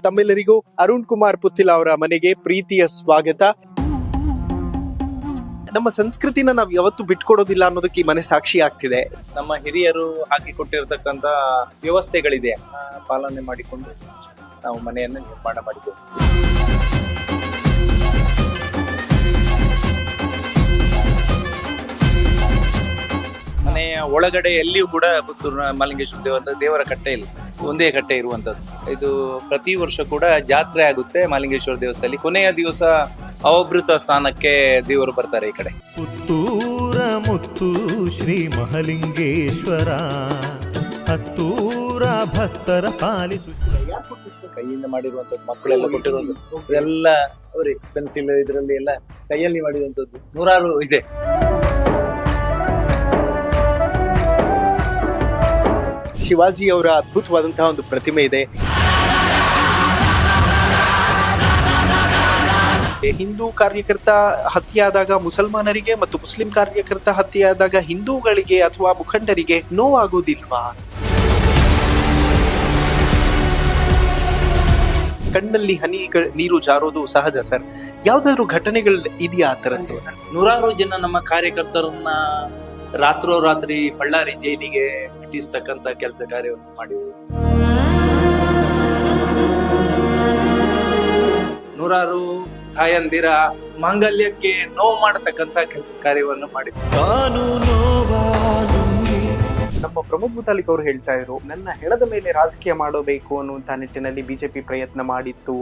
ತಮ್ಮೆಲ್ಲರಿಗೂ ಅರುಣ್ ಕುಮಾರ್ ಪುತ್ತಿಲ ಅವರ ಮನೆಗೆ ಪ್ರೀತಿಯ ಸ್ವಾಗತ. ನಮ್ಮ ಸಂಸ್ಕೃತಿನ ನಾವು ಯಾವತ್ತೂ ಬಿಟ್ಕೊಡೋದಿಲ್ಲ ಅನ್ನೋದಕ್ಕೆ ಈ ಮನೆ ಸಾಕ್ಷಿ ಆಗ್ತಿದೆ. ನಮ್ಮ ಹಿರಿಯರು ಹಾಕಿಕೊಟ್ಟಿರತಕ್ಕಂತ ವ್ಯವಸ್ಥೆಗಳಿದೆ, ಪಾಲನೆ ಮಾಡಿಕೊಂಡು ನಾವು ಮನೆಯನ್ನು ನಿರ್ಮಾಣ ಮಾಡಿದ್ದೇವೆ. ಮನೆಯ ಒಳಗಡೆ ಎಲ್ಲಿಯೂ ಕೂಡ ಪುತ್ತೂರಿನ ಮಹಾಲಿಂಗೇಶ್ವರ ದೇವರ ಕಟ್ಟೆ ಇಲ್ಲ, ಒಂದೇ ಕಟ್ಟೆ ಇರುವಂತದ್ದು. ಇದು ಪ್ರತಿ ವರ್ಷ ಕೂಡ ಜಾತ್ರೆ ಆಗುತ್ತೆ ಮಹಾಲಿಂಗೇಶ್ವರ ದೇವಸ್ಥಾನದಲ್ಲಿ. ಕೊನೆಯ ದಿವಸ ಅವಭೃತ ಸ್ಥಾನಕ್ಕೆ ದೇವರು ಬರ್ತಾರೆ ಈ ಕಡೆ. ಪುತ್ತೂರ ಮುತ್ತು ಶ್ರೀ ಮಹಾಲಿಂಗೇಶ್ವರ ಹತ್ತೂರ ಭಕ್ತರ ಪಾಲಿಸು. ಕೈಯಿಂದ ಮಾಡಿರುವಂತದ್ದು, ಮಕ್ಕಳೆಲ್ಲ ಕೊಟ್ಟಿರುವಂತದ್ದು, ಇದೆಲ್ಲ ಅವರೇ ಪೆನ್ಸಿಲ್ ಇದರಲ್ಲಿ ಎಲ್ಲ ಕೈಯಲ್ಲಿ ಮಾಡಿರುವಂತದ್ದು ನೂರಾರು ಇದೆ. ಶಿವಾಜಿ ಅವರ ಅದ್ಭುತವಾದಂತಹ ಒಂದು ಪ್ರತಿಮೆ ಇದೆ. ಹಿಂದೂ ಕಾರ್ಯಕರ್ತ ಹತ್ಯೆಯಾದಾಗ ಮುಸಲ್ಮಾನರಿಗೆ ಮತ್ತು ಮುಸ್ಲಿಂ ಕಾರ್ಯಕರ್ತ ಹತ್ಯೆಯಾದಾಗ ಹಿಂದೂಗಳಿಗೆ ಅಥವಾ ಮುಖಂಡರಿಗೆ ನೋವಾಗೋದಿಲ್ವಾ? ಕಣ್ಣಲ್ಲಿ ಹನಿ ನೀರು ಜಾರೋದು ಸಹಜ ಸರ್. ಯಾವ್ದಾದ್ರು ಘಟನೆಗಳು ಇದೆಯಾ ಆ ತರದ್ದು? ನೂರಾರು ಜನ ನಮ್ಮ ಕಾರ್ಯಕರ್ತರನ್ನ ರಾತ್ರೋರಾತ್ರಿ ಬಳ್ಳಾರಿ ಜೈಲಿಗೆ ಇಟ್ಟಿಸ್ತಕ್ಕಂತ ಕೆಲಸ ಕಾರ್ಯವನ್ನು ಮಾಡಿದ್ರು. ನೂರಾರು ತಾಯಂದಿರ ಮಾಂಗಲ್ಯಕ್ಕೆ ನೋವು ಮಾಡತಕ್ಕಂತ ಕೆಲಸ ಕಾರ್ಯವನ್ನು ಮಾಡಿದ್ರು. ನಮ್ಮ ಪ್ರಮೋದ್ ಮುತಾಲಿಕ್ ಅವರು ಹೇಳ್ತಾ ಇದ್ರು, ನನ್ನ ಹೆಣದ ಮೇಲೆ ರಾಜಕೀಯ ಮಾಡಬೇಕು ಅನ್ನುವಂತ ನಿಟ್ಟಿನಲ್ಲಿ ಬಿಜೆಪಿ ಪ್ರಯತ್ನ ಮಾಡಿತ್ತು.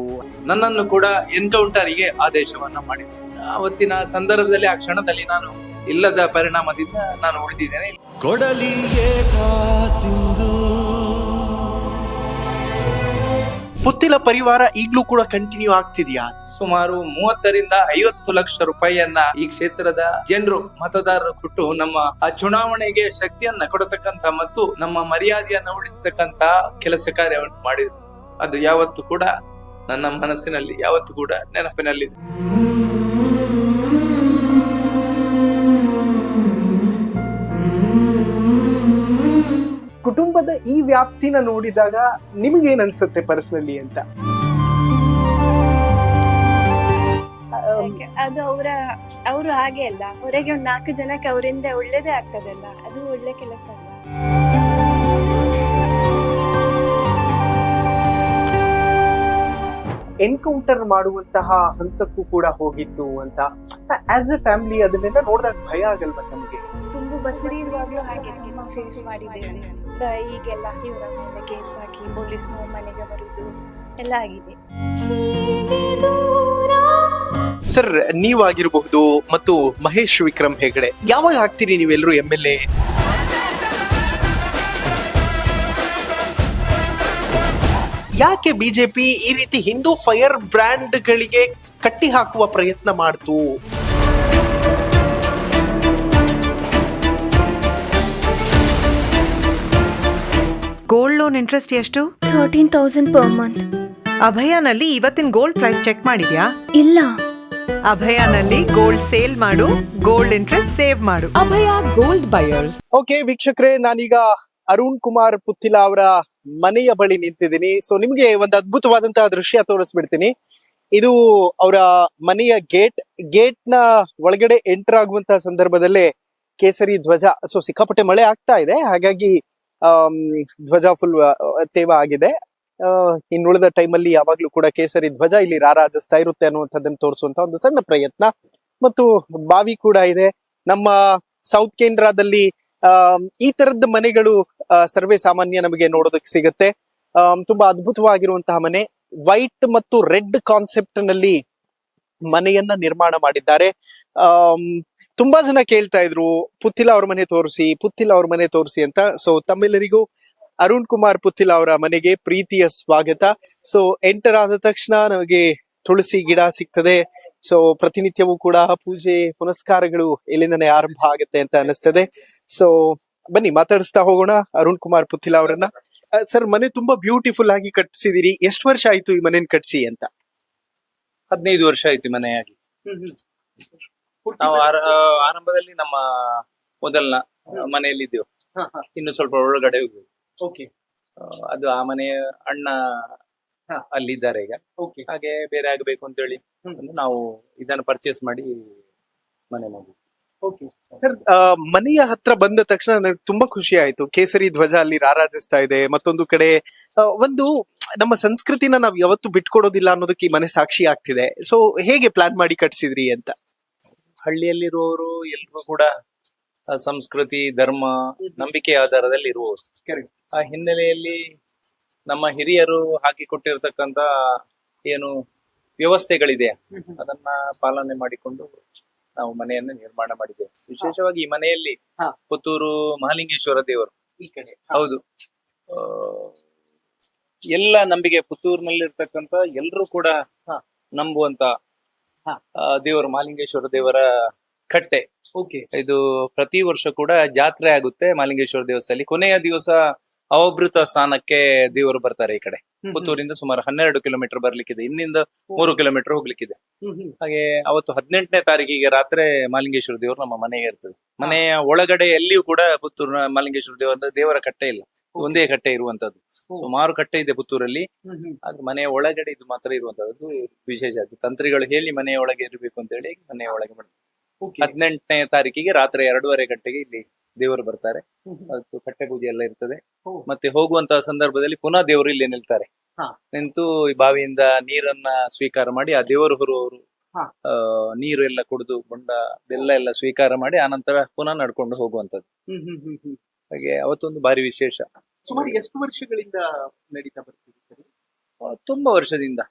ನನ್ನನ್ನು ಕೂಡ ಎನ್ಕೌಂಟರ್ಗೆ ಆದೇಶವನ್ನ ಮಾಡಿದ್ರು. ಅವತ್ತಿನ ಸಂದರ್ಭದಲ್ಲಿ ಆ ಕ್ಷಣದಲ್ಲಿ ನಾನು ಇಲ್ಲದ ಪರಿಣಾಮದಿಂದ ನಾನು ಉಳಿದಿದ್ದೇನೆ. ಪುತ್ತಿಲ ಪರಿವಾರ ಈಗ್ಲೂ ಕೂಡ ಕಂಟಿನ್ಯೂ ಆಗ್ತಿದ್ಯಾ? ಸುಮಾರು 30 ರಿಂದ 50 ಲಕ್ಷ ರೂಪಾಯಿಯನ್ನ ಈ ಕ್ಷೇತ್ರದ ಜನರು ಮತದಾರರು ಕೊಟ್ಟು ನಮ್ಮ ಆ ಚುನಾವಣೆಗೆ ಶಕ್ತಿಯನ್ನ ಕೊಡತಕ್ಕಂತ ಮತ್ತು ನಮ್ಮ ಮರ್ಯಾದೆಯನ್ನ ಉಳಿಸತಕ್ಕಂತ ಕೆಲಸ ಕಾರ್ಯವನ್ನು ಮಾಡಿದ್ರು. ಅದು ಯಾವತ್ತು ಕೂಡ ನನ್ನ ಮನಸ್ಸಿನಲ್ಲಿ ಯಾವತ್ತು ಕೂಡ ನೆನಪಿನಲ್ಲಿದೆ. ಕುಟುಂಬದ ಈ ವ್ಯಾಪ್ತಿನ ನೋಡಿದಾಗ ನಿಮಗೇನ್ ಅನ್ಸುತ್ತೆ ಪರ್ಸನಲಿ ಅಂತ? ಅದು ಅವರು ಹಾಗೆ ಅಲ್ಲ, ಹೊರಗೆ ಒಂದು 4 ಜನಕ್ಕೆ ಅವರಿಂದ ಒಳ್ಳೇದೇ ಆಗ್ತದಲ್ಲ, ಅದು ಒಳ್ಳೆ ಕೆಲಸ ಅಲ್ಲ. ಎನ್ಕೌಂಟರ್ ಮಾಡುವಂತಹ ಹಂತಕ್ಕೂ ಕೂಡ ಹೋಗಿತ್ತು ಅಂತ ಆಸ್ ಎ ಫ್ಯಾಮಿಲಿ ಅದನ್ನೆಲ್ಲ ನೋಡಿದಾಗ ಭಯ ಆಗಲ್ವಾ ನಮಗೆ? ತುಂಬಾ ಬಸರಿ ಇರುವಾಗ್ಲೂ ಹಾಗೆ ತುಂಬಾ ಫೇಸ್ ಮಾಡಿದ್ದೇನೆ. ಈಗೆಲ್ಲ ಇವರ ಮೇಲೆ ಕೇಸ್ ಹಾಕಿ ಪೊಲೀಸ್ನವ್ರ ಮನೆಗೆ ಬರುದು ಎಲ್ಲ ಆಗಿದೆ. ಸರ್, ನೀವಾಗಿರಬಹುದು ಮತ್ತು ಮಹೇಶ್ ವಿಕ್ರಮ್ ಹೆಗಡೆ, ಯಾವಾಗ ಆಗ್ತೀರಿ ನೀವೆಲ್ಲರೂ MLA? ಯಾಕೆ ಬಿಜೆಪಿ ಈ ರೀತಿ ಹಿಂದೂ ಫೈರ್ ಬ್ರ್ಯಾಂಡ್ ಗಳಿಗೆ ಕಟ್ಟಿ ಹಾಕುವ ಪ್ರಯತ್ನ ಮಾಡ್ತು? ಗೋಲ್ಡ್ ಲೋನ್ ಇಂಟ್ರೆಸ್ಟ್ ಎಷ್ಟು? 13,000 per month. ಅಭಯನಲ್ಲಿ ಇವತ್ತಿನ ಗೋಲ್ಡ್ ಪ್ರೈಸ್ ಚೆಕ್ ಮಾಡಿದ್ಯಾ? ಇಲ್ಲ. ಅಭಯನಲ್ಲಿ ಗೋಲ್ಡ್ ಸೇಲ್ ಮಾಡು, ಗೋಲ್ಡ್ ಇಂಟ್ರೆಸ್ಟ್ ಸೇವ್ ಮಾಡು. ಅಭಯ ಗೋಲ್ಡ್ ಬಯರ್ಸ್. ಓಕೆ ವೀಕ್ಷಕರೇ, ನಾನೀಗ ಅರುಣ್ ಕುಮಾರ್ ಪುತ್ತಿಲ ಅವರ ಮನೆಯ ಬಳಿ ನಿಂತಿದ್ದೀನಿ. ಸೊ ನಿಮ್ಗೆ ಒಂದು ಅದ್ಭುತವಾದಂತಹ ದೃಶ್ಯ ತೋರಿಸ್ಬಿಡ್ತೀನಿ. ಇದು ಅವರ ಮನೆಯ ಗೇಟ್ ನ ಒಳಗಡೆ ಎಂಟರ್ ಆಗುವಂತಹ ಸಂದರ್ಭದಲ್ಲೇ ಕೇಸರಿ ಧ್ವಜ. ಸೊ ಸಿಕ್ಕಾಪಟ್ಟೆ ಮಳೆ ಆಗ್ತಾ ಇದೆ, ಹಾಗಾಗಿ ಧ್ವಜ ಫುಲ್ ತೇವ ಆಗಿದೆ. ಇನ್ನುಳಿದ ಟೈಮಲ್ಲಿ ಯಾವಾಗ್ಲೂ ಕೂಡ ಕೇಸರಿ ಧ್ವಜ ಇಲ್ಲಿ ರಾರಾಜಿಸ್ತಾ ಇರುತ್ತೆ ಅನ್ನುವಂಥದ್ದನ್ನು ತೋರಿಸುವಂತ ಒಂದು ಸಣ್ಣ ಪ್ರಯತ್ನ. ಮತ್ತು ಬಾವಿ ಕೂಡ ಇದೆ. ನಮ್ಮ ಸೌತ್ ಕೇಂದ್ರದಲ್ಲಿ ಈ ತರದ ಮನೆಗಳು ಸರ್ವೇ ಸಾಮಾನ್ಯ ನಮಗೆ ನೋಡೋದಕ್ಕೆ ಸಿಗುತ್ತೆ. ತುಂಬಾ ಅದ್ಭುತವಾಗಿರುವಂತಹ ಮನೆ, ವೈಟ್ ಮತ್ತು ರೆಡ್ ಕಾನ್ಸೆಪ್ಟ್ ನಲ್ಲಿ ಮನೆಯನ್ನ ನಿರ್ಮಾಣ ಮಾಡಿದ್ದಾರೆ. ತುಂಬಾ ಜನ ಕೇಳ್ತಾ ಇದ್ರು ಪುತ್ತಿಲ ಅವ್ರ ಮನೆ ತೋರಿಸಿ ಅಂತ. ಸೊ ತಮ್ಮೆಲ್ಲರಿಗೂ ಅರುಣ್ ಕುಮಾರ್ ಪುತ್ತಿಲ ಅವರ ಮನೆಗೆ ಪ್ರೀತಿಯ ಸ್ವಾಗತ. ಸೊ ಎಂಟರ್ ಆದ ತಕ್ಷಣ ನಮಗೆ ತುಳಸಿ ಗಿಡ ಸಿಗ್ತದೆ. ಸೊ ಪ್ರತಿನಿತ್ಯವೂ ಕೂಡ ಪೂಜೆ ಪುನಸ್ಕಾರಗಳು ಇಲ್ಲಿಂದನೇ ಆರಂಭ ಆಗುತ್ತೆ ಅಂತ ಅನಿಸ್ತದೆ. ಸೊ ಬನ್ನಿ ಮಾತಾಡಿಸ್ತಾ ಹೋಗೋಣ ಅರುಣ್ ಕುಮಾರ್ ಪುತ್ತಿಲ ಅವರನ್ನ. ಸರ್, ಮನೆ ತುಂಬಾ ಬ್ಯೂಟಿಫುಲ್ ಆಗಿ ಕಟ್ಸಿದಿರಿ. ಎಷ್ಟು ವರ್ಷ ಆಯ್ತು ಈ ಮನೇನ್ ಕಟ್ಸಿ ಅಂತ? 15 ವರ್ಷ ಆಯ್ತು ಮನೆಯಾಗಿ. ನಾವು ಆರಂಭದಲ್ಲಿ ನಮ್ಮ ಮೊದಲನ ಮನೆಯಲ್ಲಿ ಇದ್ದೆವು, ಇನ್ನು ಸ್ವಲ್ಪ ಒಳಗಡೆ ಹೋಗ್ಬೇಕು. ಅದು ಆ ಮನೆಯ ಅಣ್ಣ ಹಾ. ಅಲ್ಲಿದ್ದಾರೆ ಈಗ. ಓಕೆ ಹಾಗೆ ಬೇರೆ ಆಗಬೇಕು ಅಂತ ಹೇಳಿ ನಾವು ಇದನ್ನು ಪರ್ಚೇಸ್ ಮಾಡಿ ಮನೆ ಮಾಡಿ. ಓಕೆ ಸರ್, ಮನೆಯ ಹತ್ರ ಬಂದ ತಕ್ಷಣ ನನಗೆ ತುಂಬಾ ಖುಷಿ ಆಯ್ತು. ಕೇಸರಿ ಧ್ವಜ ಅಲ್ಲಿ ರಾರಾಜಿಸ್ತಾ ಇದೆ. ಮತ್ತೊಂದು ಕಡೆ ಒಂದು ನಮ್ಮ ಸಂಸ್ಕೃತಿನ ನಾವ್ ಯಾವತ್ತು ಬಿಟ್ಕೊಡೋದಿಲ್ಲ ಅನ್ನೋದಕ್ಕೆ ಈ ಮನೆ ಸಾಕ್ಷಿ ಆಗ್ತಿದೆ. ಸೊ ಹೇಗೆ ಪ್ಲಾನ್ ಮಾಡಿ ಕಟ್ಸಿದ್ರಿ ಅಂತ? ಹಳ್ಳಿಯಲ್ಲಿರುವವರು ಎಲ್ಲರೂ ಕೂಡ ಸಂಸ್ಕೃತಿ, ಧರ್ಮ, ನಂಬಿಕೆ ಆಧಾರದಲ್ಲಿ ಇರುವವರು. ಆ ಹಿನ್ನೆಲೆಯಲ್ಲಿ ನಮ್ಮ ಹಿರಿಯರು ಹಾಕಿಕೊಟ್ಟಿರ್ತಕ್ಕಂತ ಏನು ವ್ಯವಸ್ಥೆಗಳಿದೆ ಅದನ್ನ ಪಾಲನೆ ಮಾಡಿಕೊಂಡು ನಾವು ಮನೆಯನ್ನು ನಿರ್ಮಾಣ ಮಾಡಿದ್ದೇವೆ. ವಿಶೇಷವಾಗಿ ಈ ಮನೆಯಲ್ಲಿ ಹಾ. ಪುತ್ತೂರು ಮಹಾಲಿಂಗೇಶ್ವರ ದೇವರು ಈ ಕಡೆ ಹೌದು. ಎಲ್ಲ ನಂಬಿಕೆ ಪುತ್ತೂರಿನಲ್ಲಿರ್ತಕ್ಕಂತ ಎಲ್ಲರೂ ಕೂಡ ಹಾ. ನಂಬುವಂತ ಹಾ. ದೇವರು ಮಹಾಲಿಂಗೇಶ್ವರ ದೇವರ ಕಟ್ಟೆ. ಓಕೆ ಇದು ಪ್ರತಿ ವರ್ಷ ಕೂಡ ಜಾತ್ರೆ ಆಗುತ್ತೆ ಮಹಾಲಿಂಗೇಶ್ವರ ದೇವಸ್ಥಾನದಲ್ಲಿ. ಕೊನೆಯ ದಿವಸ ಅವಭೃತ ಸ್ಥಾನಕ್ಕೆ ದೇವರು ಬರ್ತಾರೆ ಈ ಕಡೆ. ಪುತ್ತೂರಿಂದ ಸುಮಾರು 12 ಕಿಲೋಮೀಟರ್ ಬರ್ಲಿಕ್ಕಿದೆ, ಇನ್ನಿಂದ 3 ಕಿಲೋಮೀಟರ್ ಹೋಗ್ಲಿಕ್ಕಿದೆ. ಹಾಗೆ ಅವತ್ತು 18ನೇ ತಾರೀಕಿಗೆ ರಾತ್ರಿ ಮಹಾಲಿಂಗೇಶ್ವರ ದೇವರು ನಮ್ಮ ಮನೆಗೆ ಇರ್ತದೆ. ಮನೆಯ ಒಳಗಡೆ ಎಲ್ಲಿಯೂ ಕೂಡ ಪುತ್ತೂರು ಮಹಾಲಿಂಗೇಶ್ವರ ದೇವರ ಕಟ್ಟೆ ಇಲ್ಲ, ಒಂದೇ ಕಟ್ಟೆ ಇರುವಂತದ್ದು. ಸುಮಾರು ಕಟ್ಟೆ ಇದೆ ಪುತ್ತೂರಲ್ಲಿ, ಅದು ಮನೆಯ ಒಳಗಡೆ ಇದು ಮಾತ್ರ ಇರುವಂತದ್ದು ವಿಶೇಷ. ಅದು ತಂತ್ರಿಗಳು ಹೇಳಿ ಮನೆಯ ಒಳಗೆ ಇರಬೇಕು ಅಂತ ಹೇಳಿ ಮನೆಯ ಒಳಗೆ ಮಾಡ್ತಾರೆ. 18ನೇ ತಾರೀಕಿಗೆ ರಾತ್ರಿ 2:30 ಗಂಟೆಗೆ ಇಲ್ಲಿ ದೇವರು ಬರ್ತಾರೆ. ಅದಕ್ಕೆ ಕಟ್ಟೆ ಪೂಜೆ ಎಲ್ಲ ಇರ್ತದೆ. ಮತ್ತೆ ಹೋಗುವಂತಹ ಸಂದರ್ಭದಲ್ಲಿ ಪುನಃ ದೇವರು ಇಲ್ಲಿ ನಿಲ್ತಾರೆ. ನಿಂತು ಈ ಬಾವಿಯಿಂದ ನೀರನ್ನ ಸ್ವೀಕಾರ ಮಾಡಿ ಆ ದೇವರು ಹೊರುವವರು ನೀರು ಎಲ್ಲ ಕುಡಿದು ಬೊಂಡ ಬೆಲ್ಲ ಎಲ್ಲ ಸ್ವೀಕಾರ ಮಾಡಿ ಆನಂತರ ಪುನಃ ನಡ್ಕೊಂಡು ಹೋಗುವಂತದ್ದು. ಹಾಗೆ ಅವತ್ತೊಂದು ಭಾರಿ ವಿಶೇಷ. ಸುಮಾರು ಎಷ್ಟು ವರ್ಷಗಳಿಂದ ನಡೀತಾ ಬರ್ತೀವಿ? ತುಂಬಾ ವರ್ಷದಿಂದ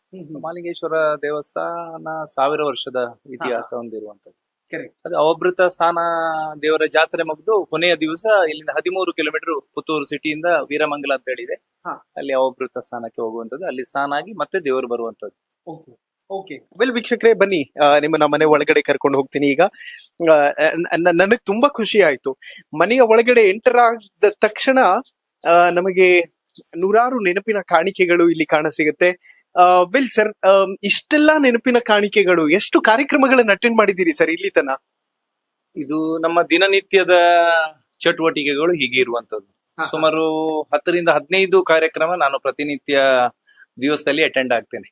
ಮಹಾಲಿಂಗೇಶ್ವರ ದೇವಸ್ಥಾನ 1000 ವರ್ಷದ ಇತಿಹಾಸ ಹೊಂದಿರುವಂತದ್ದು. ಅದು ಅವಭೃತ ಸ್ಥಾನ ದೇವರ ಜಾತ್ರೆ ಮುಗಿದು ಕೊನೆಯ ದಿವಸ ಇಲ್ಲಿಂದ 13 ಕಿಲೋಮೀಟರ್ ಪುತ್ತೂರು ಸಿಟಿಯಿಂದ ವೀರಮಂಗಲ ಅಂತ ಹೇಳಿದೆ, ಅಲ್ಲಿ ಅವಭೃತ ಸ್ಥಾನಕ್ಕೆ ಹೋಗುವಂತದ್ದು. ಅಲ್ಲಿ ಸ್ನಾನ ಆಗಿ ಮತ್ತೆ ದೇವರು ಬರುವಂತದ್ದು. ಓಕೆ ವೆಲ್ ವೀಕ್ಷಕರೇ, ಬನ್ನಿ ನಿಮ್ಮನ್ನ ಮನೆ ಒಳಗಡೆ ಕರ್ಕೊಂಡು ಹೋಗ್ತೀನಿ. ಈಗ ನನಗ್ ತುಂಬಾ ಖುಷಿ ಆಯ್ತು. ಮನೆಯ ಒಳಗಡೆ ಎಂಟರ್ ಆದ ತಕ್ಷಣ ನಮಗೆ ನೂರಾರು ನೆನಪಿನ ಕಾಣಿಕೆಗಳು ಇಲ್ಲಿ ಕಾಣಸಿಗುತ್ತೆ. ವೆಲ್ ಸರ್, ಇಷ್ಟೆಲ್ಲಾ ನೆನಪಿನ ಕಾಣಿಕೆಗಳು, ಎಷ್ಟು ಕಾರ್ಯಕ್ರಮಗಳನ್ನ ಅಟೆಂಡ್ ಮಾಡಿದ್ದೀರಿ ಸರ್ ಇಲ್ಲಿ ತನ? ಇದು ನಮ್ಮ ದಿನನಿತ್ಯದ ಚಟುವಟಿಕೆಗಳು ಹೀಗೆ ಇರುವಂತದ್ದು. ಸುಮಾರು 10 ರಿಂದ 15 ಕಾರ್ಯಕ್ರಮ ನಾನು ಪ್ರತಿನಿತ್ಯ ದಿವಸದಲ್ಲಿ ಅಟೆಂಡ್ ಆಗ್ತೇನೆ.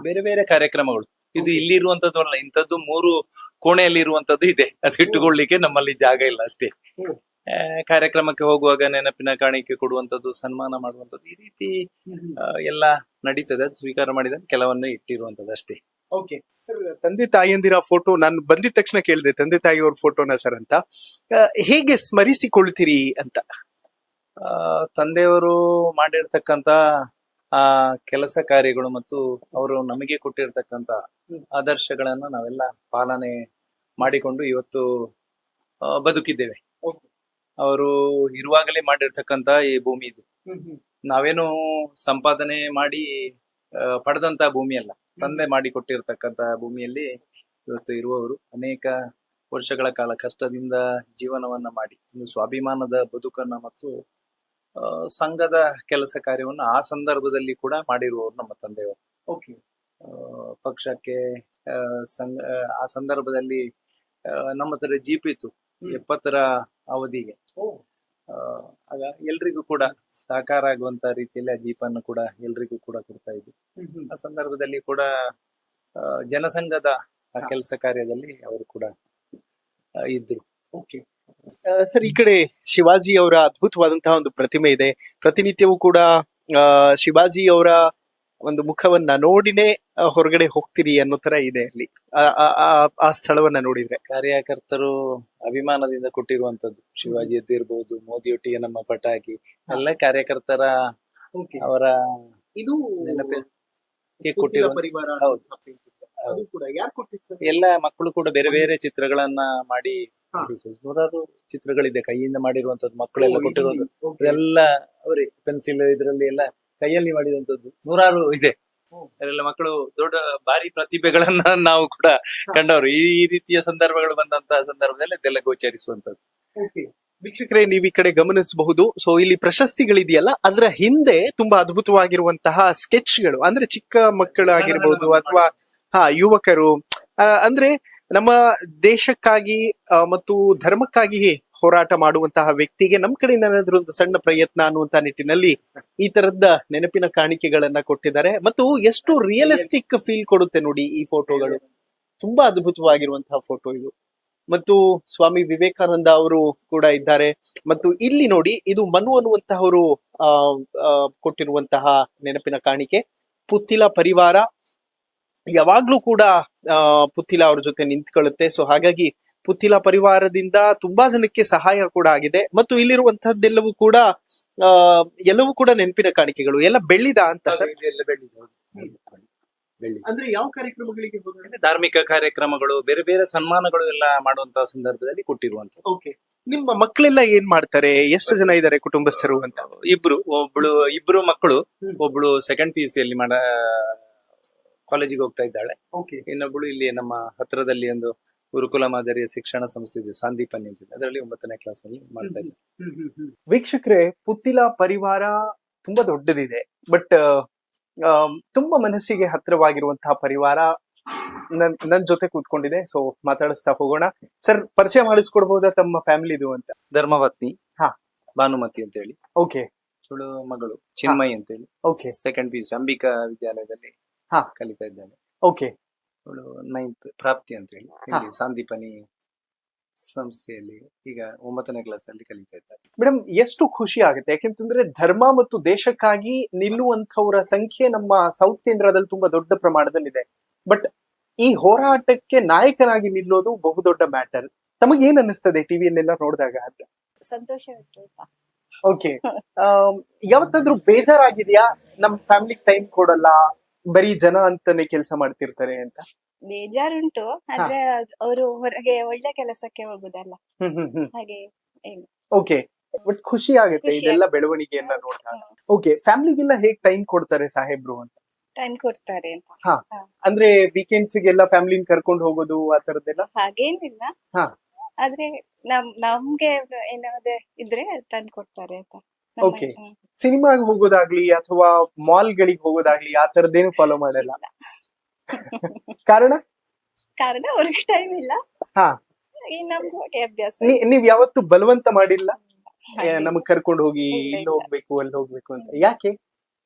ಬೇರೆ ಬೇರೆ ಕಾರ್ಯಕ್ರಮಗಳು. ಇದು ಇಲ್ಲಿ ಇರುವಂತದ್ದು ಅಲ್ಲ, ಇಂಥದ್ದು 3 ಕೋಣೆಯಲ್ಲಿ ಇರುವಂತದ್ದು ಇದೆ. ಅದು ಇಟ್ಟುಕೊಳ್ಳಿಕ್ಕೆ ನಮ್ಮಲ್ಲಿ ಜಾಗ ಇಲ್ಲ ಅಷ್ಟೇ. ಕಾರ್ಯಕ್ರಮಕ್ಕೆ ಹೋಗುವಾಗ ನೆನಪಿನ ಕಾಣಿಕೆ ಕೊಡುವಂತದ್ದು, ಸನ್ಮಾನ ಮಾಡುವಂತದ್ದು, ಈ ರೀತಿ ಎಲ್ಲ ನಡೀತದೆ. ಅದು ಸ್ವೀಕಾರ ಮಾಡಿದ ಕೆಲವನ್ನ ಇಟ್ಟಿರುವಂತದ್ದು ಅಷ್ಟೇ. ಓಕೆ ಸರ್, ತಂದೆ ತಾಯಿಯಂದಿರ ಫೋಟೋ ನಾನು ಬಂದಿದ ತಕ್ಷಣ ಕೇಳಿದೆ, ತಂದೆ ತಾಯಿಯವ್ರ ಫೋಟೋನ ಸರ್ ಅಂತ. ಹೇಗೆ ಸ್ಮರಿಸಿಕೊಳ್ತೀರಿ ಅಂತ? ತಂದೆಯವರು ಮಾಡಿರ್ತಕ್ಕಂತ ಆ ಕೆಲಸ ಕಾರ್ಯಗಳು ಮತ್ತು ಅವರು ನಮಗೆ ಕೊಟ್ಟಿರ್ತಕ್ಕಂತ ಆದರ್ಶಗಳನ್ನ ನಾವೆಲ್ಲ ಪಾಲನೆ ಮಾಡಿಕೊಂಡು ಇವತ್ತು ಬದುಕಿದ್ದೇವೆ. ಅವರು ಇರುವಾಗಲೇ ಮಾಡಿರ್ತಕ್ಕಂತ ಈ ಭೂಮಿ ಇದು. ನಾವೇನು ಸಂಪಾದನೆ ಮಾಡಿ ಪಡೆದಂತ ಭೂಮಿ ಅಲ್ಲ, ತಂದೆ ಮಾಡಿ ಕೊಟ್ಟಿರ್ತಕ್ಕಂತ ಭೂಮಿಯಲ್ಲಿ ಇವತ್ತು ಇರುವವರು ಅನೇಕ ವರ್ಷಗಳ ಕಾಲ ಕಷ್ಟದಿಂದ ಜೀವನವನ್ನ ಮಾಡಿ ಒಂದು ಸ್ವಾಭಿಮಾನದ ಬದುಕನ್ನ ಮತ್ತು ಸಂಘದ ಕೆಲಸ ಕಾರ್ಯವನ್ನು ಆ ಸಂದರ್ಭದಲ್ಲಿ ಕೂಡ ಮಾಡಿರುವವರು ನಮ್ಮ ತಂದೆಯವರು. ಓಕೆ, ಪಕ್ಷಕ್ಕೆ ಆ ಸಂದರ್ಭದಲ್ಲಿ ನಮ್ಮ ಹತ್ರ ಜೀಪ್ ಇತ್ತು 70ರ ಅವಧಿಗೆ. ಆಗ ಎಲ್ರಿಗೂ ಕೂಡ ಸಾಕಾರ ಆಗುವಂತ ರೀತಿಯಲ್ಲಿ ಆ ಜೀಪನ್ನು ಕೂಡ ಎಲ್ರಿಗೂ ಕೂಡ ಕೊಡ್ತಾ ಇದ್ವಿ. ಆ ಸಂದರ್ಭದಲ್ಲಿ ಕೂಡ ಜನಸಂಘದ ಆ ಕೆಲಸ ಕಾರ್ಯದಲ್ಲಿ ಅವರು ಕೂಡ ಇದ್ರು. ಓಕೆ ಸರ್, ಈ ಕಡೆ ಶಿವಾಜಿ ಅವರ ಅದ್ಭುತವಾದಂತಹ ಒಂದು ಪ್ರತಿಮೆ ಇದೆ. ಪ್ರತಿನಿತ್ಯವೂ ಕೂಡ ಶಿವಾಜಿ ಅವರ ಒಂದು ಮುಖವನ್ನ ನೋಡಿನೇ ಹೊರಗಡೆ ಹೋಗ್ತೀರಿ ಅನ್ನೋ ತರ ಇದೆ ಅಲ್ಲಿ ಆ ಸ್ಥಳವನ್ನ ನೋಡಿದ್ರೆ. ಕಾರ್ಯಕರ್ತರು ಅಭಿಮಾನದಿಂದ ಕೊಟ್ಟಿರುವಂತದ್ದು ಶಿವಾಜಿಯದ್ದು ಇರ್ಬೋದು, ಮೋದಿಯೊಟ್ಟಿಗೆ ನಮ್ಮ ಪಟಾಕಿ ಎಲ್ಲ ಕಾರ್ಯಕರ್ತರ ಅವರ ಇದು ನೆನಪಿಗೆ ಕೊಟ್ಟಿರುವ ಪರಿವಾರ. ಎಲ್ಲ ಮಕ್ಕಳು ಕೂಡ ಬೇರೆ ಬೇರೆ ಚಿತ್ರಗಳನ್ನ ಮಾಡಿ ನೂರಾರು ಚಿತ್ರಗಳಿದೆ ಕೈಯಿಂದ ಮಾಡಿರುವಂತದ್ದು, ಮಕ್ಕಳೆಲ್ಲ ಕೊಟ್ಟಿರುವಂತದ್ದು ಎಲ್ಲ ಅವರೇ ಪೆನ್ಸಿಲ್ ಇದ್ರಲ್ಲಿ ಎಲ್ಲ ಕೈಯಲ್ಲಿ ಮಾಡಿರುವಂತದ್ದು ನೂರಾರು ಇದೆ. ಅದೆಲ್ಲ ಮಕ್ಕಳು ದೊಡ್ಡ ಭಾರಿ ಪ್ರತಿಭೆಗಳನ್ನ ನಾವು ಕೂಡ ಕಂಡವರು. ಈ ರೀತಿಯ ಸಂದರ್ಭಗಳು ಬಂದಂತಹ ಸಂದರ್ಭದಲ್ಲಿ ಅದೆಲ್ಲ ಗೋಚರಿಸುವಂತದ್ದು. ವೀಕ್ಷಕರೇ, ನೀವು ಈ ಕಡೆ ಗಮನಿಸಬಹುದು. ಸೊ ಇಲ್ಲಿ ಪ್ರಶಸ್ತಿಗಳಿದೆಯಲ್ಲ, ಅದರ ಹಿಂದೆ ತುಂಬಾ ಅದ್ಭುತವಾಗಿರುವಂತಹ ಸ್ಕೆಚ್ಗಳು, ಅಂದ್ರೆ ಚಿಕ್ಕ ಮಕ್ಕಳಾಗಿರ್ಬೋದು ಅಥವಾ ಯುವಕರು, ಅಂದ್ರೆ ನಮ್ಮ ದೇಶಕ್ಕಾಗಿ ಮತ್ತು ಧರ್ಮಕ್ಕಾಗಿ ಹೋರಾಟ ಮಾಡುವಂತಹ ವ್ಯಕ್ತಿಗೆ ನಮ್ ಕಡೆಯಿಂದ ಏನಾದ್ರೂ ಒಂದು ಸಣ್ಣ ಪ್ರಯತ್ನ ಅನ್ನುವಂತ ನಿಟ್ಟಿನಲ್ಲಿ ಈ ತರದ ನೆನಪಿನ ಕಾಣಿಕೆಗಳನ್ನ ಕೊಟ್ಟಿದ್ದಾರೆ. ಮತ್ತು ಎಷ್ಟು ರಿಯಲಿಸ್ಟಿಕ್ ಫೀಲ್ ಕೊಡುತ್ತೆ ನೋಡಿ ಈ ಫೋಟೋಗಳು. ತುಂಬಾ ಅದ್ಭುತವಾಗಿರುವಂತಹ ಫೋಟೋ ಇದು. ಮತ್ತು ಸ್ವಾಮಿ ವಿವೇಕಾನಂದ ಅವರು ಕೂಡ ಇದ್ದಾರೆ. ಮತ್ತು ಇಲ್ಲಿ ನೋಡಿ, ಇದು ಮನು ಅನ್ನುವಂತಹವರು ಕೊಟ್ಟಿರುವಂತಹ ನೆನಪಿನ ಕಾಣಿಕೆ. ಪುತ್ತಿಲ ಪರಿವಾರ ಯಾವಾಗ್ಲೂ ಕೂಡ ಪುತ್ತಿಲ ಅವ್ರ ಜೊತೆ ನಿಂತ್ಕೊಳ್ಳುತ್ತೆ. ಸೊ ಹಾಗಾಗಿ ಪುತ್ತಿಲ ಪರಿವಾರದಿಂದ ತುಂಬಾ ಜನಕ್ಕೆ ಸಹಾಯ ಕೂಡ ಆಗಿದೆ. ಮತ್ತು ಇಲ್ಲಿರುವಂತಹದ್ದೆಲ್ಲವೂ ಕೂಡ ಎಲ್ಲವೂ ಕೂಡ ನೆನಪಿನ ಕಾಣಿಕೆಗಳು. ಎಲ್ಲ ಬೆಳ್ಳಿದ ಅಂತ ಸರ್? ಅಂದ್ರೆ ಯಾವ ಕಾರ್ಯಕ್ರಮಗಳಿಗೆ ಹೋದ್ರೆ? ಧಾರ್ಮಿಕ ಕಾರ್ಯಕ್ರಮಗಳು, ಬೇರೆ ಬೇರೆ ಸನ್ಮಾನಗಳು ಎಲ್ಲ ಮಾಡುವಂತಹ ಸಂದರ್ಭದಲ್ಲಿ ಕೊಟ್ಟಿರುವಂತ. ಓಕೆ. ನಿಮ್ಮ ಮಕ್ಕಳೆಲ್ಲ ಏನ್ ಮಾಡ್ತಾರೆ? ಎಷ್ಟು ಜನ ಇದ್ದಾರೆ ಕುಟುಂಬಸ್ಥರು ಅಂತ? ಇಬ್ರು ಮಕ್ಕಳು. ಒಬ್ಳು ಸೆಕೆಂಡ್ PUC ಅಲ್ಲಿ ಕಾಲೇಜಿಗೆ ಹೋಗ್ತಾ ಇದ್ದಾಳೆ. ಇನ್ನೊಬ್ಳು ಇಲ್ಲಿ ನಮ್ಮ ಹತ್ರದಲ್ಲಿ ಒಂದು ಗುರುಕುಲ ಮಾದರಿಯ ಶಿಕ್ಷಣ ಸಂಸ್ಥೆ ಇದೆ, ಸಂದೀಪನಿ ಅಂತ, ಅದರಲ್ಲಿ 9ನೇ ಕ್ಲಾಸ್ ಅಲ್ಲಿ ಮಾಡ್ತಾ ಇದ್ದಾರೆ. ವೀಕ್ಷಕರೇ, ಪುತ್ತಿಲ ಪರಿವಾರ ತುಂಬಾ ದೊಡ್ಡದಿದೆ. ಬಟ್ ತುಂಬಾ ಮನಸ್ಸಿಗೆ ಹತ್ತಿರವಾಗಿರುವಂತಹ ಪರಿವಾರ ನನ್ ಜೊತೆ ಕೂತ್ಕೊಂಡಿದೆ. ಸೊ ಮಾತಾಡಿಸ್ತಾ ಹೋಗೋಣ. ಸರ್, ಪರಿಚಯ ಮಾಡಿಸ್ಕೊಡ್ಬಹುದಾ ತಮ್ಮ ಫ್ಯಾಮಿಲಿದು ಅಂತ? ಧರ್ಮಪತ್ನಿ ಹಾ, ಭಾನುಮತಿ ಅಂತ ಹೇಳಿ. ಓಕೆ. ಇವಳು ಮಗಳು ಚಿನ್ಮಯಿ ಅಂತ ಹೇಳಿ. ಓಕೆ. ಸೆಕೆಂಡ್ PUC ಅಂಬಿಕಾ ವಿದ್ಯಾಲಯದಲ್ಲಿ ಕಲಿತಾ ಇದ್ದಾಳೆ. ಓಕೆ. ಇವಳು 9th ಪ್ರಾಪ್ತಿ ಅಂತ ಹೇಳಿ ಇಲ್ಲಿ ಸಂದೀಪನಿ ಸಂಸ್ಥೆಯಲ್ಲಿ ಈಗ 9ನೇ ಕ್ಲಾಸ್ ಅಲ್ಲಿ ಕಲಿತಾ ಇದ್ದಾರೆ. ಮೇಡಮ್, ಎಷ್ಟು ಖುಷಿ ಆಗುತ್ತೆ, ಯಾಕೆಂತಂದ್ರೆ ಧರ್ಮ ಮತ್ತು ದೇಶಕ್ಕಾಗಿ ನಿಲ್ಲುವಂತವರ ಸಂಖ್ಯೆ ನಮ್ಮ ಸೌತ್ ಕೇಂದ್ರದಲ್ಲಿ ತುಂಬಾ ದೊಡ್ಡ ಪ್ರಮಾಣದಲ್ಲಿದೆ. ಬಟ್ ಈ ಹೋರಾಟಕ್ಕೆ ನಾಯಕನಾಗಿ ನಿಲ್ಲೋದು ಬಹುದೊಡ್ಡ ಮ್ಯಾಟರ್. ತಮಗೆ ಏನ್ ಅನ್ನಿಸ್ತದೆ ಟಿವಿಯಲ್ಲೆಲ್ಲ ನೋಡಿದಾಗ ಅಂತ? ಸಂತೋಷ ಆಯ್ತು. ಓಕೆ. ಯಾವತ್ತಾದ್ರೂ ಬೇಜಾರಾಗಿದ್ಯಾ, ನಮ್ ಫ್ಯಾಮಿಲಿ ಟೈಮ್ ಕೊಡಲ್ಲ, ಬರೀ ಜನ ಅಂತಾನೆ ಕೆಲಸ ಮಾಡ್ತಿರ್ತಾರೆ ಅಂತ? ಬೇಜಾರುಂಟು, ಆದ್ರೆ ಅವರು ಹೊರಗೆ ಒಳ್ಳೆ ಕೆಲಸಕ್ಕೆ ಹೋಗುದಲ್ಲ, ಹಾಗೆ ಏನು. ಓಕೆ. ಬಟ್ ಖುಷಿ ಆಗುತ್ತೆ ಇದೆಲ್ಲ ಬೆಳವಣಿಗೆಯನ್ನ ನೋಡಿದಾಗ. ಓಕೆ. ಫ್ಯಾಮಿಲಿಗೆಲ್ಲ ಹೇಗ್ ಟೈಮ್ ಕೊಡ್ತಾರೆ ಸಾಹೇಬ್ರು ಅಂತ? ಟೈಮ್ ಕೊಡ್ತಾರೆ ಅಂತ. ಅಂದ್ರೆ ವೀಕೆಂಡ್ಸ್ ಗೆಲ್ಲ ಫ್ಯಾಮಿಲಿನ ಕರ್ಕೊಂಡು ಹೋಗೋದು ಆ ತರದ್ದೆಲ್ಲ? ಹಾಗೇನಿಲ್ಲ, ಆದ್ರೆ ನಮ್ಗೆ ಏನಾದ್ರೆ ಇದ್ರೆ ಟೈಮ್ ಕೊಡ್ತಾರೆ ಅಂತ. ಓಕೆ. ಸಿನಿಮಾಗೆ ಹೋಗೋದಾಗ್ಲಿ ಅಥವಾ ಮಾಲ್ ಗಳಿಗೆ ಹೋಗೋದಾಗ್ಲಿ ಆ ತರದ್ದೇನು ಫಾಲೋ ಮಾಡಲ್ಲ? ಕಾರಣ ಅವ್ರಿಗೆ ಟೈಮ್ ಇಲ್ಲ. ನಮ್ಗೆ ಹೋಗಿ ಅಭ್ಯಾಸ. ನೀವ್ ಯಾವತ್ತು ಬಲವಂತ ಮಾಡಿಲ್ಲ ನಮಗ್ ಕರ್ಕೊಂಡು ಹೋಗಿ ಇಲ್ಲಿ ಹೋಗ್ಬೇಕು ಅಲ್ಲಿ ಹೋಗ್ಬೇಕು ಅಂತ? ಯಾಕೆ?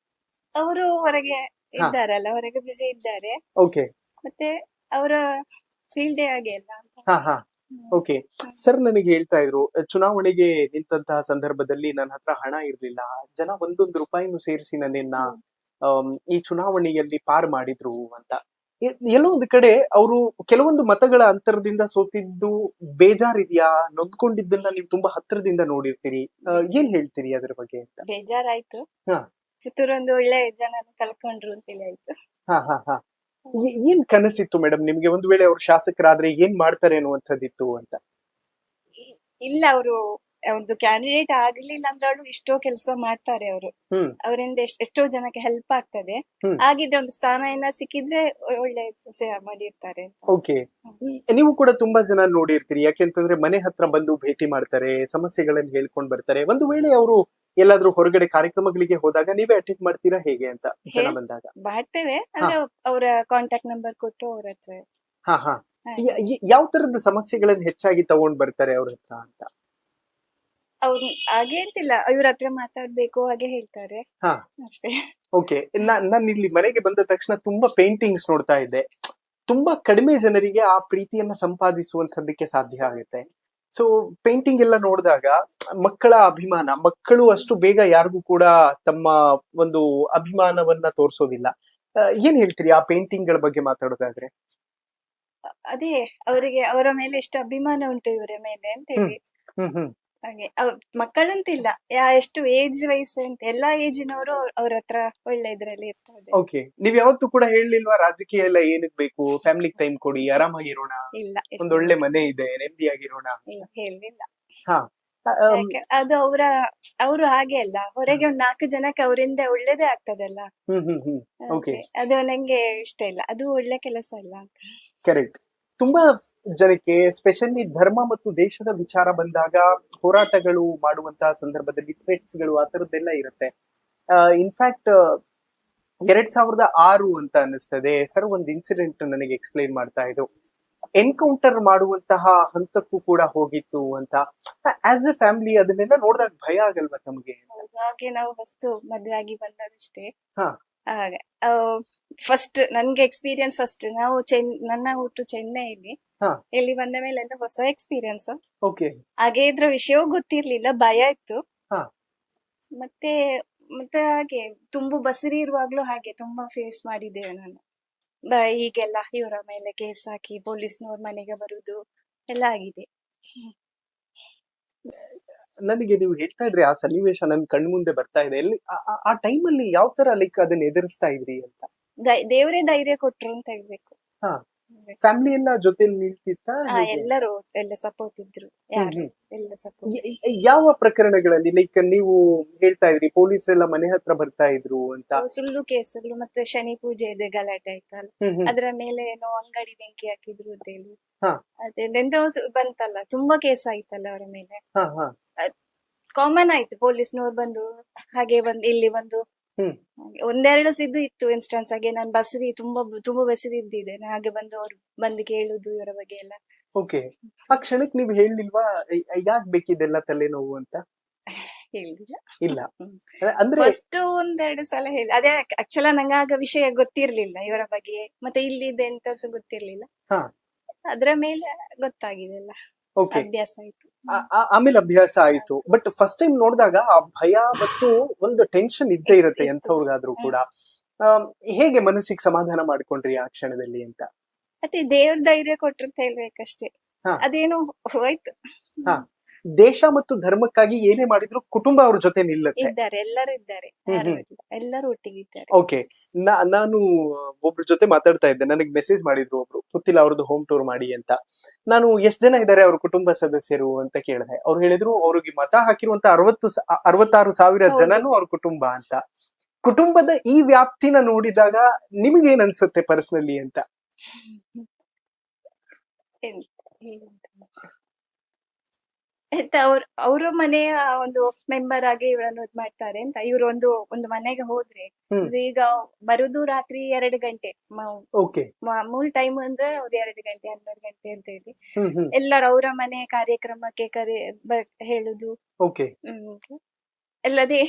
ಅವರು ಹೊರಗೆ ಇದ್ದಾರಲ್ಲ, ಹೊರಗೆ ಬಿಸಿ ಇದ್ದಾರೆ. ಓಕೆ. ಮತ್ತೆ ಅವರ ಫೀಲ್ಡ್ ಹಾಗೆ ಅಲ್ಲ ಅಂತ. ಓಕೆ. ಸರ್, ನನಗೆ ಹೇಳ್ತಾ ಇದ್ರು, ಚುನಾವಣೆಗೆ ನಿಂತಹ ಸಂದರ್ಭದಲ್ಲಿ ನನ್ನ ಹತ್ರ ಹಣ ಇರ್ಲಿಲ್ಲ, ಜನ ಒಂದೊಂದು ರೂಪಾಯಿನೂ ಸೇರಿಸಿ ನನ್ನನ್ನ ಈ ಚುನಾವಣೆಯಲ್ಲಿ ಪಾರ್ ಮಾಡಿದ್ರು ಅಂತ. ಎಲ್ಲೋ ಒಂದು ಕಡೆ ಅವರು ಕೆಲವೊಂದು ಮತಗಳ ಅಂತರದಿಂದ ಸೋತಿದ್ದು ಬೇಜಾರಿದ್ಯಾ? ನೊಂದ್ಕೊಂಡಿದ್ದನ್ನ ನೀವು ತುಂಬಾ ಹತ್ರದಿಂದ ನೋಡಿರ್ತೀರಿ, ಏನ್ ಹೇಳ್ತೀರಿ ಅದ್ರ ಬಗ್ಗೆ ಅಂತ? ಬೇಜಾರಾಯ್ತು. ಪುತ್ತೂರೊಂದು ಒಳ್ಳೆ ಜನ ಕಳ್ಕೊಂಡ್ರು ಅಂತೇಳಿ ಆಯ್ತು. ಏನ್ ಕನಸಿತ್ತು ಮೇಡಮ್ ನಿಮ್ಗೆ, ಒಂದು ವೇಳೆ ಅವ್ರು ಶಾಸಕರಾದ್ರೆ ಏನ್ ಮಾಡ್ತಾರೆ ಅನ್ನುವಂಥದ್ದಿತ್ತು ಅಂತ? ಇಲ್ಲ, ಅವರು ಒಂದು ಕ್ಯಾಂಡಿಡೇಟ್ ಆಗ್ಲಿಲ್ಲ ಅಂದ್ರೂ ಇಷ್ಟೋ ಕೆಲಸ ಮಾಡ್ತಾರೆ ಅವರು. ಅವರಿಂದ ಎಷ್ಟೋ ಜನಕ್ಕೆ ಹೆಲ್ಪ್ ಆಗ್ತದೆ. ಆಗಿದ್ರೆ ಒಂದು ಸ್ಥಾನ ಏನ ಸಿಕ್ಕಿದ್ರೆ ಒಳ್ಳೆ ಸೇವೆ ಮಾಡಿರ್ತಾರೆ. ಓಕೆ. ನೀವು ಕೂಡ ತುಂಬಾ ಜನ ನೋಡಿರ್ತೀರಿ, ಯಾಕೆಂತಂದ್ರೆ ಮನೆ ಹತ್ರ ಬಂದು ಭೇಟಿ ಮಾಡ್ತಾರೆ, ಸಮಸ್ಯೆಗಳನ್ನ ಹೇಳ್ಕೊಂಡ್ ಬರ್ತಾರೆ. ಒಂದು ವೇಳೆ ಅವರು ಎಲ್ಲಾದ್ರೂ ಹೊರಗಡೆ ಕಾರ್ಯಕ್ರಮಗಳಿಗೆ ಹೋದಾಗ ನೀವೇ ಅಟೆಂಡ್ ಮಾಡ್ತೀರಾ ಹೇಗೆ ಅಂತ? ಜನ ಬಂದಾಗ ಮಾಡ್ತೇವೆ, ಅಂದ್ರೆ ಅವರ ಕಾಂಟ್ಯಾಕ್ಟ್ ನಂಬರ್ ಕೊಟ್ಟು ಅವ್ರ ಹತ್ರ. ಯಾವ ತರದ ಸಮಸ್ಯೆಗಳನ್ನ ಹೆಚ್ಚಾಗಿ ತಗೊಂಡ್ ಬರ್ತಾರೆ ಅವ್ರ ಹತ್ರ ಅಂತ? ಅವ್ರು ಹಾಗೆ ಅಂತಿಲ್ಲ, ಇವ್ರ ಹತ್ರ ಮಾತಾಡ್ಬೇಕು ಹಾಗೆ ಹೇಳ್ತಾರೆ ಅಷ್ಟೇ. ಓಕೆ. ನಾನು ಇಲ್ಲಿ ಮನೆಗೆ ಬಂದ ತಕ್ಷಣ ತುಂಬಾ ಪೇಂಟಿಂಗ್ಸ್ ನೋಡ್ತಾ ಇದ್ದೆ. ತುಂಬಾ ಕಡಿಮೆ ಜನರಿಗೆ ಆ ಪ್ರೀತಿಯನ್ನ ಸಂಪಾದಿಸುವಂತದ್ದಕ್ಕೆ ಸಾಧ್ಯ ಆಗುತ್ತೆ. ಸೊ ಪೇಂಟಿಂಗ್ ಎಲ್ಲ ನೋಡಿದಾಗ ಮಕ್ಕಳ ಅಭಿಮಾನ, ಮಕ್ಕಳು ಅಷ್ಟು ಬೇಗ ಯಾರಿಗೂ ಕೂಡ ತಮ್ಮ ಒಂದು ಅಭಿಮಾನವನ್ನ ತೋರಿಸೋದಿಲ್ಲ. ಏನ್ ಹೇಳ್ತೀರಿ ಆ ಪೇಂಟಿಂಗ್ ಗಳ ಬಗ್ಗೆ ಮಾತಾಡೋದಾದ್ರೆ? ಅದೇ ಅವರಿಗೆ ಅವರ ಮೇಲೆ ಎಷ್ಟು ಅಭಿಮಾನ ಉಂಟು ಇವರ ಮೇಲೆ ಅಂತ ಹೇಳಿ. ಹಾಗೆ ಮಕ್ಕಳಂತಿಲ್ಲ, ಎಷ್ಟು ಏಜ್ ವಯಸ್ಸು ಅಂತ ಎಲ್ಲಾ ಏಜಿನವರು ಅವ್ರ ಹತ್ರ ಒಳ್ಳೆ ಇದ್ರಲ್ಲಿ ಇರ್ತದೆ. ಓಕೆ. ನೀವ್ ಯಾವತ್ತೂ ಕೂಡ ಹೇಳಲಿಲ್ವಾ ರಾಜಕೀಯ ಎಲ್ಲ ಏನಕ್ ಬೇಕು, ಫ್ಯಾಮಿಲಿಗೆ ಟೈಮ್ ಕೊಡಿ, ಆರಾಮಾಗಿರೋಣ, ಒಂದೊಳ್ಳೆ ಮನೆ ಇದೆ, ನೆಮ್ಮದಿಯಾಗಿರೋಣ? ಹೇಳಿಲ್ಲ. ಅದು ಅವರು ಹಾಗೆ ಅಲ್ಲ, ಹೊರಗೆ ಒಂದ್ 4 ಜನಕ್ಕೆ ಅವರಿಂದ ಒಳ್ಳೇದೇ ಆಗ್ತದಲ್ಲ. ಅದು ನಂಗೆ ಇಷ್ಟ ಇಲ್ಲ, ಅದು ಒಳ್ಳೆ ಕೆಲಸ ಅಲ್ಲ ಅಂತ. ಕರೆಕ್ಟ್. ತುಂಬಾ ಜನಕ್ಕೆ ಸ್ಪೆಷಲಿ ಧರ್ಮ ಮತ್ತು ದೇಶದ ವಿಚಾರ ಬಂದಾಗ ಹೋರಾಟಗಳು ಮಾಡುವಂತಹ ಸಂದರ್ಭದಲ್ಲಿ ಥ್ರೆಟ್ಸ್ ಗಳು ಆ ತರದ್ದೆಲ್ಲ ಇರುತ್ತೆ. ಇನ್ಫ್ಯಾಕ್ಟ್ 2006 ಅಂತ ಅನಿಸ್ತದೆ ಸರ್, ಒಂದು ಇನ್ಸಿಡೆಂಟ್ ನನಗೆ ಎಕ್ಸ್ಪ್ಲೈನ್ ಮಾಡ್ತಾ ಇದ್ರು. ಎನ್ಕೌಂಟರ್ ಮಾಡುವಂತಹ ಹಂತಕ್ಕೂ ಕೂಡ ಹೋಗಿತ್ತು ಅಂತ. ಆಸ್ ಎ ಫ್ಯಾಮಿಲಿ ಅದನ್ನೆಲ್ಲ ನೋಡಿದಾಗ ಭಯ ಆಗಲ್ವಾ ತಮಗೆ? ಹಾಗೆ ನಾವು ಫಸ್ಟ್ ಮದ್ವೆ ಆಗಿ ಬಂದದಷ್ಟೇ. ಹಾ. ಹಾಗೆ ಫಸ್ಟ್ ನನ್ಗೆ ಎಕ್ಸ್ಪೀರಿಯನ್ಸ್ ಫಸ್ಟ್ ನಾವು ನನ್ನ ಹುಟ್ಟು ಚೆನ್ನೈಲಿ. ಹಾ. ಇಲ್ಲಿ ಬಂದ ಮೇಲೆ ಎಲ್ಲ ಹೊಸ ಎಕ್ಸ್ಪೀರಿಯನ್ಸ್. ಓಕೆ. ಹಾಗೆ ಇದ್ರ ವಿಷಯವೂ ಗೊತ್ತಿರ್ಲಿಲ್ಲ, ಭಯ ಇತ್ತು. ಹಾ. ಮತ್ತೆ ಮತ್ತೆ ಹಾಗೆ ತುಂಬಾ ಬಸರಿ ಇರುವಾಗ್ಲೂ ಹಾಗೆ ತುಂಬಾ ಫೇಸ್ ಮಾಡಿದ್ದೇವೆ ನಾನು. ಹೀಗೆಲ್ಲ ಇವರ ಮೇಲೆ ಕೇಸ್ ಹಾಕಿ ಪೊಲೀಸ್ನವ್ರ ಮನೆಗೆ ಬರುದು ಎಲ್ಲ ಆಗಿದೆ. ನನಗೆ ನೀವು ಹೇಳ್ತಾ ಇದ್ರಿ ಆ ಸನ್ನಿವೇಶ ನನ್ ಕಣ್ ಮುಂದೆ ಬರ್ತಾ ಇದೆ. ಎಲ್ಲಿ ಆ ಟೈಮ್ ಅಲ್ಲಿ ಯಾವ ತರ ಲೈಕ್ ಅದನ್ನ ಎದುರಿಸ್ತಾ ಇದ್ರಿ ಅಂತ? ದೇವರೇ ಧೈರ್ಯ ಕೊಟ್ರು ಅಂತ ಹೇಳ್ಬೇಕು. ಹಾ. ಫ್ಯಾಮಿಲಿ ಎಲ್ಲ ಜೊತೆಲಿ ನಿಲ್ತಿತ್ತ? ಎಲ್ಲರೂ ಎಲ್ಲ ಸಪೋರ್ಟ್ ಇದ್ರು, ಯಾರು ಎಲ್ಲ ಸಪೋರ್ಟ್. ಯಾವ ಪ್ರಕರಣಗಳಲ್ಲಿ ಲೈಕ್ ನೀವು ಹೇಳ್ತಾ ಇದ್ರಿ ಪೊಲೀಸರೆಲ್ಲ ಮನೆ ಹತ್ರ ಬರ್ತಾ ಇದ್ರು ಅಂತ? ಸುಳ್ಳು ಕೇಸುಗಳು ಮತ್ತೆ ಶನಿ ಪೂಜೆ ಇದೆ ಗಲಾಟೆ ಆಯ್ತಲ್ಲ, ಅದರ ಮೇಲೆ ಏನೋ ಅಂಗಡಿ ಬೆಂಕಿ ಹಾಕಿದ್ರು ಅಂತ ಹೇಳಿ ಅದೆಂತ ಬಂತಲ್ಲ, ತುಂಬಾ ಕೇಸ್ ಆಯ್ತಲ್ಲ ಅವರ ಮೇಲೆ. ಕಾಮನ್ ಆಯ್ತು, ಪೊಲೀಸ್ನವ್ರು ಬಂದು ಹಾಗೆ ಬಂದು ಇಲ್ಲಿ ಬಂದು ಒಂದೆರಡು ಸಿದ್ದು ಇತ್ತು ಇನ್ಸ್ಟೆನ್ಸ್. ಹಾಗೆ ನಾನು ಬಸರಿ ತುಂಬಾ ಬಸರಿ ಇದ್ದಿದ್ದೇನೆ, ಹಾಗೆ ಬಂದು ಅವ್ರು ಬಂದು ಕೇಳುದು ಇವರ ಬಗ್ಗೆ ಎಲ್ಲ. ಓಕೆ. ಆ ಕ್ಷಣಕ್ಕೆ ನೀವು ಹೇಳಿಲ್ವಾ ಯಾಕೆ ಬೇಕಿದೆಲ್ಲ ತಲೆನೋವು ಅಂತ? ಹೇಳಿಲ್ಲ. ಇಲ್ಲ ಅಂದ್ರೆ ಫಸ್ಟ್ ಒಂದೆರಡು ಸಲ ಹೇಳಿ, ಅದೇ ಆಕ್ಚುಲ ನಂಗೆ ಆಗ ವಿಷಯ ಗೊತ್ತಿರ್ಲಿಲ್ಲ ಇವರ ಬಗ್ಗೆ, ಮತ್ತೆ ಇಲ್ಲಿದೆ ಅಂತ ಗೊತ್ತಿರ್ಲಿಲ್ಲ. ಅದ್ರ ಮೇಲೆ ಗೊತ್ತಾಗಿದೆ ಎಲ್ಲ, ಅಭ್ಯಾಸ ಆಯ್ತು. ಆಮೇಲೆ ಅಭ್ಯಾಸ ಆಯ್ತು. ಬಟ್ ಫಸ್ಟ್ ಟೈಮ್ ನೋಡಿದಾಗ ಆ ಭಯ ಮತ್ತು ಒಂದು ಟೆನ್ಷನ್ ಇದ್ದೇ ಇರುತ್ತೆ ಎಂಥವ್ರಿಗಾದ್ರೂ ಕೂಡ. ಹೇಗೆ ಮನಸ್ಸಿಗೆ ಸಮಾಧಾನ ಮಾಡ್ಕೊಂಡ್ರಿ ಆ ಕ್ಷಣದಲ್ಲಿ ಅಂತ? ಮತ್ತೆ ದೇವ್ರ ಧೈರ್ಯ ಕೊಟ್ರು ಅಂತ ಹೇಳ್ಬೇಕಷ್ಟೇ, ಅದೇನೋ ಹೋಯ್ತು. ದೇಶ ಮತ್ತು ಧರ್ಮಕ್ಕಾಗಿ ಏನೇ ಮಾಡಿದ್ರು ಕುಟುಂಬ ಅವ್ರ ಜೊತೆ ನಿಲ್ಲುತ್ತೆ. ಇದ್ದಾರೆ, ಎಲ್ಲರೂ ಇದ್ದಾರೆ, ಎಲ್ಲರೂ ಒಟ್ಟಿಗೆ ಇದ್ದಾರೆ. ಓಕೆ. ನಾನು ಒಬ್ರ ಜೊತೆ ಮಾತಾಡ್ತಾ ಇದ್ದೆ, ನನಗೆ ಮೆಸೇಜ್ ಮಾಡಿದ್ರು ಒಬ್ರು, ಪುತ್ತಿಲ ಅವ್ರದ್ದು ಹೋಮ್ ಟೂರ್ ಮಾಡಿ ಅಂತ. ನಾನು ಎಷ್ಟ್ ಜನ ಇದ್ದಾರೆ ಅವ್ರ ಕುಟುಂಬ ಸದಸ್ಯರು ಅಂತ ಕೇಳಿದೆ. ಅವ್ರು ಹೇಳಿದ್ರು ಅವ್ರಿಗೆ ಮತ ಹಾಕಿರುವಂತ 66,000 ಜನನು ಅವ್ರ ಕುಟುಂಬ ಅಂತ. ಕುಟುಂಬದ ಈ ವ್ಯಾಪ್ತಿನ ನೋಡಿದಾಗ ನಿಮಗೇನ್ ಅನ್ಸುತ್ತೆ ಪರ್ಸನಲಿ ಅಂತ? ಅವ್ರ ಮನೆಯ ಒಂದು ಮೆಂಬರ್ ಆಗಿ ಇವರನ್ನು ಇದ್ ಮಾಡ್ತಾರೆ ಅಂತ. ಇವ್ರು ಒಂದು ಮನೆಗೆ ಹೋದ್ರೆ ಈಗ ಬರುದು ರಾತ್ರಿ 2 ಗಂಟೆ, ಮೂಲ್ ಟೈಮ್ ಅಂದ್ರೆ ಅವ್ರು 2 ಗಂಟೆ 12 ಗಂಟೆ ಅಂತ ಹೇಳಿ ಎಲ್ಲರೂ ಅವರ ಮನೆ ಕಾರ್ಯಕ್ರಮಕ್ಕೆ ಹೇಳುದು. ಎಲ್ಲದೇ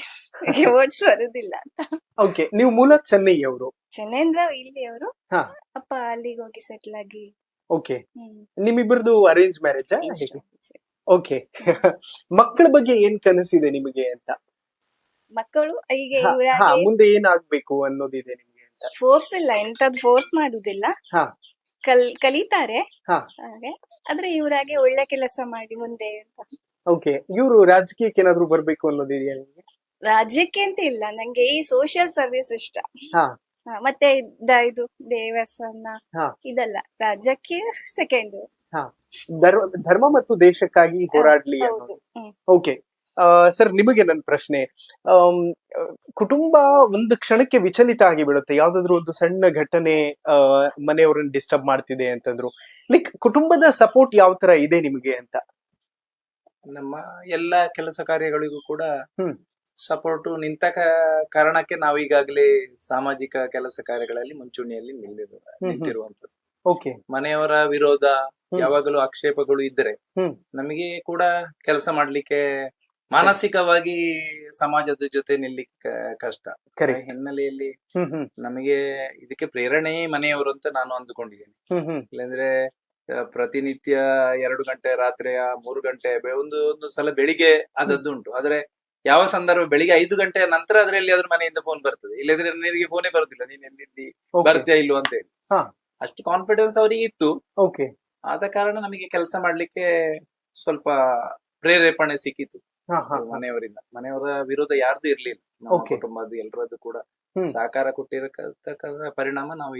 ವರ್ಡ್ಸ್ ಬರುದಿಲ್ಲ ಅಂತ. ಓಕೆ. ನೀವು ಮೂಲ ಚೆನ್ನೈ ಅವರು? ಚೆನ್ನೈ ಅಂದ್ರೆ ಇಲ್ಲಿ ಅವರು, ಅಪ್ಪ ಅಲ್ಲಿಗೆ ಹೋಗಿ ಸೆಟ್ಲ್ ಆಗಿ. ಓಕೆ. ನಿಮ್ಮಿಬ್ಬರದು ಅರೇಂಜ್ ಮ್ಯಾರೇಜ್? ಓಕೆ. ಮಕ್ಕಳ ಬಗ್ಗೆ ಏನ್ ಕನಸಿದೆ ನಿಮಗೆ ಅಂತ? ಮಕ್ಕಳು ಈಗ ಮುಂದೆ ಏನಾಗ್ಬೇಕು ಅನ್ನೋದಿದೆ ನಿಮ್ಗೆ ಅಂತ? ಫೋರ್ಸ್ ಇಲ್ಲ, ಎಂತದ್ ಫೋರ್ಸ್ ಮಾಡುದಿಲ್ಲ, ಕಲಿತಾರೆ ಹಾಗೆ. ಆದ್ರೆ ಇವ್ರಾಗೆ ಒಳ್ಳೆ ಕೆಲಸ ಮಾಡಿ ಮುಂದೆ ಅಂತ. ಓಕೆ. ಇವ್ರು ರಾಜಕೀಯಕ್ಕೆ ಏನಾದ್ರು ಬರ್ಬೇಕು ಅನ್ನೋದಿದೆಯಾ ನಿಮ್ಗೆ? ರಾಜ್ಯಕ್ಕೆ ಅಂತ ಇಲ್ಲ, ನಂಗೆ ಈ ಸೋಷಿಯಲ್ ಸರ್ವಿಸ್ ಇಷ್ಟ. ಮತ್ತೆ ಇದು ದೇವಸ್ಥಾನ ಇದೆಲ್ಲ, ರಾಜ್ಯಕ್ಕೆ ಸೆಕೆಂಡ್. ಧರ್ಮ ಮತ್ತು ದೇಶಕ್ಕಾಗಿ ಹೋರಾಡ್ಲಿ. ಓಕೆ ಸರ್, ನಿಮಗೆ ನನ್ನ ಪ್ರಶ್ನೆ, ಕುಟುಂಬ ಒಂದು ಕ್ಷಣಕ್ಕೆ ವಿಚಲಿತ ಆಗಿ ಬಿಡುತ್ತೆ, ಯಾವ್ದಾದ್ರು ಒಂದು ಸಣ್ಣ ಘಟನೆ ಮನೆಯವ್ರನ್ನ ಡಿಸ್ಟರ್ಬ್ ಮಾಡ್ತಿದೆ ಅಂತಂದ್ರು, ಲೈಕ್ ಕುಟುಂಬದ ಸಪೋರ್ಟ್ ಯಾವ ತರ ಇದೆ ನಿಮಗೆ ಅಂತ? ನಮ್ಮ ಎಲ್ಲಾ ಕೆಲಸ ಕಾರ್ಯಗಳಿಗೂ ಕೂಡ ಸಪೋರ್ಟ್ ನಿಂತ ಕಾರಣಕ್ಕೆ ನಾವು ಈಗಾಗಲೇ ಸಾಮಾಜಿಕ ಕೆಲಸ ಕಾರ್ಯಗಳಲ್ಲಿ ಮುಂಚೂಣಿಯಲ್ಲಿ ನಿಂತಿರುವಂತದ್ದು. ಮನೆಯವರ ವಿರೋಧ ಯಾವಾಗಲೂ ಆಕ್ಷೇಪಗಳು ಇದ್ದರೆ ನಮಗೆ ಕೂಡ ಕೆಲಸ ಮಾಡ್ಲಿಕ್ಕೆ ಮಾನಸಿಕವಾಗಿ ಸಮಾಜದ ಜೊತೆ ನಿಲ್ಲಿಕ್ಕೆ ಕಷ್ಟ. ಹಿನ್ನೆಲೆಯಲ್ಲಿ ನಮಗೆ ಇದಕ್ಕೆ ಪ್ರೇರಣೆ ಮನೆಯವರು ಅಂತ ನಾನು ಅಂದುಕೊಂಡಿದ್ದೇನೆ. ಇಲ್ಲಾಂದ್ರೆ ಪ್ರತಿನಿತ್ಯ 2 ಗಂಟೆ ರಾತ್ರಿಯ 3 ಗಂಟೆ ಒಂದು ಸಲ ಬೆಳಿಗ್ಗೆ ಆದದ್ದುಂಟು. ಆದ್ರೆ ಯಾವ ಸಂದರ್ಭ ಬೆಳಿಗ್ಗೆ 5 ಗಂಟೆಯ ನಂತರ ಅದರಲ್ಲಿ ಅದ್ರ ಮನೆಯಿಂದ ಫೋನ್ ಬರ್ತದೆ, ಇಲ್ಲದ್ರೆ ನಿನಗೆ ಫೋನೇ ಬರುದಿಲ್ಲ, ನೀನ್ ಎಲ್ಲಿದ್ದಿ ಬರ್ತೀಯಾ ಇಲ್ವ ಅಂತ ಹೇಳಿ. ಅಷ್ಟು ಕಾನ್ಫಿಡೆನ್ಸ್ ಅವರಿಗೆ ಇತ್ತು. ಆದ ಕಾರಣ ನಮಗೆ ಕೆಲಸ ಮಾಡ್ಲಿಕ್ಕೆ ಸ್ವಲ್ಪ ಪ್ರೇರೇಪಣೆ ಸಿಕ್ಕಿತು ಮನೆಯವರಿಂದ. ಮನೆಯವರ ವಿರೋಧ ಯಾರ್ದು ಇರ್ಲಿಲ್ಲ, ನಮ್ಮ ಕುಟುಂಬದ ಎಲ್ಲರದ್ದು ಕೂಡ ಸಹಕಾರ ಕೊಟ್ಟಿರತಕ್ಕಂತ ಪರಿಣಾಮ ನಾವು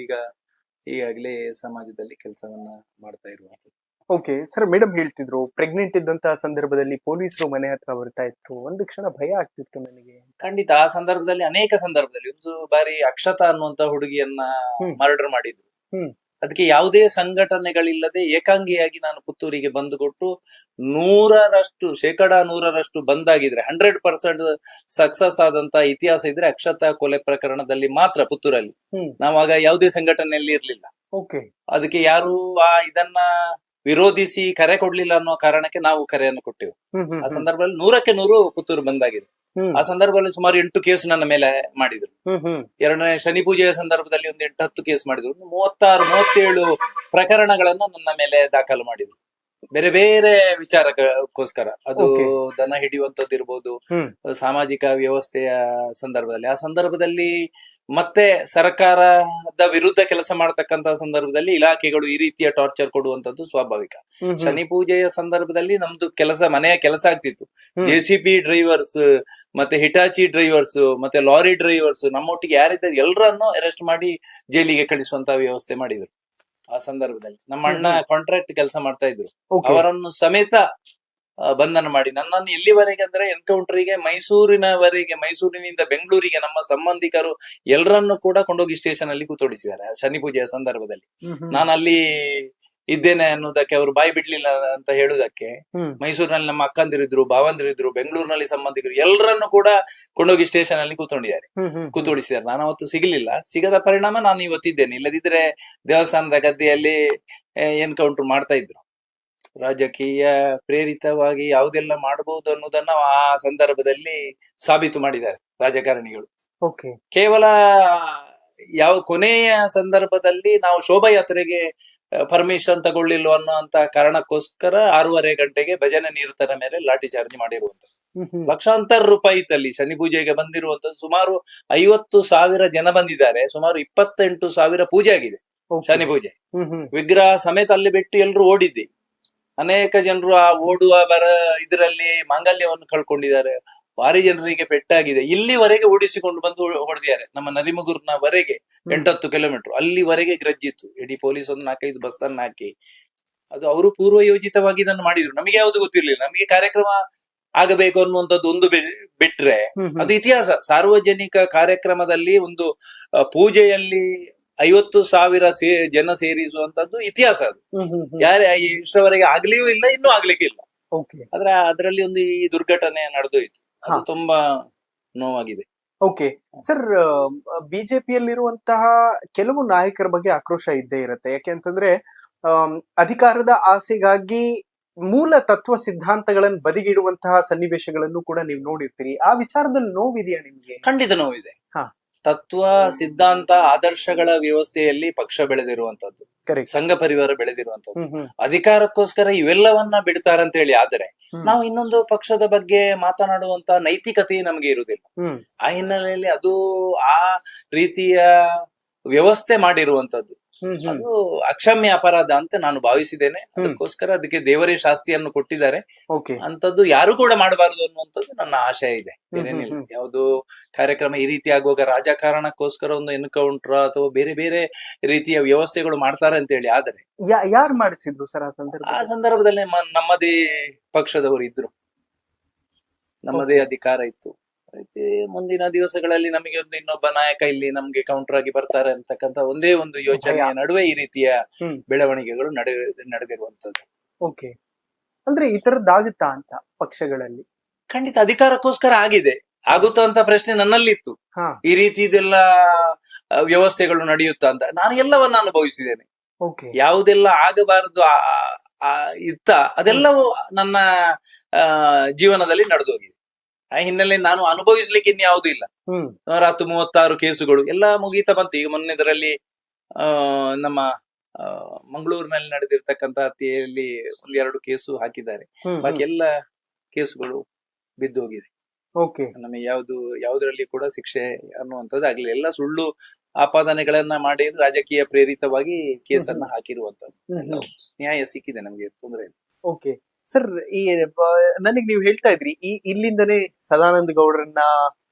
ಈಗಾಗಲೇ ಸಮಾಜದಲ್ಲಿ ಕೆಲಸವನ್ನ ಮಾಡ್ತಾ ಇರುವಂತದ್ದು. ಓಕೆ ಸರ್, ಮೇಡಮ್ ಹೇಳ್ತಿದ್ರು ಪ್ರೆಗ್ನೆಂಟ್ ಇದ್ದಂತಹ ಸಂದರ್ಭದಲ್ಲಿ ಪೊಲೀಸರು ಮನೆ ಹತ್ರ ಬರ್ತಾ ಇದ್ರು, ಒಂದು ಕ್ಷಣ ಭಯ ಆಗ್ತಿತ್ತು ನನಗೆ. ಖಂಡಿತ ಆ ಸಂದರ್ಭದಲ್ಲಿ, ಅನೇಕ ಸಂದರ್ಭದಲ್ಲಿ, ಒಂದು ಬಾರಿ ಅಕ್ಷತಾ ಅನ್ನುವಂತ ಹುಡುಗಿಯನ್ನ ಮರ್ಡರ್ ಮಾಡಿದ್ರು. ಅದಕ್ಕೆ ಯಾವುದೇ ಸಂಘಟನೆಗಳಿಲ್ಲದೆ ಏಕಾಂಗಿಯಾಗಿ ನಾನು ಪುತ್ತೂರಿಗೆ ಬಂದು ಕೊಟ್ಟು 100% ಬಂದಾಗಿದ್ರೆ 100% ಸಕ್ಸಸ್ ಆದಂತ ಇತಿಹಾಸ ಇದ್ರೆ ಅಕ್ಷತಾ ಕೊಲೆ ಪ್ರಕರಣದಲ್ಲಿ ಮಾತ್ರ ಪುತ್ತೂರಲ್ಲಿ. ನಾವಾಗ ಯಾವುದೇ ಸಂಘಟನೆಯಲ್ಲಿ ಇರ್ಲಿಲ್ಲ. ಓಕೆ. ಅದಕ್ಕೆ ಯಾರು ಇದನ್ನ ವಿರೋಧಿಸಿ ಕರೆ ಕೊಡ್ಲಿಲ್ಲ ಅನ್ನೋ ಕಾರಣಕ್ಕೆ ನಾವು ಕರೆಯನ್ನು ಕೊಟ್ಟೆವು. ಆ ಸಂದರ್ಭದಲ್ಲಿ 100% ಪುತ್ತೂರು ಬಂದಾಗಿದೆ. ಆ ಸಂದರ್ಭದಲ್ಲಿ ಸುಮಾರು 8 ಕೇಸ್ ನನ್ನ ಮೇಲೆ ಮಾಡಿದ್ರು. ಎರಡನೇ ಶನಿ ಪೂಜೆಯ ಸಂದರ್ಭದಲ್ಲಿ ಒಂದು 8-10 ಕೇಸ್ ಮಾಡಿದ್ರು. 36-37 ಪ್ರಕರಣಗಳನ್ನ ನನ್ನ ಮೇಲೆ ದಾಖಲು ಮಾಡಿದ್ರು, ಬೇರೆ ಬೇರೆ ವಿಚಾರಕ್ಕೋಸ್ಕರ. ಅದು ದನ ಹಿಡಿಯುವಂತದ್ದು ಇರ್ಬೋದು, ಸಾಮಾಜಿಕ ವ್ಯವಸ್ಥೆಯ ಸಂದರ್ಭದಲ್ಲಿ. ಆ ಸಂದರ್ಭದಲ್ಲಿ ಮತ್ತೆ ಸರ್ಕಾರದ ವಿರುದ್ಧ ಕೆಲಸ ಮಾಡತಕ್ಕಂತ ಸಂದರ್ಭದಲ್ಲಿ ಇಲಾಖೆಗಳು ಈ ರೀತಿಯ ಟಾರ್ಚರ್ ಕೊಡುವಂತದ್ದು ಸ್ವಾಭಾವಿಕ. ಶನಿ ಪೂಜೆಯ ಸಂದರ್ಭದಲ್ಲಿ ನಮ್ದು ಮನೆಯ ಕೆಲಸ ಆಗ್ತಿತ್ತು. JCB ಡ್ರೈವರ್ಸ್, ಮತ್ತೆ ಹಿಟಾಚಿ ಡ್ರೈವರ್ಸ್, ಮತ್ತೆ ಲಾರಿ ಡ್ರೈವರ್ಸ್ ನಮ್ಮೊಟ್ಟಿಗೆ ಯಾರಿದ್ದಾರೆ ಎಲ್ಲರನ್ನು ಅರೆಸ್ಟ್ ಮಾಡಿ ಜೈಲಿಗೆ ಕಳಿಸುವಂತ ವ್ಯವಸ್ಥೆ ಮಾಡಿದ್ರು. ಆ ಸಂದರ್ಭದಲ್ಲಿ ನಮ್ಮ ಅಣ್ಣ ಕಾಂಟ್ರಾಕ್ಟ್ ಕೆಲಸ ಮಾಡ್ತಾ ಇದ್ರು, ಅವರನ್ನು ಸಮೇತ ಬಂಧನ ಮಾಡಿ ನನ್ನನ್ನು ಎಲ್ಲಿವರೆಗೆ ಅಂದ್ರೆ ಎನ್ಕೌಂಟರ್ಗೆ ಮೈಸೂರಿನಿಂದ ಬೆಂಗಳೂರಿಗೆ ನಮ್ಮ ಸಂಬಂಧಿಕರು ಎಲ್ಲರನ್ನು ಕೂಡ ಕೊಂಡೋಗಿ ಸ್ಟೇಷನ್ ಅಲ್ಲಿ ಕೂತೋಡಿಸಿದ್ದಾರೆ ಶನಿ ಪೂಜೆಯ ಸಂದರ್ಭದಲ್ಲಿ. ನಾನು ಅಲ್ಲಿ ಇದ್ದೇನೆ ಅನ್ನೋದಕ್ಕೆ ಅವರು ಬಾಯಿ ಬಿಡ್ಲಿಲ್ಲ ಅಂತ ಹೇಳುದಕ್ಕೆ ಮೈಸೂರಿನಲ್ಲಿ ನಮ್ಮ ಅಕ್ಕಂದಿರಿದ್ರು, ಭಾವಂದಿರಿದ್ರು, ಬೆಂಗಳೂರಿನಲ್ಲಿ ಸಂಬಂಧಿಕರು ಎಲ್ಲರನ್ನು ಕೂಡ ಕೊಂಡೋಗಿ ಸ್ಟೇಷನ್ ಅಲ್ಲಿ ಕೂತೋಡಿಸಿದ್ದಾರೆ. ನಾನು ಅವತ್ತು ಸಿಗದ ಪರಿಣಾಮ ನಾನು ಇವತ್ತಿದ್ದೇನೆ. ಇಲ್ಲದಿದ್ರೆ ದೇವಸ್ಥಾನದ ಗದ್ದೆಯಲ್ಲಿ ಎನ್ಕೌಂಟರ್ ಮಾಡ್ತಾ ಇದ್ರು. ರಾಜಕೀಯ ಪ್ರೇರಿತವಾಗಿ ಯಾವುದೆಲ್ಲ ಮಾಡಬಹುದು ಅನ್ನೋದನ್ನ ಆ ಸಂದರ್ಭದಲ್ಲಿ ಸಾಬೀತು ಮಾಡಿದ್ದಾರೆ ರಾಜಕಾರಣಿಗಳು. ಕೇವಲ ಕೊನೆಯ ಸಂದರ್ಭದಲ್ಲಿ ನಾವು ಶೋಭಾಯಾತ್ರೆಗೆ ಪರ್ಮಿಷನ್ ತಗೊಳ್ಳಿಲ್ಲ ಅನ್ನೋ ಕಾರಣಕ್ಕೋಸ್ಕರ 6:30 ಗಂಟೆಗೆ ಭಜನೆ ನಿರತರ ಮೇಲೆ ಲಾಠಿ ಚಾರ್ಜ್ ಮಾಡಿರುವಂತದ್ದು. ಲಕ್ಷಾಂತರ ರೂಪಾಯಿ ಇತ್ತಲ್ಲಿ ಶನಿ ಪೂಜೆಗೆ ಬಂದಿರುವಂತದ್ದು. ಸುಮಾರು 50,000 ಜನ ಬಂದಿದ್ದಾರೆ. ಸುಮಾರು 28,000 ಪೂಜೆ ಆಗಿದೆ. ಶನಿ ಪೂಜೆ ವಿಗ್ರಹ ಸಮೇತ ಅಲ್ಲಿ ಬಿಟ್ಟು ಎಲ್ಲರೂ ಓಡಿದ್ದೆ. ಅನೇಕ ಜನರು ಆ ಓಡುವ ಇದರಲ್ಲಿ ಮಾಂಗಲ್ಯವನ್ನು ಕಳ್ಕೊಂಡಿದ್ದಾರೆ. ಭಾರಿ ಜನರಿಗೆ ಪೆಟ್ಟಾಗಿದೆ. ಇಲ್ಲಿವರೆಗೆ ಓಡಿಸಿಕೊಂಡು ಬಂದು ಹೊಡೆದಿದ್ದಾರೆ. ನಮ್ಮ ನರಿಮುಗುರ್ನವರೆಗೆ 8-10 ಕಿಲೋಮೀಟರ್ ಅಲ್ಲಿವರೆಗೆ ಗ್ರಜ್ಜಿತ್ತು. ಇಡೀ ಪೊಲೀಸ್ ಒಂದು 4-5 ಬಸ್ ಅನ್ನು ಹಾಕಿ ಅದು ಅವರು ಪೂರ್ವ ಯೋಜಿತವಾಗಿ ಇದನ್ನು ಮಾಡಿದ್ರು. ನಮಗೆ ಯಾವುದು ಗೊತ್ತಿರ್ಲಿಲ್ಲ. ನಮಗೆ ಕಾರ್ಯಕ್ರಮ ಆಗಬೇಕು ಅನ್ನುವಂಥದ್ದು ಒಂದು ಬಿಟ್ರೆ ಅದು ಇತಿಹಾಸ. ಸಾರ್ವಜನಿಕ ಕಾರ್ಯಕ್ರಮದಲ್ಲಿ ಒಂದು ಪೂಜೆಯಲ್ಲಿ 50,000 ಜನ ಸೇರಿಸುವಂತದ್ದು ಇತಿಹಾಸ. ಅದು ಇಷ್ಟರವರೆಗೆ ಆಗ್ಲಿಯೂ ಇಲ್ಲ, ಇನ್ನೂ ಆಗ್ಲಿಕ್ಕೆ ಇಲ್ಲ. ಆದ್ರೆ ಅದರಲ್ಲಿ ಒಂದು ಈ ದುರ್ಘಟನೆ ನಡೆದೋಯ್ತು. ಅದು ತುಂಬಾ ನೋವಾಗಿದೆ. ಓಕೆ ಸರ್, ಬಿಜೆಪಿಯಲ್ಲಿರುವಂತಹ ಕೆಲವು ನಾಯಕರ ಬಗ್ಗೆ ಆಕ್ರೋಶ ಇದ್ದೇ ಇರುತ್ತೆ. ಯಾಕೆಂತಂದ್ರೆ ಅಧಿಕಾರದ ಆಸೆಗಾಗಿ ಮೂಲ ತತ್ವ ಸಿದ್ಧಾಂತಗಳನ್ನು ಬದಿಗಿಡುವಂತಹ ಸನ್ನಿವೇಶಗಳನ್ನು ಕೂಡ ನೀವು ನೋಡಿರ್ತೀರಿ. ಆ ವಿಚಾರದಲ್ಲಿ ನೋವಿದೆಯಾ ನಿಮ್ಗೆ? ಖಂಡಿತ ನೋವಿದೆ. ತತ್ವ ಸಿದ್ಧಾಂತ ಆದರ್ಶಗಳ ವ್ಯವಸ್ಥೆಯಲ್ಲಿ ಪಕ್ಷ ಬೆಳೆದಿರುವಂತದ್ದು, ಸಂಘ ಪರಿವಾರ ಬೆಳೆದಿರುವಂತದ್ದು. ಅಧಿಕಾರಕ್ಕೋಸ್ಕರ ಇವೆಲ್ಲವನ್ನ ಬಿಡ್ತಾರಂತ ಹೇಳಿ ಆದರೆ ನಾವು ಇನ್ನೊಂದು ಪಕ್ಷದ ಬಗ್ಗೆ ಮಾತನಾಡುವಂತ ನೈತಿಕತೆ ನಮ್ಗೆ ಇರುವುದಿಲ್ಲ. ಆ ಹಿನ್ನೆಲೆಯಲ್ಲಿ ಅದು ಆ ರೀತಿಯ ವ್ಯವಸ್ಥೆ ಮಾಡಿರುವಂತದ್ದು ಅದು ಅಕ್ಷಮ್ಯ ಅಪರಾಧ ಅಂತ ನಾನು ಭಾವಿಸಿದ್ದೇನೆ. ಅದಕ್ಕೋಸ್ಕರ ಅದಕ್ಕೆ ದೇವರೇ ಶಾಸ್ತಿಯನ್ನು ಕೊಟ್ಟಿದ್ದಾರೆ. ಅಂತದ್ದು ಯಾರು ಕೂಡ ಮಾಡಬಾರದು ಅನ್ನುವಂಥದ್ದು ನನ್ನ ಆಶಯ ಇದೆ. ಏನೇನಿಲ್ಲ, ಯಾವುದು ಕಾರ್ಯಕ್ರಮ ಈ ರೀತಿ ಆಗುವಾಗ ರಾಜಕಾರಣಕ್ಕೋಸ್ಕರ ಒಂದು ಎನ್ಕೌಂಟರ್ ಅಥವಾ ಬೇರೆ ಬೇರೆ ರೀತಿಯ ವ್ಯವಸ್ಥೆಗಳು ಮಾಡ್ತಾರೆ ಅಂತ ಹೇಳಿ ಆದರೆ ಯಾರು ಮಾಡಿಸಿದ್ರು ಸರ್ ಆ ಸಂದರ್ಭದಲ್ಲಿ? ನಮ್ಮದೇ ಪಕ್ಷದವರು ಇದ್ರು, ನಮ್ಮದೇ ಅಧಿಕಾರ ಇತ್ತು. ಮುಂದಿನ ದಿವಸಗಳಲ್ಲಿ ನಮಗೆ ಒಂದು ಇನ್ನೊಬ್ಬ ನಾಯಕ ಇಲ್ಲಿ ನಮ್ಗೆ ಕೌಂಟರ್ ಆಗಿ ಬರ್ತಾರೆ ಅಂತಕ್ಕಂಥ ಒಂದೇ ಒಂದು ಯೋಚನೆಯ ನಡುವೆ ಈ ರೀತಿಯ ಬೆಳವಣಿಗೆಗಳು ನಡೆದಿರುವಂತದ್ದು. ಓಕೆ, ಅಂದ್ರೆ ಈ ತರದ್ದಾಗುತ್ತಾ ಅಂತ ಪಕ್ಷಗಳಲ್ಲಿ? ಖಂಡಿತ ಅಧಿಕಾರಕ್ಕೋಸ್ಕರ ಆಗಿದೆ. ಆಗುತ್ತಾ ಅಂತ ಪ್ರಶ್ನೆ ನನ್ನಲ್ಲಿತ್ತು. ಈ ರೀತಿ ಇದೆಲ್ಲ ವ್ಯವಸ್ಥೆಗಳು ನಡೆಯುತ್ತಾ ಅಂತ. ನಾನು ಎಲ್ಲವನ್ನ ಅನುಭವಿಸಿದ್ದೇನೆ. ಯಾವುದೆಲ್ಲ ಆಗಬಾರದು ಇತ್ತ ಅದೆಲ್ಲವೂ ನನ್ನ ಜೀವನದಲ್ಲಿ ನಡೆದೋಗಿದೆ. ಆ ಹಿನ್ನೆಲೆ ನಾನು ಅನುಭವಿಸ್ಲಿಕ್ಕೆ ಇನ್ಯಾವುದೂ ಇಲ್ಲ. 136 ಕೇಸುಗಳು ಎಲ್ಲ ಮುಗೀತಾ ಬಂತು. ಈಗ ಮೊನ್ನೆದರಲ್ಲಿ ನಮ್ಮ ಮಂಗಳೂರಿನಲ್ಲಿ ನಡೆದಿರ್ತಕ್ಕಂಥ ಹತ್ಯೆಯಲ್ಲಿ 1-2 ಕೇಸು ಹಾಕಿದ್ದಾರೆ. ಬಾಕಿ ಎಲ್ಲ ಕೇಸುಗಳು ಬಿದ್ದೋಗಿದೆ. ನಮಗೆ ಯಾವುದರಲ್ಲಿ ಕೂಡ ಶಿಕ್ಷೆ ಅನ್ನುವಂಥದ್ದು ಆಗ್ಲಿಲ್ಲ. ಎಲ್ಲ ಸುಳ್ಳು ಆಪಾದನೆಗಳನ್ನ ಮಾಡಿ ರಾಜಕೀಯ ಪ್ರೇರಿತವಾಗಿ ಕೇಸನ್ನ ಹಾಕಿರುವಂತದ್ದು. ನ್ಯಾಯ ಸಿಕ್ಕಿದೆ, ನಮ್ಗೆ ತೊಂದರೆ ಇಲ್ಲ. ಓಕೆ ಸರ್, ನನಗೆ ನೀವು ಹೇಳ್ತಾ ಇದ್ರಿ ಇಲ್ಲಿಂದನೇ ಸದಾನಂದ ಗೌಡರನ್ನ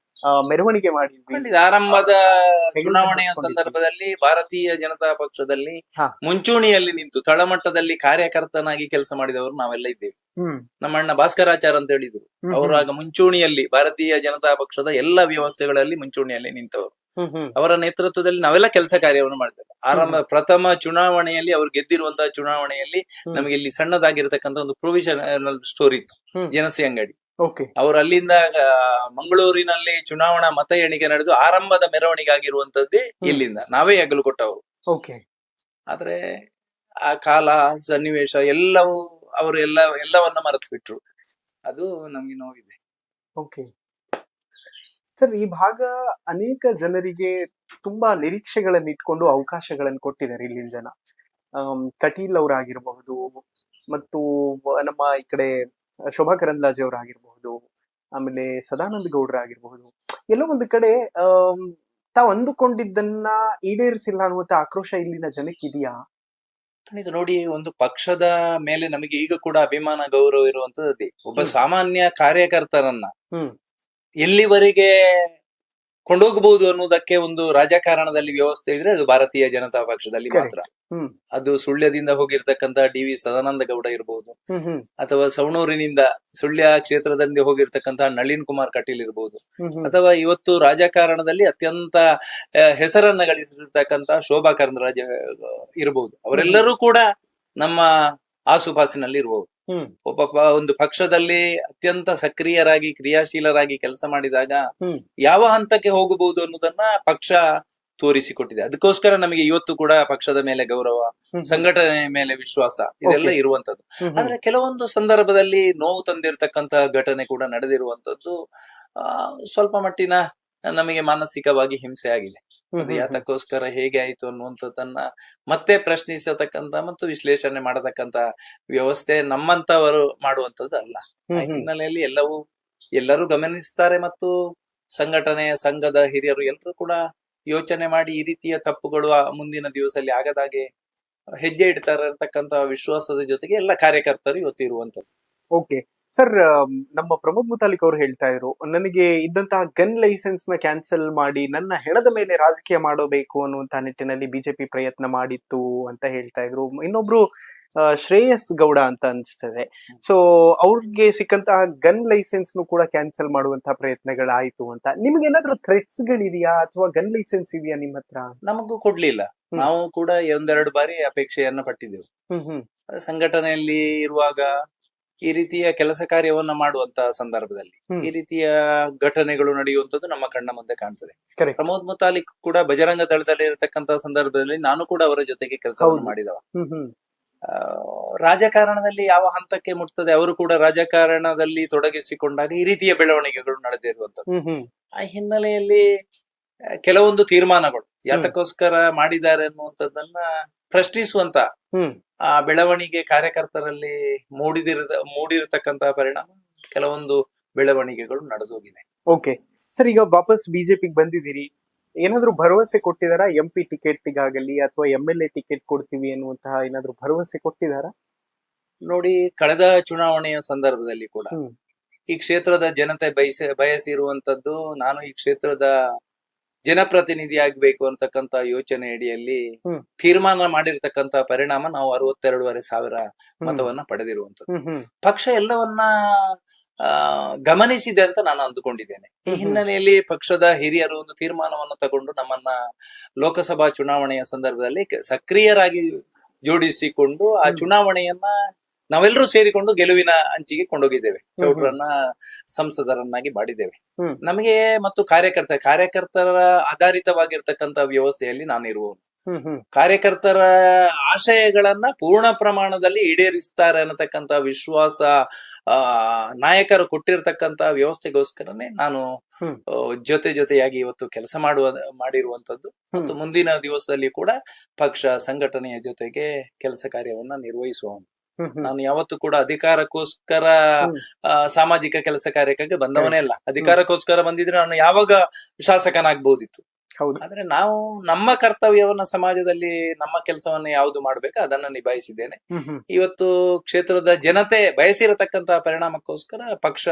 ಮೆರವಣಿಗೆ ಮಾಡಿದ್ವಿ. ಆರಂಭದ ಚುನಾವಣೆಯ ಸಂದರ್ಭದಲ್ಲಿ ಭಾರತೀಯ ಜನತಾ ಪಕ್ಷದಲ್ಲಿ ಮುಂಚೂಣಿಯಲ್ಲಿ ನಿಂತು ತಳಮಟ್ಟದಲ್ಲಿ ಕಾರ್ಯಕರ್ತನಾಗಿ ಕೆಲಸ ಮಾಡಿದವರು ನಾವೆಲ್ಲ ಇದ್ದೇವೆ. ನಮ್ಮ ಅಣ್ಣ ಭಾಸ್ಕರಾಚಾರ್ ಅಂತ ಹೇಳಿದ್ರು. ಅವರು ಆಗ ಮುಂಚೂಣಿಯಲ್ಲಿ ಭಾರತೀಯ ಜನತಾ ಪಕ್ಷದ ಎಲ್ಲ ವ್ಯವಸ್ಥೆಗಳಲ್ಲಿ ಮುಂಚೂಣಿಯಲ್ಲಿ ನಿಂತವರು. ಅವರ ನೇತೃತ್ವದಲ್ಲಿ ನಾವೆಲ್ಲ ಕೆಲಸ ಕಾರ್ಯವನ್ನು ಮಾಡಿದ್ದೇವೆ. ಪ್ರಥಮ ಚುನಾವಣೆಯಲ್ಲಿ ಅವರು ಗೆದ್ದಿರುವಂತಹ ಚುನಾವಣೆಯಲ್ಲಿ ನಮಗೆ ಇಲ್ಲಿ ಸಣ್ಣದಾಗಿರ್ತಕ್ಕಂಥ ಒಂದು ಪ್ರೊವಿಷನಲ್ ಸ್ಟೋರ್ ಇತ್ತು, ಜನಸಿ ಅಂಗಡಿ. ಅವರು ಅಲ್ಲಿಂದ ಮಂಗಳೂರಿನಲ್ಲಿ ಚುನಾವಣಾ ಮತ ಎಣಿಕೆ ನಡೆದು ಆರಂಭದ ಮೆರವಣಿಗೆ ಆಗಿರುವಂತದ್ದೇ ಇಲ್ಲಿಂದ ನಾವೇ ಹೆಗಲು ಕೊಟ್ಟವರು. ಆದ್ರೆ ಆ ಕಾಲ ಸನ್ನಿವೇಶ ಎಲ್ಲವೂ ಅವರು ಎಲ್ಲವನ್ನ ಮರೆತು ಬಿಟ್ರು. ಅದು ನಮ್ಗೆ ನೋವಿದೆ. ಓಕೆ ಸರ್, ಈ ಭಾಗ ಅನೇಕ ಜನರಿಗೆ ತುಂಬಾ ನಿರೀಕ್ಷೆಗಳನ್ನು ಇಟ್ಕೊಂಡು ಅವಕಾಶಗಳನ್ನು ಕೊಟ್ಟಿದ್ದಾರೆ ಇಲ್ಲಿನ ಜನ. ಕಟೀಲ್ ಅವರಾಗಿರಬಹುದು, ಮತ್ತು ನಮ್ಮ ಈ ಕಡೆ ಶೋಭಾ ಕರಂದ್ಲಾಜೆ ಅವರಾಗಿರಬಹುದು, ಆಮೇಲೆ ಸದಾನಂದ ಗೌಡ್ರ ಆಗಿರಬಹುದು. ಎಲ್ಲೋ ಒಂದು ಕಡೆ ತಾವು ಅಂದುಕೊಂಡಿದ್ದನ್ನ ಈಡೇರಿಸಿಲ್ಲ ಅನ್ನುವಂತ ಆಕ್ರೋಶ ಇಲ್ಲಿನ ಜನಕ್ಕೆ ಇದೆಯಾ? ಖಂಡಿತ. ನೋಡಿ, ಒಂದು ಪಕ್ಷದ ಮೇಲೆ ನಮಗೆ ಈಗ ಕೂಡ ಅಭಿಮಾನ ಗೌರವ ಇರುವಂತದ್ದು. ಒಬ್ಬ ಸಾಮಾನ್ಯ ಕಾರ್ಯಕರ್ತರನ್ನ ಎಲ್ಲಿವರೆಗೆ ಕೊಂಡೋಗಬಹುದು ಅನ್ನೋದಕ್ಕೆ ಒಂದು ರಾಜಕಾರಣದಲ್ಲಿ ವ್ಯವಸ್ಥೆ ಇದ್ರೆ ಅದು ಭಾರತೀಯ ಜನತಾ ಪಕ್ಷದಲ್ಲಿ ಮಾತ್ರ. ಅದು ಸುಳ್ಯದಿಂದ ಹೋಗಿರ್ತಕ್ಕಂತ ಡಿ.ವಿ. ಸದಾನಂದ ಗೌಡ ಇರಬಹುದು, ಅಥವಾ ಸವಣೂರಿನಿಂದ ಸುಳ್ಯ ಕ್ಷೇತ್ರದಿಂದ ಹೋಗಿರ್ತಕ್ಕಂತ ನಳಿನ್ ಕುಮಾರ್ ಕಟೀಲ್ ಇರಬಹುದು, ಅಥವಾ ಇವತ್ತು ರಾಜಕಾರಣದಲ್ಲಿ ಅತ್ಯಂತ ಹೆಸರನ್ನ ಗಳಿಸಿರ್ತಕ್ಕಂತ ಶೋಭಾ ಕರಂದ್ಲಾಜೆ ಇರಬಹುದು. ಅವರೆಲ್ಲರೂ ಕೂಡ ನಮ್ಮ ಆಸುಪಾಸಿನಲ್ಲಿ ಇರಬಹುದು. ಒಂದು ಪಕ್ಷದಲ್ಲಿ ಅತ್ಯಂತ ಸಕ್ರಿಯರಾಗಿ ಕ್ರಿಯಾಶೀಲರಾಗಿ ಕೆಲಸ ಮಾಡಿದಾಗ ಯಾವ ಹಂತಕ್ಕೆ ಹೋಗಬಹುದು ಅನ್ನೋದನ್ನ ಪಕ್ಷ ತೋರಿಸಿಕೊಟ್ಟಿದೆ. ಅದಕ್ಕೋಸ್ಕರ ನಮಗೆ ಇವತ್ತು ಕೂಡ ಪಕ್ಷದ ಮೇಲೆ ಗೌರವ, ಸಂಘಟನೆ ಮೇಲೆ ವಿಶ್ವಾಸ ಇದೆಲ್ಲ ಇರುವಂತದ್ದು. ಆದ್ರೆ ಕೆಲವೊಂದು ಸಂದರ್ಭದಲ್ಲಿ ನೋವು ತಂದಿರತಕ್ಕಂತ ಘಟನೆ ಕೂಡ ನಡೆದಿರುವಂತದ್ದು ಸ್ವಲ್ಪ ಮಟ್ಟಿನ ನಮಗೆ ಮಾನಸಿಕವಾಗಿ ಹಿಂಸೆ ಆಗಿದೆ. ಅದು ಯಾತಕ್ಕೋಸ್ಕರ ಹೇಗೆ ಆಯ್ತು ಅನ್ನುವಂಥದ್ದನ್ನ ಮತ್ತೆ ಪ್ರಶ್ನಿಸತಕ್ಕಂತ ಮತ್ತು ವಿಶ್ಲೇಷಣೆ ಮಾಡತಕ್ಕಂತ ವ್ಯವಸ್ಥೆ ನಮ್ಮಂತವರು ಮಾಡುವಂತದ್ದು ಅಲ್ಲ. ಆ ಹಿನ್ನೆಲೆಯಲ್ಲಿ ಎಲ್ಲರೂ ಗಮನಿಸ್ತಾರೆ, ಮತ್ತು ಸಂಘದ ಹಿರಿಯರು ಎಲ್ಲರೂ ಕೂಡ ಯೋಚನೆ ಮಾಡಿ ಈ ರೀತಿಯ ತಪ್ಪುಗಳು ಮುಂದಿನ ದಿವಸದಲ್ಲಿ ಆಗದಾಗೆ ಹೆಜ್ಜೆ ಇಡ್ತಾರೆ ಅಂತಕ್ಕಂತ ವಿಶ್ವಾಸದ ಜೊತೆಗೆ ಎಲ್ಲ ಕಾರ್ಯಕರ್ತರು ಇವತ್ತು ಇರುವಂತದ್ದು. ಓಕೆ ಸರ್, ನಮ್ಮ ಪ್ರಮೋದ್ ಮುತಾಲಿಕ್ ಅವರು ಹೇಳ್ತಾ ಇದ್ರು, ನನಗೆ ಇದ್ದಂತಹ ಗನ್ ಲೈಸೆನ್ಸ್ ನ ಕ್ಯಾನ್ಸಲ್ ಮಾಡಿ ನನ್ನ ಹೆಣದ ಮೇಲೆ ರಾಜಕೀಯ ಮಾಡಬೇಕು ಅನ್ನುವಂತಹ ನಿಟ್ಟಿನಲ್ಲಿ ಬಿಜೆಪಿ ಪ್ರಯತ್ನ ಮಾಡಿತ್ತು ಅಂತ ಹೇಳ್ತಾ ಇದ್ರು. ಇನ್ನೊಬ್ರು ಶ್ರೇಯಸ್ ಗೌಡ ಅಂತ ಅನ್ಸ್ತದೆ. ಸೊ ಅವ್ರಿಗೆ ಸಿಕ್ಕಂತಹ ಗನ್ ಲೈಸೆನ್ಸ್ ಕೂಡ ಕ್ಯಾನ್ಸಲ್ ಮಾಡುವಂತಹ ಪ್ರಯತ್ನಗಳಾಯ್ತು ಅಂತ. ನಿಮ್ಗೆ ಏನಾದ್ರು ಥ್ರೆಟ್ಸ್ ಗಳಿದೆಯಾ, ಅಥವಾ ಗನ್ ಲೈಸೆನ್ಸ್ ಇದೆಯಾ ನಿಮ್ಮ ಹತ್ರ? ನಮಗೂ ಕೊಡ್ಲಿಲ್ಲ. ನಾವು ಕೂಡ ಒಂದೆರಡು ಬಾರಿ ಅಪೇಕ್ಷೆಯನ್ನ ಪಟ್ಟಿದ್ದೆವು. ಸಂಘಟನೆಯಲ್ಲಿ ಇರುವಾಗ ಈ ರೀತಿಯ ಕೆಲಸ ಕಾರ್ಯವನ್ನ ಮಾಡುವಂತ ಸಂದರ್ಭದಲ್ಲಿ ಈ ರೀತಿಯ ಘಟನೆಗಳು ನಡೆಯುವಂತದ್ದು ನಮ್ಮ ಕಣ್ಣ ಮುಂದೆ ಕಾಣ್ತದೆ. ಪ್ರಮೋದ್ ಮುತಾಲಿಕ್ ಕೂಡ ಬಜರಂಗ ದಳದಲ್ಲಿ ಇರತಕ್ಕಂತ ಸಂದರ್ಭದಲ್ಲಿ ನಾನು ಕೂಡ ಅವರ ಜೊತೆಗೆ ಕೆಲಸವನ್ನು ಮಾಡಿದವ. ರಾಜಕಾರಣದಲ್ಲಿ ಯಾವ ಹಂತಕ್ಕೆ ಮುಟ್ತದೆ, ಅವರು ಕೂಡ ರಾಜಕಾರಣದಲ್ಲಿ ತೊಡಗಿಸಿಕೊಂಡಾಗ ಈ ರೀತಿಯ ಬೆಳವಣಿಗೆಗಳು ನಡೆದಿರುವಂತದ್ದು. ಆ ಹಿನ್ನೆಲೆಯಲ್ಲಿ ಕೆಲವೊಂದು ತೀರ್ಮಾನಗಳು ಯಾತಕ್ಕೋಸ್ಕರ ಮಾಡಿದ್ದಾರೆ ಅನ್ನುವಂಥದ್ದನ್ನ ಪ್ರಶ್ನಿಸುವಂತ ಆ ಬೆಳವಣಿಗೆ ಕಾರ್ಯಕರ್ತರಲ್ಲಿ ಮೂಡಿರತಕ್ಕಂತಹ ಪರಿಣಾಮ ಕೆಲವೊಂದು ಬೆಳವಣಿಗೆಗಳು ನಡೆದೋಗಿದೆ. ಓಕೆ ಸರ್, ಈಗ ವಾಪಸ್ ಬಿಜೆಪಿಗೆ ಬಂದಿದ್ದೀರಿ, ಏನಾದ್ರು ಭರವಸೆ ಕೊಟ್ಟಿದಾರಾ? MP ಟಿಕೆಟ್ಗಾಗಲಿ ಅಥವಾ MLA ಟಿಕೆಟ್ ಕೊಡ್ತೀವಿ ಅನ್ನುವಂತಹ ಏನಾದ್ರು ಭರವಸೆ ಕೊಟ್ಟಿದಾರಾ? ನೋಡಿ, ಕಳೆದ ಚುನಾವಣೆಯ ಸಂದರ್ಭದಲ್ಲಿ ಕೂಡ ಈ ಕ್ಷೇತ್ರದ ಜನತೆ ಬಯಸಿರುವಂತದ್ದು, ನಾನು ಈ ಕ್ಷೇತ್ರದ ಜನಪ್ರತಿನಿಧಿ ಆಗ್ಬೇಕು ಅಂತಕ್ಕಂತ ಯೋಚನೆ ಅಡಿಯಲ್ಲಿ ತೀರ್ಮಾನ ಮಾಡಿರ್ತಕ್ಕಂತ ಪರಿಣಾಮ ನಾವು 62,500 ಮತವನ್ನ ಪಡೆದಿರುವಂತದ್ದು. ಪಕ್ಷ ಎಲ್ಲವನ್ನ ಗಮನಿಸಿದೆ ಅಂತ ನಾನು ಅಂದುಕೊಂಡಿದ್ದೇನೆ. ಈ ಹಿನ್ನೆಲೆಯಲ್ಲಿ ಪಕ್ಷದ ಹಿರಿಯರು ಒಂದು ತೀರ್ಮಾನವನ್ನು ತಗೊಂಡು ನಮ್ಮನ್ನ ಲೋಕಸಭಾ ಚುನಾವಣೆಯ ಸಂದರ್ಭದಲ್ಲಿ ಸಕ್ರಿಯರಾಗಿ ಜೋಡಿಸಿಕೊಂಡು ಆ ಚುನಾವಣೆಯನ್ನ ನಾವೆಲ್ಲರೂ ಸೇರಿಕೊಂಡು ಗೆಲುವಿನ ಅಂಚಿಗೆ ಕೊಂಡೋಗಿದ್ದೇವೆ. ಚೌಟ್ರನ್ನ ಸಂಸದರನ್ನಾಗಿ ಮಾಡಿದ್ದೇವೆ. ನಮಗೆ ಮತ್ತು ಕಾರ್ಯಕರ್ತರ ಆಧಾರಿತವಾಗಿರ್ತಕ್ಕಂತ ವ್ಯವಸ್ಥೆಯಲ್ಲಿ ನಾನು ಇರುವವನು. ಕಾರ್ಯಕರ್ತರ ಆಶಯಗಳನ್ನ ಪೂರ್ಣ ಪ್ರಮಾಣದಲ್ಲಿ ಈಡೇರಿಸ್ತಾರೆ ಅನ್ನತಕ್ಕಂತ ವಿಶ್ವಾಸ ನಾಯಕರು ಕೊಟ್ಟಿರ್ತಕ್ಕಂತ ವ್ಯವಸ್ಥೆಗೋಸ್ಕರನೇ ನಾನು ಜೊತೆಯಾಗಿ ಇವತ್ತು ಕೆಲಸ ಮಾಡಿರುವಂತದ್ದು. ಮತ್ತು ಮುಂದಿನ ದಿವಸದಲ್ಲಿ ಕೂಡ ಪಕ್ಷ ಸಂಘಟನೆಯ ಜೊತೆಗೆ ಕೆಲಸ ಕಾರ್ಯವನ್ನ ನಿರ್ವಹಿಸುವವನು. ನಾನು ಯಾವತ್ತೂ ಕೂಡ ಅಧಿಕಾರಕ್ಕೋಸ್ಕರ ಸಾಮಾಜಿಕ ಕೆಲಸ ಕಾರ್ಯಕ್ಕಾಗಿ ಬಂದವನೇ ಅಲ್ಲ. ಅಧಿಕಾರಕ್ಕೋಸ್ಕರ ಬಂದಿದ್ರೆ ನಾನು ಯಾವಾಗ ಶಾಸಕನಾಗ್ಬಹುದಿತ್ತು. ಆದ್ರೆ ನಾವು ನಮ್ಮ ಕರ್ತವ್ಯವನ್ನ ಸಮಾಜದಲ್ಲಿ ನಮ್ಮ ಕೆಲಸವನ್ನ ಯಾವ್ದು ಮಾಡ್ಬೇಕು ಅದನ್ನ ನಿಭಾಯಿಸಿದ್ದೇನೆ. ಇವತ್ತು ಕ್ಷೇತ್ರದ ಜನತೆ ಬಯಸಿರತಕ್ಕಂತ ಪರಿಣಾಮಕ್ಕೋಸ್ಕರ ಪಕ್ಷ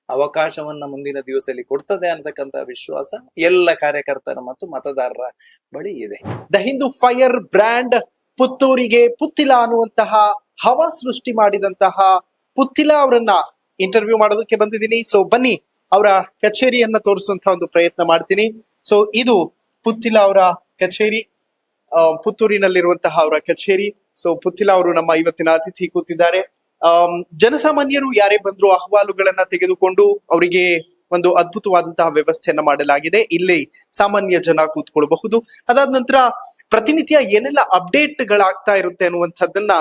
ಅವಕಾಶವನ್ನ ಮುಂದಿನ ದಿವಸದಲ್ಲಿ ಕೊಡ್ತದೆ ಅನ್ನತಕ್ಕಂತ ವಿಶ್ವಾಸ ಎಲ್ಲ ಕಾರ್ಯಕರ್ತರ ಮತ್ತು ಮತದಾರರ ಬಳಿ ಇದೆ. ದ ಹಿಂದೂ ಫೈರ್ ಬ್ರ್ಯಾಂಡ್ ಪುತ್ತೂರಿಗೆ ಪುತ್ತಿಲ ಅನ್ನುವಂತಹ ಹವಾ ಸೃಷ್ಟಿ ಮಾಡಿದಂತಹ ಪುತ್ತಿಲ ಅವರನ್ನ ಇಂಟರ್ವ್ಯೂ ಮಾಡೋದಕ್ಕೆ ಬಂದಿದ್ದೀನಿ. ಸೊ ಬನ್ನಿ, ಅವರ ಕಚೇರಿಯನ್ನ ತೋರಿಸುವಂತಹ ಒಂದು ಪ್ರಯತ್ನ ಮಾಡ್ತೀನಿ. ಸೊ ಇದು ಪುತ್ತಿಲ ಅವರ ಕಚೇರಿ, ಪುತ್ತೂರಿನಲ್ಲಿರುವಂತಹ ಅವರ ಕಚೇರಿ. ಸೊ ಪುತ್ತಿಲ ಅವರು ನಮ್ಮ ಇವತ್ತಿನ ಅತಿಥಿ ಕೂತಿದ್ದಾರೆ. ಜನಸಾಮಾನ್ಯರು ಯಾರೇ ಬಂದ್ರು ಅಹವಾಲುಗಳನ್ನ ತೆಗೆದುಕೊಂಡು ಅವರಿಗೆ ಒಂದು ಅದ್ಭುತವಾದಂತಹ ವ್ಯವಸ್ಥೆಯನ್ನ ಮಾಡಲಾಗಿದೆ. ಇಲ್ಲಿ ಸಾಮಾನ್ಯ ಜನ ಕೂತ್ಕೊಳ್ಬಹುದು. ಅದಾದ ನಂತರ ಪ್ರತಿನಿತ್ಯ ಏನೆಲ್ಲ ಅಪ್ಡೇಟ್ ಗಳಾಗ್ತಾ ಇರುತ್ತೆ ಅನ್ನುವಂಥದ್ದನ್ನ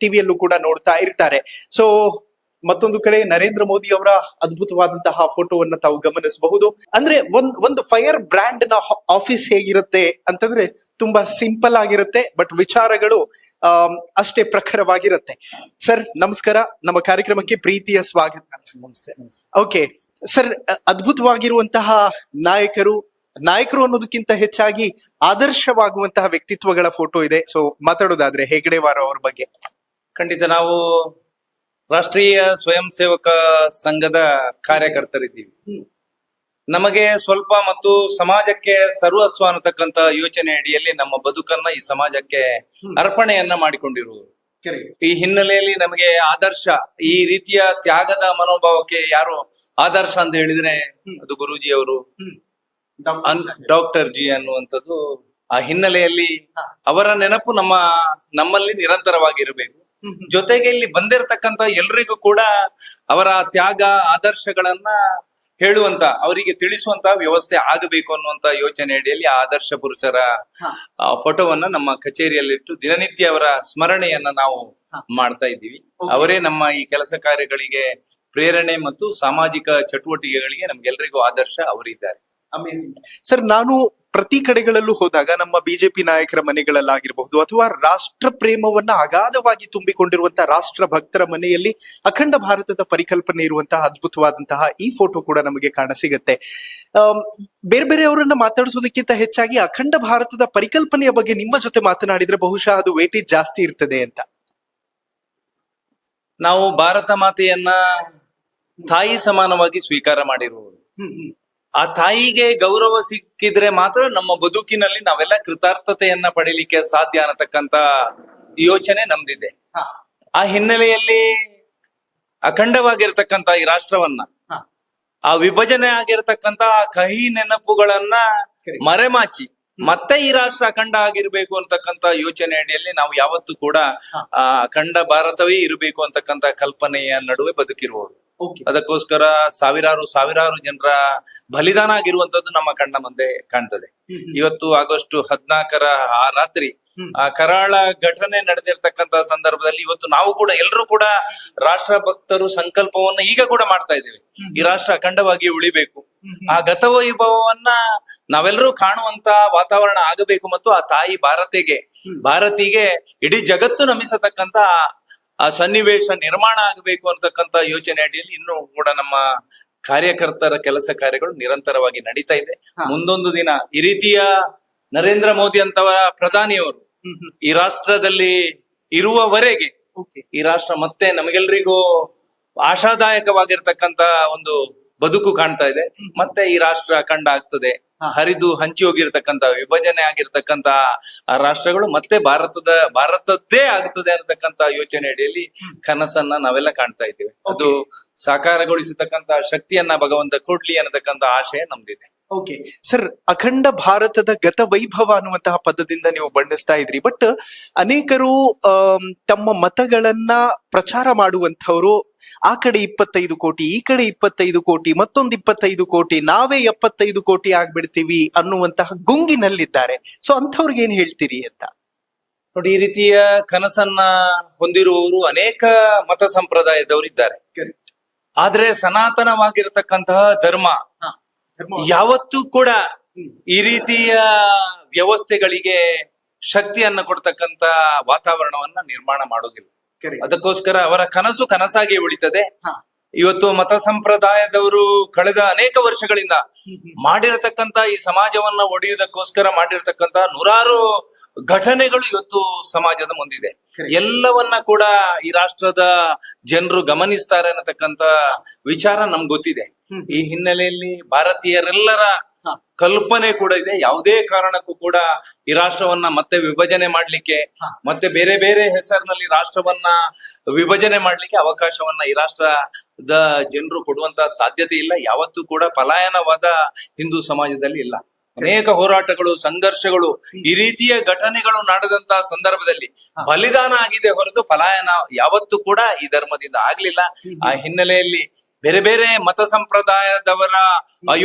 ಟಿವಿಯಲ್ಲೂ ಕೂಡ ನೋಡ್ತಾ ಇರ್ತಾರೆ. ಸೊ ಮತ್ತೊಂದು ಕಡೆ ನರೇಂದ್ರ ಮೋದಿ ಅವರ ಅದ್ಭುತವಾದಂತಹ ಫೋಟೋವನ್ನ ತಾವು ಗಮನಿಸಬಹುದು. ಅಂದ್ರೆ ಒಂದು ಫೈರ್ ಬ್ರ್ಯಾಂಡ್ ನ ಆಫೀಸ್ ಹೇಗಿರುತ್ತೆ ಅಂತಂದ್ರೆ ತುಂಬಾ ಸಿಂಪಲ್ ಆಗಿರುತ್ತೆ, ಬಟ್ ವಿಚಾರಗಳು ಅಷ್ಟೇ ಪ್ರಖರವಾಗಿರುತ್ತೆ. ಸರ್ ನಮಸ್ಕಾರ, ನಮ್ಮ ಕಾರ್ಯಕ್ರಮಕ್ಕೆ ಪ್ರೀತಿಯ ಸ್ವಾಗತ. ನಮಸ್ತೆ. ಓಕೆ ಸರ್, ಅದ್ಭುತವಾಗಿರುವಂತಹ ನಾಯಕರು ಅನ್ನೋದಕ್ಕಿಂತ ಹೆಚ್ಚಾಗಿ ಆದರ್ಶವಾಗುವಂತಹ ವ್ಯಕ್ತಿತ್ವಗಳ ಫೋಟೋ ಇದೆ. ಸೊ ಮಾತಾಡೋದಾದ್ರೆ ಹೆಗಡೆವಾರ ಅವ್ರ ಬಗ್ಗೆ. ಖಂಡಿತ ನಾವು ರಾಷ್ಟ್ರೀಯ ಸ್ವಯಂ ಸೇವಕ ಸಂಘದ ಕಾರ್ಯಕರ್ತರಿದ್ದೀವಿ. ನಮಗೆ ಸ್ವಲ್ಪ ಮತ್ತು ಸಮಾಜಕ್ಕೆ ಸರ್ವಸ್ವ ಅನ್ನತಕ್ಕಂತ ಯೋಚನೆ ಅಡಿಯಲ್ಲಿ ನಮ್ಮ ಬದುಕನ್ನ ಈ ಸಮಾಜಕ್ಕೆ ಅರ್ಪಣೆಯನ್ನ ಮಾಡಿಕೊಂಡಿರುವುದು. ಈ ಹಿನ್ನೆಲೆಯಲ್ಲಿ ನಮಗೆ ಆದರ್ಶ, ಈ ರೀತಿಯ ತ್ಯಾಗದ ಮನೋಭಾವಕ್ಕೆ ಯಾರು ಆದರ್ಶ ಅಂತ ಹೇಳಿದ್ರೆ ಅದು ಗುರೂಜಿ ಅವರು, ಡಾಕ್ಟರ್ ಜಿ ಅನ್ನುವಂಥದ್ದು. ಆ ಹಿನ್ನೆಲೆಯಲ್ಲಿ ಅವರ ನೆನಪು ನಮ್ಮಲ್ಲಿ ನಿರಂತರವಾಗಿರಬೇಕು. ಜೊತೆಗೆ ಇಲ್ಲಿ ಬಂದಿರತಕ್ಕಂತ ಎಲ್ರಿಗೂ ಕೂಡ ಅವರ ತ್ಯಾಗ ಆದರ್ಶಗಳನ್ನ ಹೇಳುವಂತ, ಅವರಿಗೆ ತಿಳಿಸುವಂತ ವ್ಯವಸ್ಥೆ ಆಗಬೇಕು ಅನ್ನುವಂತ ಯೋಚನೆ ಅಡಿಯಲ್ಲಿ ಆದರ್ಶ ಪುರುಷರ ಫೋಟೋವನ್ನ ನಮ್ಮ ಕಚೇರಿಯಲ್ಲಿಟ್ಟು ದಿನನಿತ್ಯ ಅವರ ಸ್ಮರಣೆಯನ್ನ ನಾವು ಮಾಡ್ತಾ ಇದ್ದೀವಿ. ಅವರೇ ನಮ್ಮ ಈ ಕೆಲಸ ಕಾರ್ಯಗಳಿಗೆ ಪ್ರೇರಣೆ ಮತ್ತು ಸಾಮಾಜಿಕ ಚಟುವಟಿಕೆಗಳಿಗೆ ನಮ್ಗೆಲ್ರಿಗೂ ಆದರ್ಶ ಅವರಿದ್ದಾರೆ. Amazing sir. ನಾನು ಪ್ರತಿ ಕಡೆಗಳಲ್ಲೂ ಹೋದಾಗ ನಮ್ಮ ಬಿಜೆಪಿ ನಾಯಕರ ಮನೆಗಳಲ್ಲಾಗಿರಬಹುದು ಅಥವಾ ರಾಷ್ಟ್ರ ಪ್ರೇಮವನ್ನ ಅಗಾಧವಾಗಿ ತುಂಬಿಕೊಂಡಿರುವಂತಹ ರಾಷ್ಟ್ರ ಭಕ್ತರ ಮನೆಯಲ್ಲಿ ಅಖಂಡ ಭಾರತದ ಪರಿಕಲ್ಪನೆ ಇರುವಂತಹ ಅದ್ಭುತವಾದಂತಹ ಈ ಫೋಟೋ ಕೂಡ ನಮಗೆ ಕಾಣಸಿಗತ್ತೆ. ಬೇರೆ ಬೇರೆಯವರನ್ನ ಮಾತಾಡಿಸೋದಕ್ಕಿಂತ ಹೆಚ್ಚಾಗಿ ಅಖಂಡ ಭಾರತದ ಪರಿಕಲ್ಪನೆಯ ಬಗ್ಗೆ ನಿಮ್ಮ ಜೊತೆ ಮಾತನಾಡಿದ್ರೆ ಬಹುಶಃ ಅದು ವೇಟೇಜ್ ಜಾಸ್ತಿ ಇರ್ತದೆ ಅಂತ. ನಾವು ಭಾರತ ಮಾತೆಯನ್ನ ತಾಯಿ ಸಮಾನವಾಗಿ ಸ್ವೀಕಾರ ಮಾಡಿರುವುದು. ಆ ತಾಯಿಗೆ ಗೌರವ ಸಿಕ್ಕಿದ್ರೆ ಮಾತ್ರ ನಮ್ಮ ಬದುಕಿನಲ್ಲಿ ನಾವೆಲ್ಲ ಕೃತಾರ್ಥತೆಯನ್ನ ಪಡೀಲಿಕ್ಕೆ ಸಾಧ್ಯ ಅನ್ನತಕ್ಕಂತ ಯೋಚನೆ ನಮ್ದಿದೆ. ಆ ಹಿನ್ನೆಲೆಯಲ್ಲಿ ಅಖಂಡವಾಗಿರ್ತಕ್ಕಂತ ಈ ರಾಷ್ಟ್ರವನ್ನ, ಆ ವಿಭಜನೆ ಆಗಿರ್ತಕ್ಕಂತ ಆ ಕಹಿ ನೆನಪುಗಳನ್ನ ಮರೆಮಾಚಿ ಮತ್ತೆ ಈ ರಾಷ್ಟ್ರ ಅಖಂಡ ಆಗಿರ್ಬೇಕು ಅಂತಕ್ಕಂತ ಯೋಚನೆ ಅಡಿಯಲ್ಲಿ ನಾವು ಯಾವತ್ತೂ ಕೂಡ ಅಖಂಡ ಭಾರತವೇ ಇರಬೇಕು ಅಂತಕ್ಕಂತ ಕಲ್ಪನೆಯ ನಡುವೆ ಬದುಕಿರುವುದು. ಅದಕ್ಕೋಸ್ಕರ ಸಾವಿರಾರು ಜನರ ಬಲಿದಾನ ಆಗಿರುವಂತದ್ದು ನಮ್ಮ ಕಣ್ಣ ಮುಂದೆ ಕಾಣ್ತದೆ. ಇವತ್ತು ಆಗಸ್ಟ್ 14 ಆ ರಾತ್ರಿ ಆ ಕರಾಳ ಘಟನೆ ನಡೆದಿರ್ತಕ್ಕಂತ ಸಂದರ್ಭದಲ್ಲಿ ಇವತ್ತು ನಾವು ಕೂಡ ಎಲ್ಲರೂ ಕೂಡ ರಾಷ್ಟ್ರ ಭಕ್ತರು ಸಂಕಲ್ಪವನ್ನ ಈಗ ಕೂಡ ಮಾಡ್ತಾ ಇದ್ದೇವೆ. ಈ ರಾಷ್ಟ್ರ ಅಖಂಡವಾಗಿ ಉಳಿಬೇಕು, ಆ ಗತವೈಭವವನ್ನ ನಾವೆಲ್ಲರೂ ಕಾಣುವಂತ ವಾತಾವರಣ ಆಗಬೇಕು ಮತ್ತು ಆ ತಾಯಿ ಭಾರತಿಗೆ ಇಡೀ ಜಗತ್ತು ನಮಿಸತಕ್ಕಂತ ಆ ಸನ್ನಿವೇಶ ನಿರ್ಮಾಣ ಆಗಬೇಕು ಅಂತಕ್ಕಂತ ಯೋಚನೆ ಅಡಿಯಲ್ಲಿ ಇನ್ನೂ ಕೂಡ ನಮ್ಮ ಕಾರ್ಯಕರ್ತರ ಕೆಲಸ ಕಾರ್ಯಗಳು ನಿರಂತರವಾಗಿ ನಡೀತಾ ಇದೆ. ಮುಂದೊಂದು ದಿನ ಈ ರೀತಿಯ ನರೇಂದ್ರ ಮೋದಿ ಅಂತವ ಪ್ರಧಾನಿಯವರು ಈ ರಾಷ್ಟ್ರದಲ್ಲಿ ಇರುವವರೆಗೆ ಈ ರಾಷ್ಟ್ರ ಮತ್ತೆ ನಮಗೆಲ್ರಿಗೂ ಆಶಾದಾಯಕವಾಗಿರ್ತಕ್ಕಂತ ಒಂದು ಬದುಕು ಕಾಣ್ತಾ ಇದೆ. ಮತ್ತೆ ಈ ರಾಷ್ಟ್ರ ಅಖಂಡ ಆಗ್ತದೆ. ಹರಿದು ಹಂಚಿ ಹೋಗಿರ್ತಕ್ಕಂತ, ವಿಭಜನೆ ಆಗಿರ್ತಕ್ಕಂತ ಆ ರಾಷ್ಟ್ರಗಳು ಮತ್ತೆ ಭಾರತದ್ದೇ ಆಗ್ತದೆ ಅನ್ನತಕ್ಕಂತ ಯೋಚನೆ ಅಡಿಯಲ್ಲಿ ಕನಸನ್ನ ನಾವೆಲ್ಲ ಕಾಣ್ತಾ ಇದ್ದೇವೆ. ಅದು ಸಾಕಾರಗೊಳಿಸತಕ್ಕಂತ ಶಕ್ತಿಯನ್ನ ಭಗವಂತ ಕೊಡ್ಲಿ ಅನ್ನತಕ್ಕಂತ ಆಶಯ ನಮ್ದಿದೆ. ಓಕೆ ಸರ್, ಅಖಂಡ ಭಾರತದ ಗತ ವೈಭವ ಅನ್ನುವಂತಹ ಪದದಿಂದ ನೀವು ಬಣ್ಣಿಸ್ತಾ ಇದ್ರಿ. ಬಟ್ ಅನೇಕರು ತಮ್ಮ ಮತಗಳನ್ನ ಪ್ರಚಾರ ಮಾಡುವಂತವ್ರು ಆ ಕಡೆ 25 ಕೋಟಿ, ಈ ಕಡೆ 25 ಕೋಟಿ, ಮತ್ತೊಂದು 25 ಕೋಟಿ, ನಾವೇ 75 ಕೋಟಿ ಆಗ್ಬಿಡ್ತೀವಿ ಅನ್ನುವಂತಹ ಗುಂಗಿನಲ್ಲಿದ್ದಾರೆ. ಸೊ ಅಂಥವ್ರಿಗೆ ಏನ್ ಹೇಳ್ತೀರಿ ಅಂತ? ನೋಡಿ, ಈ ರೀತಿಯ ಕನಸನ್ನ ಹೊಂದಿರುವವರು ಅನೇಕ ಮತ ಸಂಪ್ರದಾಯದವರು ಇದ್ದಾರೆ. ಆದ್ರೆ ಸನಾತನವಾಗಿರತಕ್ಕಂತಹ ಧರ್ಮ ಯಾವತ್ತೂ ಕೂಡ ಈ ರೀತಿಯ ವ್ಯವಸ್ಥೆಗಳಿಗೆ ಶಕ್ತಿಯನ್ನ ಕೊಡ್ತಕ್ಕಂತ ವಾತಾವರಣವನ್ನ ನಿರ್ಮಾಣ ಮಾಡೋದಿಲ್ಲ. ಅದಕ್ಕೋಸ್ಕರ ಅವರ ಕನಸು ಕನಸಾಗಿ ಉಳಿತದೆ. ಇವತ್ತು ಮತ ಸಂಪ್ರದಾಯದವರು ಕಳೆದ ಅನೇಕ ವರ್ಷಗಳಿಂದ ಮಾಡಿರತಕ್ಕಂತ ಈ ಸಮಾಜವನ್ನ ಒಡೆಯುವುದಕ್ಕೋಸ್ಕರ ಮಾಡಿರತಕ್ಕಂತ ನೂರಾರು ಘಟನೆಗಳು ಇವತ್ತು ಸಮಾಜದ ಮುಂದಿದೆ. ಎಲ್ಲವನ್ನ ಕೂಡ ಈ ರಾಷ್ಟ್ರದ ಜನರು ಗಮನಿಸ್ತಾರೆ ಅನ್ನತಕ್ಕಂತ ವಿಚಾರ ನಮ್ಗೆ ಗೊತ್ತಿದೆ. ಈ ಹಿನ್ನೆಲೆಯಲ್ಲಿ ಭಾರತೀಯರೆಲ್ಲರ ಕಲ್ಪನೆ ಕೂಡ ಇದೆ. ಯಾವುದೇ ಕಾರಣಕ್ಕೂ ಕೂಡ ಈ ರಾಷ್ಟ್ರವನ್ನ ಮತ್ತೆ ವಿಭಜನೆ ಮಾಡ್ಲಿಕ್ಕೆ, ಮತ್ತೆ ಬೇರೆ ಬೇರೆ ಹೆಸರಿನಲ್ಲಿ ರಾಷ್ಟ್ರವನ್ನ ವಿಭಜನೆ ಮಾಡ್ಲಿಕ್ಕೆ ಅವಕಾಶವನ್ನ ಈ ರಾಷ್ಟ್ರದ ಜನರು ಕೊಡುವಂತ ಸಾಧ್ಯತೆ ಇಲ್ಲ. ಯಾವತ್ತೂ ಕೂಡ ಪಲಾಯನವಾದ ಹಿಂದೂ ಸಮಾಜದಲ್ಲಿ ಇಲ್ಲ. ಅನೇಕ ಹೋರಾಟಗಳು, ಸಂಘರ್ಷಗಳು, ಈ ರೀತಿಯ ಘಟನೆಗಳು ನಡೆದಂತಹ ಸಂದರ್ಭದಲ್ಲಿ ಬಲಿದಾನ ಆಗಿದೆ ಹೊರತು ಪಲಾಯನ ಯಾವತ್ತೂ ಕೂಡ ಈ ಧರ್ಮದಿಂದ ಆಗ್ಲಿಲ್ಲ. ಆ ಹಿನ್ನೆಲೆಯಲ್ಲಿ ಬೇರೆ ಬೇರೆ ಮತ ಸಂಪ್ರದಾಯದವರ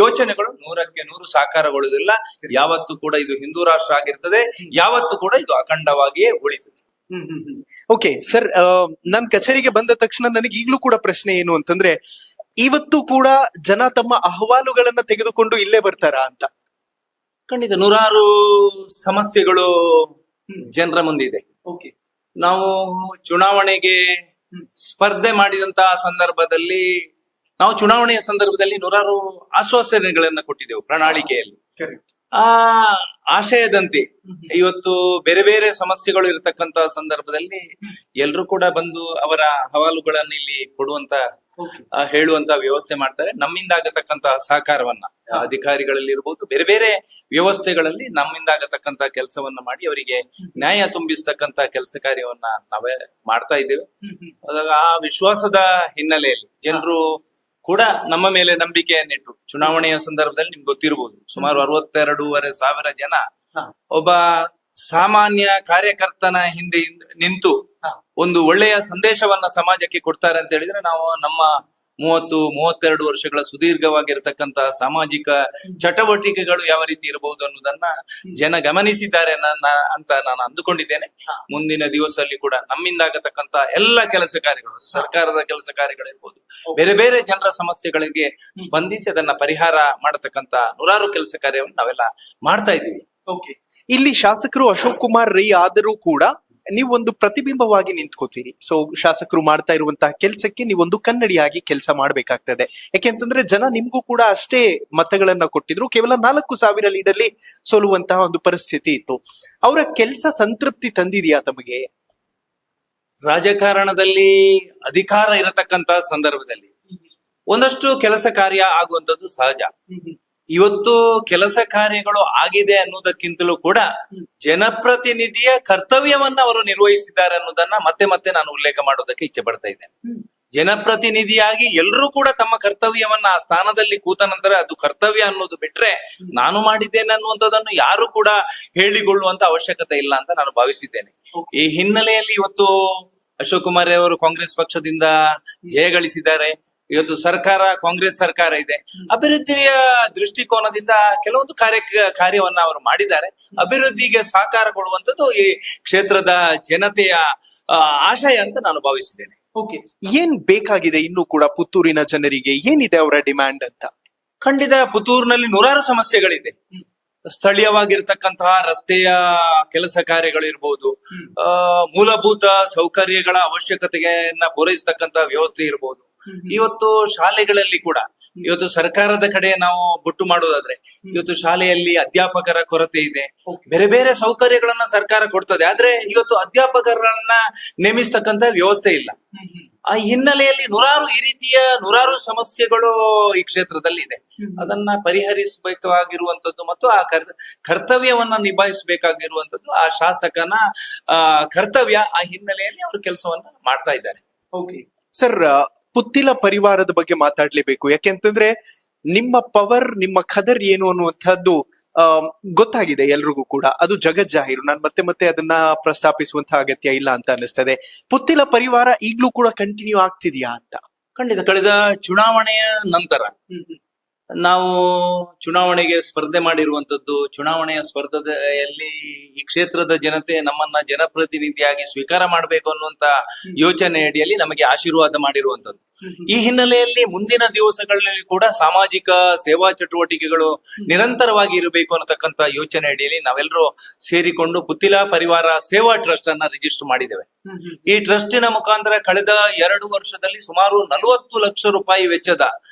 ಯೋಚನೆಗಳು 100% ಸಾಕಾರಗೊಳ್ಳುವುದಿಲ್ಲ. ಯಾವತ್ತೂ ಕೂಡ ಇದು ಹಿಂದೂ ರಾಷ್ಟ್ರ ಆಗಿರ್ತದೆ, ಯಾವತ್ತೂ ಕೂಡ ಇದು ಅಖಂಡವಾಗಿಯೇ ಉಳಿತದೆ. ಓಕೆ ಸರ್, ನಾನ್ ಕಚೇರಿಗೆ ಬಂದ ತಕ್ಷಣ ನನಗೆ ಈಗ್ಲೂ ಕೂಡ ಪ್ರಶ್ನೆ ಏನು ಅಂತಂದ್ರೆ, ಇವತ್ತು ಕೂಡ ಜನ ತಮ್ಮ ಅಹವಾಲುಗಳನ್ನ ತೆಗೆದುಕೊಂಡು ಇಲ್ಲೇ ಬರ್ತಾರಾ ಅಂತ. ಖಂಡಿತ ನೂರಾರು ಸಮಸ್ಯೆಗಳು ಜನರ ಮುಂದಿದೆ. ನಾವು ಚುನಾವಣೆಗೆ ಸ್ಪರ್ಧೆ ಮಾಡಿದಂತಹ ಸಂದರ್ಭದಲ್ಲಿ, ನಾವು ಚುನಾವಣೆಯ ಸಂದರ್ಭದಲ್ಲಿ ನೂರಾರು ಆಶ್ವಾಸನೆಗಳನ್ನ ಕೊಟ್ಟಿದ್ದೆವು ಪ್ರಣಾಳಿಕೆಯಲ್ಲಿ. ಆ ಆಶಯದಂತೆ ಇವತ್ತು ಬೇರೆ ಬೇರೆ ಸಮಸ್ಯೆಗಳು ಇರತಕ್ಕಂತ ಸಂದರ್ಭದಲ್ಲಿ ಎಲ್ರು ಕೂಡ ಬಂದು ಅವರ ಅಹವಾಲುಗಳನ್ನು ಇಲ್ಲಿ ಕೊಡುವಂತ ಹೇಳುವಂತ ವ್ಯವಸ್ಥೆ ಮಾಡ್ತಾರೆ. ನಮ್ಮಿಂದ ಆಗತಕ್ಕಂತ ಸಹಕಾರವನ್ನ ಅಧಿಕಾರಿಗಳಲ್ಲಿ ಇರ್ಬೋದು, ಬೇರೆ ಬೇರೆ ವ್ಯವಸ್ಥೆಗಳಲ್ಲಿ ನಮ್ಮಿಂದ ಆಗತಕ್ಕಂತ ಕೆಲಸವನ್ನ ಮಾಡಿ ಅವರಿಗೆ ನ್ಯಾಯ ತುಂಬಿಸ್ತಕ್ಕಂತ ಕೆಲಸ ಕಾರ್ಯವನ್ನ ನಾವೇ ಮಾಡ್ತಾ ಇದ್ದೇವೆ. ಆ ವಿಶ್ವಾಸದ ಹಿನ್ನೆಲೆಯಲ್ಲಿ ಜನರು ಕೂಡ ನಮ್ಮ ಮೇಲೆ ನಂಬಿಕೆಯನ್ನಿಟ್ಟು ಚುನಾವಣೆಯ ಸಂದರ್ಭದಲ್ಲಿ ನಿಮ್ಗೆ ಗೊತ್ತಿರಬಹುದು, ಸುಮಾರು 62,500 ಜನ ಒಬ್ಬ ಸಾಮಾನ್ಯ ಕಾರ್ಯಕರ್ತನ ಹಿಂದೆ ನಿಂತು ಒಂದು ಒಳ್ಳೆಯ ಸಂದೇಶವನ್ನ ಸಮಾಜಕ್ಕೆ ಕೊಡ್ತಾರೆ ಅಂತ ಹೇಳಿದ್ರೆ, ನಾವು ನಮ್ಮ 30-32 ವರ್ಷಗಳ ಸುದೀರ್ಘವಾಗಿರ್ತಕ್ಕಂತ ಸಾಮಾಜಿಕ ಚಟುವಟಿಕೆಗಳು ಯಾವ ರೀತಿ ಇರಬಹುದು ಅನ್ನೋದನ್ನ ಜನ ಗಮನಿಸಿದ್ದಾರೆ ಅಂತ ನಾನು ಅಂದುಕೊಂಡಿದ್ದೇನೆ. ಮುಂದಿನ ದಿವಸದಲ್ಲಿ ಕೂಡ ನಮ್ಮಿಂದ ಆಗತಕ್ಕಂತ ಎಲ್ಲ ಕೆಲಸ ಕಾರ್ಯಗಳು, ಸರ್ಕಾರದ ಕೆಲಸ ಕಾರ್ಯಗಳಿರ್ಬೋದು, ಬೇರೆ ಬೇರೆ ಜನರ ಸಮಸ್ಯೆಗಳಿಗೆ ಸ್ಪಂದಿಸಿ ಅದನ್ನ ಪರಿಹಾರ ಮಾಡತಕ್ಕಂತ ನೂರಾರು ಕೆಲಸ ಕಾರ್ಯವನ್ನು ನಾವೆಲ್ಲ ಮಾಡ್ತಾ ಇದ್ದೀವಿ. ಇಲ್ಲಿ ಶಾಸಕರು ಅಶೋಕ್ ಕುಮಾರ್ ರೈ ಆದರೂ ಕೂಡ ನೀವೊಂದು ಪ್ರತಿಬಿಂಬವಾಗಿ ನಿಂತ್ಕೋತೀರಿ. ಸೊ ಶಾಸಕರು ಮಾಡ್ತಾ ಇರುವಂತಹ ಕೆಲಸಕ್ಕೆ ನೀವೊಂದು ಕನ್ನಡಿಯಾಗಿ ಕೆಲಸ ಮಾಡ್ಬೇಕಾಗ್ತದೆ. ಯಾಕೆಂತಂದ್ರೆ ಜನ ನಿಮ್ಗೂ ಕೂಡ ಅಷ್ಟೇ ಮತಗಳನ್ನ ಕೊಟ್ಟಿದ್ರು, ಕೇವಲ 4,000 ಲೀಡಲ್ಲಿ ಸೋಲುವಂತಹ ಒಂದು ಪರಿಸ್ಥಿತಿ ಇತ್ತು. ಅವರ ಕೆಲಸ ಸಂತೃಪ್ತಿ ತಂದಿದೆಯಾ ತಮಗೆ? ರಾಜಕಾರಣದಲ್ಲಿ ಅಧಿಕಾರ ಇರತಕ್ಕಂತ ಸಂದರ್ಭದಲ್ಲಿ ಒಂದಷ್ಟು ಕೆಲಸ ಕಾರ್ಯ ಆಗುವಂತದ್ದು ಸಹಜ. ಇವತ್ತು ಕೆಲಸ ಕಾರ್ಯಗಳು ಆಗಿದೆ ಅನ್ನೋದಕ್ಕಿಂತಲೂ ಕೂಡ ಜನಪ್ರತಿನಿಧಿಯ ಕರ್ತವ್ಯವನ್ನ ಅವರು ನಿರ್ವಹಿಸಿದ್ದಾರೆ ಅನ್ನೋದನ್ನ ಮತ್ತೆ ಮತ್ತೆ ನಾನು ಉಲ್ಲೇಖ ಮಾಡೋದಕ್ಕೆ ಇಚ್ಛೆ ಪಡ್ತಾ ಇದ್ದೇನೆ. ಜನಪ್ರತಿನಿಧಿಯಾಗಿ ಎಲ್ಲರೂ ಕೂಡ ತಮ್ಮ ಕರ್ತವ್ಯವನ್ನ ಆ ಸ್ಥಾನದಲ್ಲಿ ಕೂತ ನಂತರ ಅದು ಕರ್ತವ್ಯ ಅನ್ನೋದು ಬಿಟ್ರೆ ನಾನು ಮಾಡಿದ್ದೇನೆ ಅನ್ನುವಂಥದ್ದನ್ನು ಯಾರು ಕೂಡ ಹೇಳಿಕೊಳ್ಳುವಂತ ಅವಶ್ಯಕತೆ ಇಲ್ಲ ಅಂತ ನಾನು ಭಾವಿಸಿದ್ದೇನೆ. ಈ ಹಿನ್ನೆಲೆಯಲ್ಲಿ ಇವತ್ತು ಅಶೋಕ್ ಕುಮಾರ್ ಅವರು ಕಾಂಗ್ರೆಸ್ ಪಕ್ಷದಿಂದ ಜಯಗಳಿಸಿದ್ದಾರೆ. ಇವತ್ತು ಸರ್ಕಾರ ಕಾಂಗ್ರೆಸ್ ಸರ್ಕಾರ ಇದೆ. ಅಭಿವೃದ್ಧಿಯ ದೃಷ್ಟಿಕೋನದಿಂದ ಕೆಲವೊಂದು ಕಾರ್ಯವನ್ನ ಅವರು ಮಾಡಿದ್ದಾರೆ. ಅಭಿವೃದ್ಧಿಗೆ ಸಹಕಾರ ಕೊಡುವಂಥದ್ದು ಈ ಕ್ಷೇತ್ರದ ಜನತೆಯ ಆಶಯ ಅಂತ ನಾನು ಭಾವಿಸಿದ್ದೇನೆ. ಏನ್ ಬೇಕಾಗಿದೆ ಇನ್ನು ಕೂಡ ಪುತ್ತೂರಿನ ಜನರಿಗೆ? ಏನಿದೆ ಅವರ ಡಿಮ್ಯಾಂಡ್ ಅಂತ? ಖಂಡಿತ ಪುತ್ತೂರಿನಲ್ಲಿ ನೂರಾರು ಸಮಸ್ಯೆಗಳಿದೆ. ಸ್ಥಳೀಯವಾಗಿರ್ತಕ್ಕಂತಹ ರಸ್ತೆಯ ಕೆಲಸ ಕಾರ್ಯಗಳಿರ್ಬೋದು, ಮೂಲಭೂತ ಸೌಕರ್ಯಗಳ ಅವಶ್ಯಕತೆಯನ್ನ ಪೂರೈಸತಕ್ಕಂತ ವ್ಯವಸ್ಥೆ ಇರ್ಬೋದು. ಇವತ್ತು ಶಾಲೆಗಳಲ್ಲಿ ಕೂಡ ಇವತ್ತು ಸರ್ಕಾರದ ಕಡೆ ನಾವು ಬೊಟ್ಟು ಮಾಡೋದಾದ್ರೆ ಇವತ್ತು ಶಾಲೆಯಲ್ಲಿ ಅಧ್ಯಾಪಕರ ಕೊರತೆ ಇದೆ. ಬೇರೆ ಬೇರೆ ಸೌಕರ್ಯಗಳನ್ನ ಸರ್ಕಾರ ಕೊಡ್ತದೆ, ಆದ್ರೆ ಇವತ್ತು ಅಧ್ಯಾಪಕರನ್ನ ನೇಮಿಸ್ತಕ್ಕಂತ ವ್ಯವಸ್ಥೆ ಇಲ್ಲ. ಆ ಹಿನ್ನೆಲೆಯಲ್ಲಿ ಈ ರೀತಿಯ ನೂರಾರು ಸಮಸ್ಯೆಗಳು ಈ ಕ್ಷೇತ್ರದಲ್ಲಿ ಇದೆ. ಅದನ್ನ ಪರಿಹರಿಸಬೇಕಾಗಿರುವಂತದ್ದು ಮತ್ತು ಆ ಕರ್ತವ್ಯವನ್ನ ನಿಭಾಯಿಸಬೇಕಾಗಿರುವಂತದ್ದು ಆ ಶಾಸಕನ ಕರ್ತವ್ಯ. ಆ ಹಿನ್ನೆಲೆಯಲ್ಲಿ ಅವರು ಕೆಲಸವನ್ನ ಮಾಡ್ತಾ ಇದ್ದಾರೆ. ಸರ್, ಪುತ್ತಿಲ ಪರಿವಾರದ ಬಗ್ಗೆ ಮಾತಾಡ್ಲೇಬೇಕು. ಯಾಕೆಂತಂದ್ರೆ ನಿಮ್ಮ ಪವರ್, ನಿಮ್ಮ ಖದರ್ ಏನು ಅನ್ನುವಂಥದ್ದು ಗೊತ್ತಾಗಿದೆ ಎಲ್ರಿಗೂ ಕೂಡ, ಅದು ಜಗಜ್ಜಾಹೀರು. ನಾನು ಮತ್ತೆ ಮತ್ತೆ ಅದನ್ನ ಪ್ರಸ್ತಾಪಿಸುವಂತಹ ಅಗತ್ಯ ಇಲ್ಲ ಅಂತ ಅನಿಸ್ತದೆ. ಪುತ್ತಿಲ ಪರಿವಾರ ಈಗ್ಲೂ ಕೂಡ ಕಂಟಿನ್ಯೂ ಆಗ್ತಿದ್ಯಾ ಅಂತ? ಖಂಡಿತ. ಕಳೆದ ಚುನಾವಣೆಯ ನಂತರ ನಾವು ಚುನಾವಣೆಗೆ ಸ್ಪರ್ಧೆ ಮಾಡಿರುವಂತದ್ದು, ಚುನಾವಣೆಯ ಸ್ಪರ್ಧೆಯಲ್ಲಿ ಈ ಕ್ಷೇತ್ರದ ಜನತೆ ನಮ್ಮನ್ನ ಜನಪ್ರತಿನಿಧಿಯಾಗಿ ಸ್ವೀಕಾರ ಮಾಡಬೇಕು ಅನ್ನುವಂತ ಯೋಚನೆ ಅಡಿಯಲ್ಲಿ ನಮಗೆ ಆಶೀರ್ವಾದ ಮಾಡಿರುವಂತದ್ದು. ಈ ಹಿನ್ನೆಲೆಯಲ್ಲಿ ಮುಂದಿನ ದಿವಸಗಳಲ್ಲಿ ಕೂಡ ಸಾಮಾಜಿಕ ಸೇವಾ ಚಟುವಟಿಕೆಗಳು ನಿರಂತರವಾಗಿ ಇರಬೇಕು ಅನ್ನತಕ್ಕಂತ ಯೋಚನೆ ಅಡಿಯಲ್ಲಿ ನಾವೆಲ್ಲರೂ ಸೇರಿಕೊಂಡು ಪುತ್ತಿಲ ಪರಿವಾರ ಸೇವಾ ಟ್ರಸ್ಟ್ ಅನ್ನ ರಿಜಿಸ್ಟರ್ ಮಾಡಿದ್ದೇವೆ. ಈ ಟ್ರಸ್ಟಿನ ಮುಖಾಂತರ ಕಳೆದ 2 ವರ್ಷದಲ್ಲಿ ಸುಮಾರು 40 ಲಕ್ಷ ರೂಪಾಯಿ ವೆಚ್ಚದ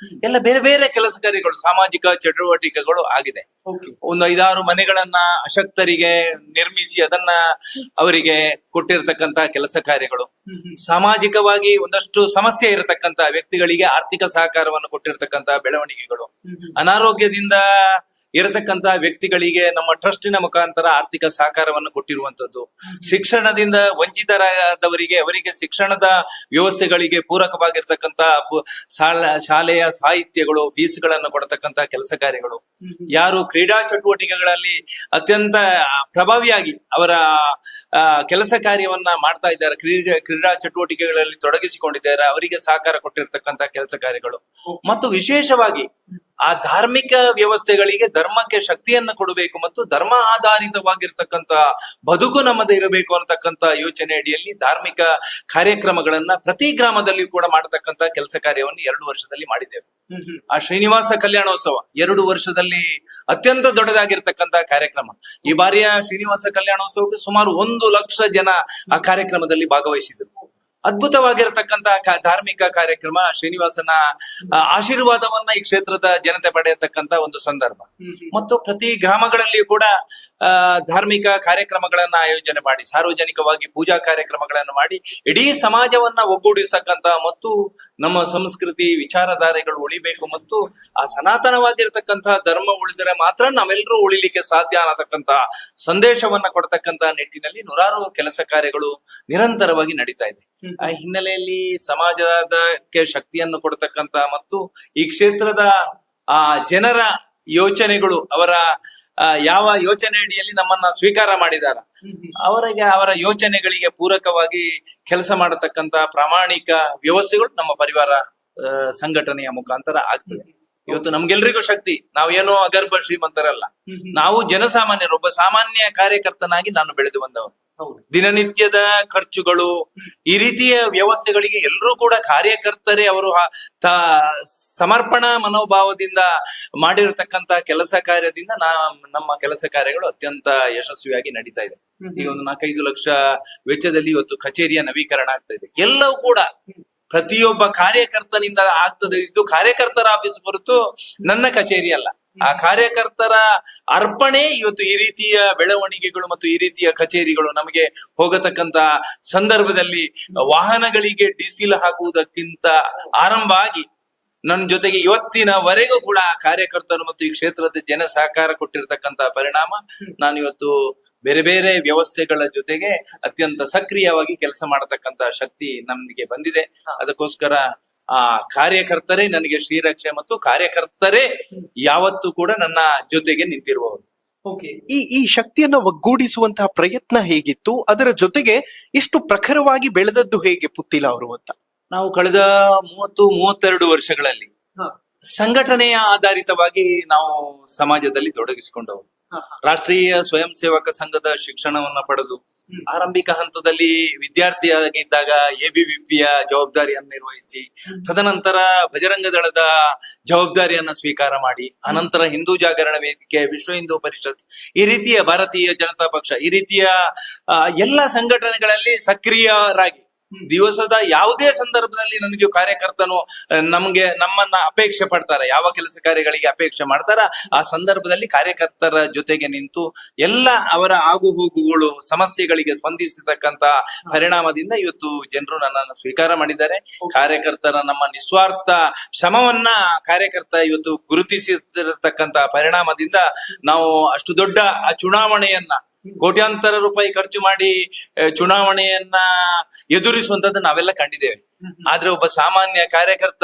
ಎಲ್ಲ ಬೇರೆ ಬೇರೆ ಕೆಲಸ ಕಾರ್ಯಗಳು, ಸಾಮಾಜಿಕ ಚಟುವಟಿಕೆಗಳು ಆಗಿದೆ. ಒಂದು 5-6 ಮನೆಗಳನ್ನ ಅಶಕ್ತರಿಗೆ ನಿರ್ಮಿಸಿ ಅದನ್ನ ಅವರಿಗೆ ಕೊಟ್ಟಿರತಕ್ಕಂತ ಕೆಲಸ ಕಾರ್ಯಗಳು, ಸಾಮಾಜಿಕವಾಗಿ ಒಂದಷ್ಟು ಸಮಸ್ಯೆ ಇರತಕ್ಕಂತ ವ್ಯಕ್ತಿಗಳಿಗೆ ಆರ್ಥಿಕ ಸಹಕಾರವನ್ನು ಕೊಟ್ಟಿರತಕ್ಕಂತ ಬೆಳವಣಿಗೆಗಳು, ಅನಾರೋಗ್ಯದಿಂದ ಇರತಕ್ಕಂತ ವ್ಯಕ್ತಿಗಳಿಗೆ ನಮ್ಮ ಟ್ರಸ್ಟಿನ ಮುಖಾಂತರ ಆರ್ಥಿಕ ಸಹಕಾರವನ್ನು ಕೊಟ್ಟಿರುವಂತದ್ದು. ಶಿಕ್ಷಣದಿಂದ ವಂಚಿತರಾದವರಿಗೆ ಅವರಿಗೆ ಶಿಕ್ಷಣದ ವ್ಯವಸ್ಥೆಗಳಿಗೆ ಪೂರಕವಾಗಿರ್ತಕ್ಕಂತ ಶಾಲೆಯ ಸಾಹಿತ್ಯಗಳು, ಫೀಸ್ಗಳನ್ನು ಕೊಡತಕ್ಕಂತ ಕೆಲಸ ಕಾರ್ಯಗಳು. ಯಾರು ಕ್ರೀಡಾ ಚಟುವಟಿಕೆಗಳಲ್ಲಿ ಅತ್ಯಂತ ಪ್ರಭಾವಿಯಾಗಿ ಅವರ ಕೆಲಸ ಕಾರ್ಯವನ್ನ ಮಾಡ್ತಾ ಇದ್ದಾರೆ, ಕ್ರೀಡಾ ಚಟುವಟಿಕೆಗಳಲ್ಲಿ ತೊಡಗಿಸಿಕೊಂಡಿದ್ದಾರೆ, ಅವರಿಗೆ ಸಹಕಾರ ಕೊಟ್ಟಿರ್ತಕ್ಕಂತ ಕೆಲಸ ಕಾರ್ಯಗಳು. ಮತ್ತು ವಿಶೇಷವಾಗಿ ಆ ಧಾರ್ಮಿಕ ವ್ಯವಸ್ಥೆಗಳಿಗೆ ಧರ್ಮಕ್ಕೆ ಶಕ್ತಿಯನ್ನು ಕೊಡಬೇಕು ಮತ್ತು ಧರ್ಮ ಆಧಾರಿತವಾಗಿರ್ತಕ್ಕಂತ ಬದುಕು ನಮ್ಮದು ಇರಬೇಕು ಅಂತಕ್ಕಂತ ಯೋಚನೆ ಅಡಿಯಲ್ಲಿ ಧಾರ್ಮಿಕ ಕಾರ್ಯಕ್ರಮಗಳನ್ನ ಪ್ರತಿ ಗ್ರಾಮದಲ್ಲಿಯೂ ಕೂಡ ಮಾಡತಕ್ಕಂತ ಕೆಲಸ ಕಾರ್ಯವನ್ನು 2 ವರ್ಷದಲ್ಲಿ ಮಾಡಿದ್ದೇವೆ. ಆ ಶ್ರೀನಿವಾಸ ಕಲ್ಯಾಣೋತ್ಸವ 2 ವರ್ಷದಲ್ಲಿ ಅತ್ಯಂತ ದೊಡ್ಡದಾಗಿರ್ತಕ್ಕಂತ ಕಾರ್ಯಕ್ರಮ. ಈ ಬಾರಿಯ ಶ್ರೀನಿವಾಸ ಕಲ್ಯಾಣೋತ್ಸವಕ್ಕೆ ಸುಮಾರು 1 ಲಕ್ಷ ಜನ ಆ ಕಾರ್ಯಕ್ರಮದಲ್ಲಿ ಭಾಗವಹಿಸಿದರು. ಅದ್ಭುತವಾಗಿರತಕ್ಕಂತ ಧಾರ್ಮಿಕ ಕಾರ್ಯಕ್ರಮ. ಶ್ರೀನಿವಾಸನ ಆಶೀರ್ವಾದವನ್ನ ಈ ಕ್ಷೇತ್ರದ ಜನತೆ ಪಡೆಯತಕ್ಕಂತ ಒಂದು ಸಂದರ್ಭ. ಮತ್ತು ಪ್ರತಿ ಗ್ರಾಮಗಳಲ್ಲಿಯೂ ಕೂಡ ಧಾರ್ಮಿಕ ಕಾರ್ಯಕ್ರಮಗಳನ್ನ ಆಯೋಜನೆ ಮಾಡಿ, ಸಾರ್ವಜನಿಕವಾಗಿ ಪೂಜಾ ಕಾರ್ಯಕ್ರಮಗಳನ್ನು ಮಾಡಿ ಇಡೀ ಸಮಾಜವನ್ನ ಒಗ್ಗೂಡಿಸ್ತಕ್ಕಂತ ಮತ್ತು ನಮ್ಮ ಸಂಸ್ಕೃತಿ ವಿಚಾರಧಾರೆಗಳು ಉಳಿಬೇಕು ಮತ್ತು ಆ ಸನಾತನವಾಗಿರ್ತಕ್ಕಂತ ಧರ್ಮ ಉಳಿದರೆ ಮಾತ್ರ ನಾವೆಲ್ಲರೂ ಉಳಿಲಿಕ್ಕೆ ಸಾಧ್ಯ ಅನ್ನತಕ್ಕಂತ ಸಂದೇಶವನ್ನ ಕೊಡ್ತಕ್ಕಂತ ನಿಟ್ಟಿನಲ್ಲಿ ನೂರಾರು ಕೆಲಸ ಕಾರ್ಯಗಳು ನಿರಂತರವಾಗಿ ನಡೀತಾ ಇದೆ. ಆ ಹಿನ್ನೆಲೆಯಲ್ಲಿ ಸಮಾಜಕ್ಕೆ ಶಕ್ತಿಯನ್ನು ಕೊಡ್ತಕ್ಕಂತ ಮತ್ತು ಈ ಕ್ಷೇತ್ರದ ಜನರ ಯೋಚನೆಗಳು, ಅವರ ಯಾವ ಯೋಚನೆ ಅಡಿಯಲ್ಲಿ ನಮ್ಮನ್ನ ಸ್ವೀಕಾರ ಮಾಡಿದಾರ, ಅವರ ಯೋಚನೆಗಳಿಗೆ ಪೂರಕವಾಗಿ ಕೆಲಸ ಮಾಡತಕ್ಕಂತ ಪ್ರಾಮಾಣಿಕ ವ್ಯವಸ್ಥೆಗಳು ನಮ್ಮ ಪರಿವಾರ ಸಂಘಟನೆಯ ಮುಖಾಂತರ ಆಗ್ತದೆ. ಇವತ್ತು ನಮ್ಗೆಲ್ರಿಗೂ ಶಕ್ತಿ, ನಾವೇನೋ ಅಗರ್ಭ ಶ್ರೀಮಂತರಲ್ಲ, ನಾವು ಜನಸಾಮಾನ್ಯರು. ಒಬ್ಬ ಸಾಮಾನ್ಯ ಕಾರ್ಯಕರ್ತನಾಗಿ ನಾನು ಬೆಳೆದು ಬಂದವನು. ದಿನನಿತ್ಯದ ಖರ್ಚುಗಳು, ಈ ರೀತಿಯ ವ್ಯವಸ್ಥೆಗಳಿಗೆ ಎಲ್ಲರೂ ಕೂಡ ಕಾರ್ಯಕರ್ತರೇ ಅವರು ಸಮರ್ಪಣಾ ಮನೋಭಾವದಿಂದ ಮಾಡಿರತಕ್ಕಂತ ಕೆಲಸ ಕಾರ್ಯದಿಂದ ನಮ್ಮ ಕೆಲಸ ಕಾರ್ಯಗಳು ಅತ್ಯಂತ ಯಶಸ್ವಿಯಾಗಿ ನಡೀತಾ ಇದೆ. ಈಗ ಒಂದು 4-5 ಲಕ್ಷ ವೆಚ್ಚದಲ್ಲಿ ಇವತ್ತು ಕಚೇರಿಯ ನವೀಕರಣ ಆಗ್ತಾ ಇದೆ. ಎಲ್ಲವೂ ಕೂಡ ಪ್ರತಿಯೊಬ್ಬ ಕಾರ್ಯಕರ್ತನಿಂದ ಆಗ್ತದೆ. ಇದು ಕಾರ್ಯಕರ್ತರ ಆಫೀಸ್ ಹೊರತು ನನ್ನ ಕಚೇರಿ ಅಲ್ಲ. ಆ ಕಾರ್ಯಕರ್ತರ ಅರ್ಪಣೆ ಇವತ್ತು ಈ ರೀತಿಯ ಬೆಳವಣಿಗೆಗಳು ಮತ್ತು ಈ ರೀತಿಯ ಕಚೇರಿಗಳು ನಮಗೆ ಹೋಗತಕ್ಕಂತ ಸಂದರ್ಭದಲ್ಲಿ ವಾಹನಗಳಿಗೆ ಡೀಸೆಲ್ ಹಾಕುವುದಕ್ಕಿಂತ ಆರಂಭ ಆಗಿ ನನ್ನ ಜೊತೆಗೆ ಇವತ್ತಿನವರೆಗೂ ಕೂಡ ಕಾರ್ಯಕರ್ತರು ಮತ್ತು ಈ ಕ್ಷೇತ್ರದ ಜನ ಸಹಕಾರ ಕೊಟ್ಟಿರ್ತಕ್ಕಂತ ಪರಿಣಾಮ ನಾನು ಇವತ್ತು ಬೇರೆ ಬೇರೆ ವ್ಯವಸ್ಥೆಗಳ ಜೊತೆಗೆ ಅತ್ಯಂತ ಸಕ್ರಿಯವಾಗಿ ಕೆಲಸ ಮಾಡತಕ್ಕಂತ ಶಕ್ತಿ ನಮಗೆ ಬಂದಿದೆ. ಅದಕ್ಕೋಸ್ಕರ ಆ ಕಾರ್ಯಕರ್ತರೇ ನನಗೆ ಶ್ರೀರಕ್ಷೆ ಮತ್ತು ಕಾರ್ಯಕರ್ತರೇ ಯಾವತ್ತೂ ಕೂಡ ನನ್ನ ಜೊತೆಗೆ ನಿಂತಿರುವವರು. ಈ ಶಕ್ತಿಯನ್ನ ಒಗ್ಗೂಡಿಸುವಂತಹ ಪ್ರಯತ್ನ ಹೇಗಿತ್ತು, ಅದರ ಜೊತೆಗೆ ಇಷ್ಟು ಪ್ರಖರವಾಗಿ ಬೆಳೆದದ್ದು ಹೇಗೆ ಪುತ್ತಿಲ ಅವರು ಅಂತ? ನಾವು ಕಳೆದ 30-32 ವರ್ಷಗಳಲ್ಲಿ ಸಂಘಟನೆಯ ಆಧಾರಿತವಾಗಿ ನಾವು ಸಮಾಜದಲ್ಲಿ ತೊಡಗಿಸಿಕೊಂಡವರು. ರಾಷ್ಟ್ರೀಯ ಸ್ವಯಂ ಸೇವಕ ಸಂಘದ ಶಿಕ್ಷಣವನ್ನ ಪಡೆದು ಆರಂಭಿಕ ಹಂತದಲ್ಲಿ ವಿದ್ಯಾರ್ಥಿಯಾಗಿದ್ದಾಗ ಎಬಿವಿಪಿಯ ಜವಾಬ್ದಾರಿಯನ್ನು ನಿರ್ವಹಿಸಿ, ತದನಂತರ ಬಜರಂಗ ದಳದ ಜವಾಬ್ದಾರಿಯನ್ನ ಸ್ವೀಕಾರ ಮಾಡಿ, ಅನಂತರ ಹಿಂದೂ ಜಾಗರಣ ವೇದಿಕೆ, ವಿಶ್ವ ಹಿಂದೂ ಪರಿಷತ್, ಈ ರೀತಿಯ ಭಾರತೀಯ ಜನತಾ ಪಕ್ಷ, ಈ ರೀತಿಯ ಎಲ್ಲ ಸಂಘಟನೆಗಳಲ್ಲಿ ಸಕ್ರಿಯರಾಗಿ ದಿವಸದ ಯಾವುದೇ ಸಂದರ್ಭದಲ್ಲಿ ನನಗೆ ಕಾರ್ಯಕರ್ತನು ನಮ್ಮನ್ನ ಅಪೇಕ್ಷೆ ಪಡ್ತಾರ, ಯಾವ ಕೆಲಸ ಕಾರ್ಯಗಳಿಗೆ ಅಪೇಕ್ಷೆ ಮಾಡ್ತಾರ, ಆ ಸಂದರ್ಭದಲ್ಲಿ ಕಾರ್ಯಕರ್ತರ ಜೊತೆಗೆ ನಿಂತು ಎಲ್ಲ ಅವರ ಆಗು ಹೋಗುಗಳು ಸಮಸ್ಯೆಗಳಿಗೆ ಸ್ಪಂದಿಸತಕ್ಕಂತ ಪರಿಣಾಮದಿಂದ ಇವತ್ತು ಜನರು ನನ್ನನ್ನು ಸ್ವೀಕಾರ ಮಾಡಿದ್ದಾರೆ. ಕಾರ್ಯಕರ್ತರ ನಮ್ಮ ನಿಸ್ವಾರ್ಥ ಶ್ರಮವನ್ನ ಕಾರ್ಯಕರ್ತ ಇವತ್ತು ಗುರುತಿಸಿರ್ತಕ್ಕಂತ ಪರಿಣಾಮದಿಂದ ನಾವು ಅಷ್ಟು ದೊಡ್ಡ ಆ ಚುನಾವಣೆಯನ್ನ ಕೋಟ್ಯಾಂತರ ರೂಪಾಯಿ ಖರ್ಚು ಮಾಡಿ ಚುನಾವಣೆಯನ್ನ ಎದುರಿಸುವಂತದ್ದು ನಾವೆಲ್ಲ ಕಂಡಿದ್ದೇವೆ. ಆದ್ರೆ ಒಬ್ಬ ಸಾಮಾನ್ಯ ಕಾರ್ಯಕರ್ತ,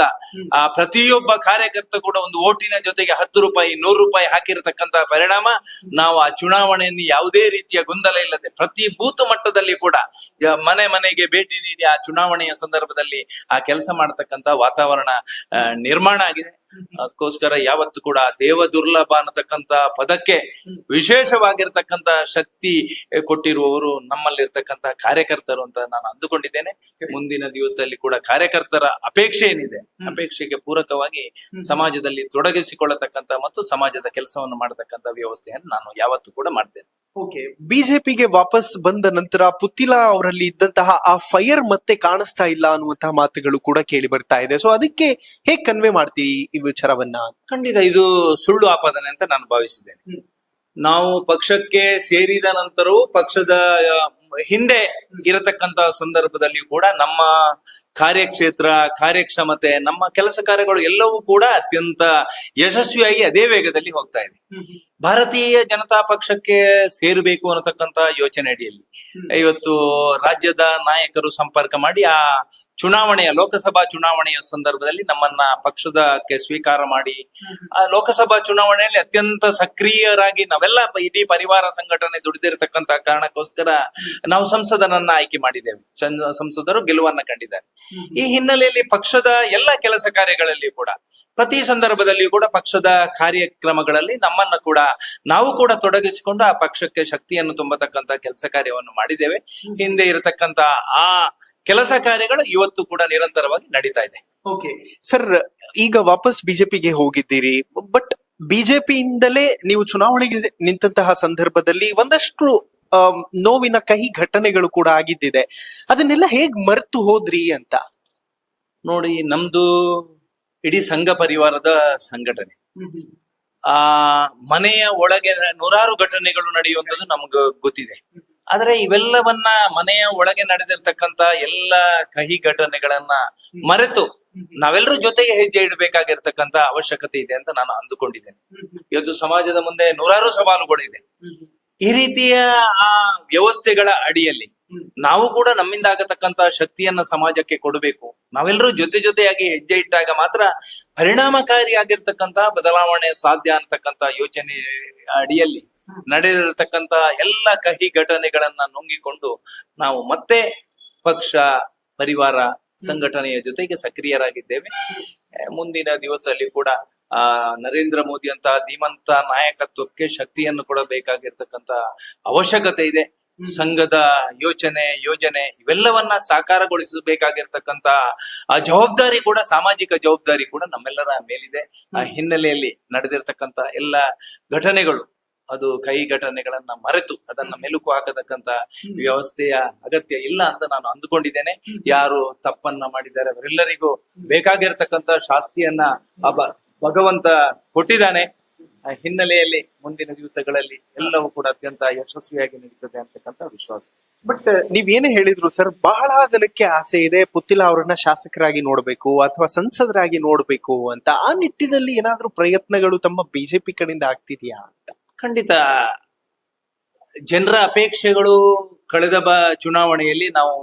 ಆ ಪ್ರತಿಯೊಬ್ಬ ಕಾರ್ಯಕರ್ತ ಕೂಡ ಒಂದು ಓಟಿನ ಜೊತೆಗೆ 10 ರೂಪಾಯಿ 100 ರೂಪಾಯಿ ಹಾಕಿರತಕ್ಕಂತ ಪರಿಣಾಮ ನಾವು ಆ ಚುನಾವಣೆಯನ್ನು ಯಾವುದೇ ರೀತಿಯ ಗೊಂದಲ ಇಲ್ಲದೆ ಪ್ರತಿ ಬೂತ್ ಮಟ್ಟದಲ್ಲಿ ಕೂಡ ಮನೆ ಮನೆಗೆ ಭೇಟಿ ನೀಡಿ ಆ ಚುನಾವಣೆಯ ಸಂದರ್ಭದಲ್ಲಿ ಆ ಕೆಲಸ ಮಾಡತಕ್ಕಂತ ವಾತಾವರಣ ನಿರ್ಮಾಣ ಆಗಿದೆ. ಅದಕ್ಕೋಸ್ಕರ ಯಾವತ್ತು ಕೂಡ ದೇವ ದುರ್ಲಭ ಅನ್ನತಕ್ಕಂತ ಪದಕ್ಕೆ ವಿಶೇಷವಾಗಿರ್ತಕ್ಕಂತ ಶಕ್ತಿ ಕೊಟ್ಟಿರುವವರು ನಮ್ಮಲ್ಲಿರ್ತಕ್ಕಂತ ಕಾರ್ಯಕರ್ತರು ಅಂತ ನಾನು ಅಂದುಕೊಂಡಿದ್ದೇನೆ. ಮುಂದಿನ ದಿವಸದಲ್ಲಿ ಕೂಡ ಕಾರ್ಯಕರ್ತರ ಅಪೇಕ್ಷೆ ಏನಿದೆ, ಅಪೇಕ್ಷೆಗೆ ಪೂರಕವಾಗಿ ಸಮಾಜದಲ್ಲಿ ತೊಡಗಿಸಿಕೊಳ್ಳತಕ್ಕಂತ ಮತ್ತು ಸಮಾಜದ ಕೆಲಸವನ್ನು ಮಾಡತಕ್ಕಂತ ವ್ಯವಸ್ಥೆಯನ್ನು ನಾನು ಯಾವತ್ತೂ ಕೂಡ ಮಾಡ್ತೇನೆ. ಬಿಜೆಪಿಗೆ ವಾಪಸ್ ಬಂದ ನಂತರ ಪುತ್ತಿಲ ಅವರಲ್ಲಿ ಇದ್ದಂತಹ ಆ ಫೈರ್ ಮತ್ತೆ ಕಾಣಿಸ್ತಾ ಇಲ್ಲ ಅನ್ನುವಂತಹ ಮಾತುಗಳು ಕೂಡ ಕೇಳಿ ಬರ್ತಾ ಇದೆ. ಸೊ ಅದಕ್ಕೆ ಹೇಗ್ ಕನ್ವೆ ಮಾಡ್ತೀವಿ ಈ ವಿಚಾರವನ್ನ? ಖಂಡಿತ ಇದು ಸುಳ್ಳು ಆಪಾದನೆ ಅಂತ ನಾನು ಭಾವಿಸಿದ್ದೇನೆ. ನಾವು ಪಕ್ಷಕ್ಕೆ ಸೇರಿದ ನಂತರವೂ ಪಕ್ಷದ ಹಿಂದೆ ಇರತಕ್ಕಂತ ಸಂದರ್ಭದಲ್ಲಿ ಕೂಡ ನಮ್ಮ ಕಾರ್ಯಕ್ಷೇತ್ರ, ಕಾರ್ಯಕ್ಷಮತೆ, ನಮ್ಮ ಕೆಲಸ ಕಾರ್ಯಗಳು ಎಲ್ಲವೂ ಕೂಡ ಅತ್ಯಂತ ಯಶಸ್ವಿಯಾಗಿ ಅದೇ ವೇಗದಲ್ಲಿ ಹೋಗ್ತಾ ಇದೆ. ಭಾರತೀಯ ಜನತಾ ಪಕ್ಷಕ್ಕೆ ಸೇರಬೇಕು ಅನ್ನತಕ್ಕಂತ ಯೋಚನೆ ಅಡಿಯಲ್ಲಿ ಇವತ್ತು ರಾಜ್ಯದ ನಾಯಕರು ಸಂಪರ್ಕ ಮಾಡಿ ಆ ಚುನಾವಣೆಯ ಲೋಕಸಭಾ ಚುನಾವಣೆಯ ಸಂದರ್ಭದಲ್ಲಿ ನಮ್ಮನ್ನ ಪಕ್ಷದಕ್ಕೆ ಸ್ವೀಕಾರ ಮಾಡಿ ಆ ಲೋಕಸಭಾ ಚುನಾವಣೆಯಲ್ಲಿ ಅತ್ಯಂತ ಸಕ್ರಿಯರಾಗಿ ನಾವೆಲ್ಲ ಇಡೀ ಪರಿವಾರ ಸಂಘಟನೆ ದುಡಿದಿರತಕ್ಕಂತ ಕಾರಣಕ್ಕೋಸ್ಕರ ನಾವು ಸಂಸದನನ್ನ ಆಯ್ಕೆ ಮಾಡಿದ್ದೇವೆ. ಸಂಸದರು ಗೆಲುವನ್ನ ಕಂಡಿದ್ದಾರೆ. ಈ ಹಿನ್ನೆಲೆಯಲ್ಲಿ ಪಕ್ಷದ ಎಲ್ಲ ಕೆಲಸ ಕಾರ್ಯಗಳಲ್ಲಿ ಕೂಡ ಪ್ರತಿ ಸಂದರ್ಭದಲ್ಲಿಯೂ ಕೂಡ ಪಕ್ಷದ ಕಾರ್ಯಕ್ರಮಗಳಲ್ಲಿ ನಮ್ಮನ್ನ ಕೂಡ ನಾವು ಕೂಡ ತೊಡಗಿಸಿಕೊಂಡು ಆ ಪಕ್ಷಕ್ಕೆ ಶಕ್ತಿಯನ್ನು ತುಂಬತಕ್ಕಂತ ಕೆಲಸ ಕಾರ್ಯವನ್ನು ಮಾಡಿದ್ದೇವೆ. ಹಿಂದೆ ಇರತಕ್ಕಂತ ಆ ಕೆಲಸ ಕಾರ್ಯಗಳು ಇವತ್ತು ಕೂಡ ನಿರಂತರವಾಗಿ ನಡೀತಾ ಇದೆ. ಓಕೆ ಸರ್, ಈಗ ವಾಪಸ್ ಬಿಜೆಪಿಗೆ ಹೋಗಿದ್ದೀರಿ, ಬಟ್ ಬಿಜೆಪಿಯಿಂದಲೇ ನೀವು ಚುನಾವಣೆಗೆ ನಿಂತಹ ಸಂದರ್ಭದಲ್ಲಿ ಒಂದಷ್ಟು ನೋವಿನ ಕಹಿ ಘಟನೆಗಳು ಕೂಡ ಆಗಿದ್ದಿದೆ. ಅದನ್ನೆಲ್ಲ ಹೇಗ್ ಮರೆತು ಹೋದ್ರಿ ಅಂತ? ನೋಡಿ, ನಮ್ದು ಇಡೀ ಸಂಘ ಪರಿವಾರದ ಸಂಘಟನೆ. ಆ ಮನೆಯ ಒಳಗೆ ನೂರಾರು ಘಟನೆಗಳು ನಡೆಯುವಂಥದ್ದು ನಮ್ಗೆ ಗೊತ್ತಿದೆ. ಆದ್ರೆ ಇವೆಲ್ಲವನ್ನ ಮನೆಯ ಒಳಗೆ ನಡೆದಿರ್ತಕ್ಕಂತ ಎಲ್ಲ ಕಹಿ ಘಟನೆಗಳನ್ನ ಮರೆತು ನಾವೆಲ್ಲರೂ ಜೊತೆಗೆ ಹೆಜ್ಜೆ ಇಡಬೇಕಾಗಿರ್ತಕ್ಕಂತ ಅವಶ್ಯಕತೆ ಇದೆ ಅಂತ ನಾನು ಅಂದುಕೊಂಡಿದ್ದೇನೆ. ಇವತ್ತು ಸಮಾಜದ ಮುಂದೆ ನೂರಾರು ಸವಾಲುಗಳಿದೆ. ಈ ರೀತಿಯ ಆ ವ್ಯವಸ್ಥೆಗಳ ಅಡಿಯಲ್ಲಿ ನಾವು ಕೂಡ ನಮ್ಮಿಂದ ಆಗತಕ್ಕಂತ ಶಕ್ತಿಯನ್ನ ಸಮಾಜಕ್ಕೆ ಕೊಡಬೇಕು. ನಾವೆಲ್ಲರೂ ಜೊತೆಯಾಗಿ ಹೆಜ್ಜೆ ಇಟ್ಟಾಗ ಮಾತ್ರ ಪರಿಣಾಮಕಾರಿಯಾಗಿರ್ತಕ್ಕಂತ ಬದಲಾವಣೆ ಸಾಧ್ಯ ಅಂತಕ್ಕಂತ ಯೋಚನೆ ಅಡಿಯಲ್ಲಿ ನಡೆದಿರತಕ್ಕಂತ ಎಲ್ಲ ಕಹಿ ಘಟನೆಗಳನ್ನ ನುಂಗಿಕೊಂಡು ನಾವು ಮತ್ತೆ ಪಕ್ಷ ಪರಿವಾರ ಸಂಘಟನೆಯ ಜೊತೆಗೆ ಸಕ್ರಿಯರಾಗಿದ್ದೇವೆ. ಮುಂದಿನ ದಿವಸದಲ್ಲಿ ಕೂಡ ನರೇಂದ್ರ ಮೋದಿ ಅಂತ ಧೀಮಂತ ನಾಯಕತ್ವಕ್ಕೆ ಶಕ್ತಿಯನ್ನು ಕೊಡಬೇಕಾಗಿರ್ತಕ್ಕಂತ ಅವಶ್ಯಕತೆ ಇದೆ. ಸಂಘದ ಯೋಜನೆ ಇವೆಲ್ಲವನ್ನ ಸಾಕಾರಗೊಳಿಸಬೇಕಾಗಿರ್ತಕ್ಕಂತ ಆ ಜವಾಬ್ದಾರಿ ಕೂಡ, ಸಾಮಾಜಿಕ ಜವಾಬ್ದಾರಿ ಕೂಡ ನಮ್ಮೆಲ್ಲರ ಮೇಲಿದೆ. ಆ ಹಿನ್ನೆಲೆಯಲ್ಲಿ ನಡೆದಿರ್ತಕ್ಕಂತ ಎಲ್ಲ ಘಟನೆಗಳು, ಅದು ಕೈ ಘಟನೆಗಳನ್ನ ಮರೆತು ಅದನ್ನ ಮೆಲುಕು ಹಾಕತಕ್ಕಂತ ವ್ಯವಸ್ಥೆಯ ಅಗತ್ಯ ಇಲ್ಲ ಅಂತ ನಾನು ಅಂದುಕೊಂಡಿದ್ದೇನೆ. ಯಾರು ತಪ್ಪನ್ನ ಮಾಡಿದ್ದಾರೆ ಅವರೆಲ್ಲರಿಗೂ ಬೇಕಾಗಿರ್ತಕ್ಕಂತ ಶಾಸ್ತಿಯನ್ನ ಭಗವಂತ ಕೊಟ್ಟಿದ್ದಾನೆ. ಆ ಹಿನ್ನೆಲೆಯಲ್ಲಿ ಮುಂದಿನ ದಿವಸಗಳಲ್ಲಿ ಎಲ್ಲವೂ ಕೂಡ ಅತ್ಯಂತ ಯಶಸ್ವಿಯಾಗಿ ನಡೀತದೆ ಅಂತಕ್ಕಂಥ ವಿಶ್ವಾಸ. ಬಟ್ ನೀವೇನೇ ಹೇಳಿದ್ರು ಸರ್, ಬಹಳ ಜನಕ್ಕೆ ಆಸೆ ಇದೆ ಪುತ್ತಿಲ ಅವರನ್ನ ಶಾಸಕರಾಗಿ ನೋಡ್ಬೇಕು ಅಥವಾ ಸಂಸದರಾಗಿ ನೋಡ್ಬೇಕು ಅಂತ. ಆ ನಿಟ್ಟಿನಲ್ಲಿ ಏನಾದ್ರೂ ಪ್ರಯತ್ನಗಳು ತಮ್ಮ ಬಿಜೆಪಿ ಕಡೆಯಿಂದ ಆಗ್ತಿದ್ಯಾ ಅಂತ? ಖಂಡಿತ ಜನರ ಅಪೇಕ್ಷೆಗಳು ಕಳೆದ ಚುನಾವಣೆಯಲ್ಲಿ ನಾವು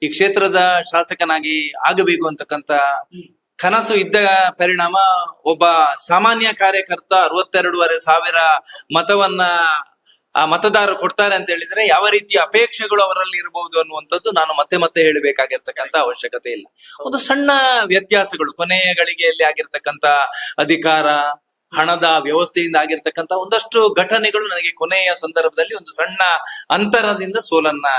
ಈ ಕ್ಷೇತ್ರದ ಶಾಸಕನಾಗಿ ಆಗಬೇಕು ಅಂತಕ್ಕಂತ ಕನಸು ಇದ್ದ ಪರಿಣಾಮ ಒಬ್ಬ ಸಾಮಾನ್ಯ ಕಾರ್ಯಕರ್ತ 62,500 ಮತವನ್ನ ಆ ಮತದಾರರು ಕೊಡ್ತಾರೆ ಅಂತ ಹೇಳಿದ್ರೆ ಯಾವ ರೀತಿಯ ಅಪೇಕ್ಷೆಗಳು ಅವರಲ್ಲಿ ಇರಬಹುದು ಅನ್ನುವಂಥದ್ದು ನಾನು ಮತ್ತೆ ಹೇಳಬೇಕಾಗಿರ್ತಕ್ಕಂಥ ಅವಶ್ಯಕತೆ ಇಲ್ಲ. ಒಂದು ಸಣ್ಣ ವ್ಯತ್ಯಾಸಗಳು ಕೊನೆಯ ಗಳಿಗೆಯಲ್ಲಿ ಆಗಿರ್ತಕ್ಕಂಥ ಅಧಿಕಾರ, ಹಣದ ವ್ಯವಸ್ಥೆಯಿಂದ ಆಗಿರ್ತಕ್ಕಂಥ ಒಂದಷ್ಟು ಘಟನೆಗಳು ನನಗೆ ಕೊನೆಯ ಸಂದರ್ಭದಲ್ಲಿ ಒಂದು ಸಣ್ಣ ಅಂತರದಿಂದ ಸೋಲನ್ನ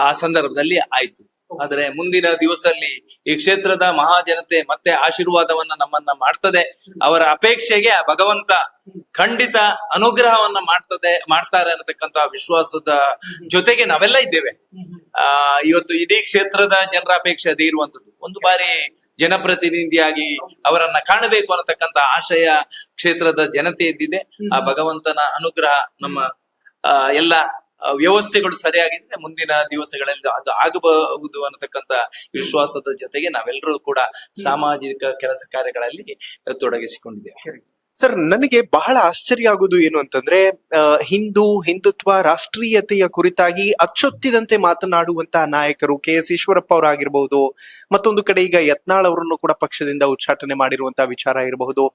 ಆ ಸಂದರ್ಭದಲ್ಲಿ ಆಯ್ತು. ಆದ್ರೆ ಮುಂದಿನ ದಿವಸದಲ್ಲಿ ಈ ಕ್ಷೇತ್ರದ ಮಹಾಜನತೆ ಮತ್ತೆ ಆಶೀರ್ವಾದವನ್ನ ನಮ್ಮನ್ನ ಮಾಡ್ತದೆ. ಅವರ ಅಪೇಕ್ಷೆಗೆ ಆ ಭಗವಂತ ಖಂಡಿತ ಅನುಗ್ರಹವನ್ನ ಮಾಡ್ತಾರೆ ಅನ್ನತಕ್ಕಂತ ವಿಶ್ವಾಸದ ಜೊತೆಗೆ ನಾವೆಲ್ಲ ಇದ್ದೇವೆ. ಇವತ್ತು ಇಡೀ ಕ್ಷೇತ್ರದ ಜನರ ಅಪೇಕ್ಷೆ ಅದೇ ಇರುವಂತದ್ದು. ಒಂದು ಬಾರಿ ಜನಪ್ರತಿನಿಧಿಯಾಗಿ ಅವರನ್ನ ಕಾಣಬೇಕು ಅನ್ನತಕ್ಕಂತ ಆಶಯ ಕ್ಷೇತ್ರದ ಜನತೆ ಇದ್ದಿದೆ. ಆ ಭಗವಂತನ ಅನುಗ್ರಹ, ನಮ್ಮ ಎಲ್ಲ ವ್ಯವಸ್ಥೆಗಳು ಸರಿಯಾಗಿದ್ರೆ ಮುಂದಿನ ದಿವಸಗಳಲ್ಲಿ ಅದು ಆಗಬಹುದು ಅನ್ನತಕ್ಕಂತ ವಿಶ್ವಾಸದ ಜೊತೆಗೆ ನಾವೆಲ್ಲರೂ ಕೂಡ ಸಾಮಾಜಿಕ ಕೆಲಸ ಕಾರ್ಯಗಳಲ್ಲಿ ತೊಡಗಿಸಿಕೊಂಡಿದ್ದೇವೆ. ಸರ್, ನನಗೆ ಬಹಳ ಆಶ್ಚರ್ಯ ಆಗುವುದು ಏನು ಅಂತಂದ್ರೆ, ಹಿಂದುತ್ವ ರಾಷ್ಟ್ರೀಯತೆಯ ಕುರಿತಾಗಿ ಅಚ್ಚೊತ್ತಿದಂತೆ ಮಾತನಾಡುವಂತಹ ನಾಯಕರು KS ಈಶ್ವರಪ್ಪ ಅವರಾಗಿರ್ಬಹುದು, ಮತ್ತೊಂದು ಕಡೆ ಈಗ ಯತ್ನಾಳ್ ಅವರನ್ನು ಕೂಡ ಪಕ್ಷದಿಂದ ಉಚ್ಚಾಟನೆ ಮಾಡಿರುವಂತಹ ವಿಚಾರ ಇರಬಹುದು,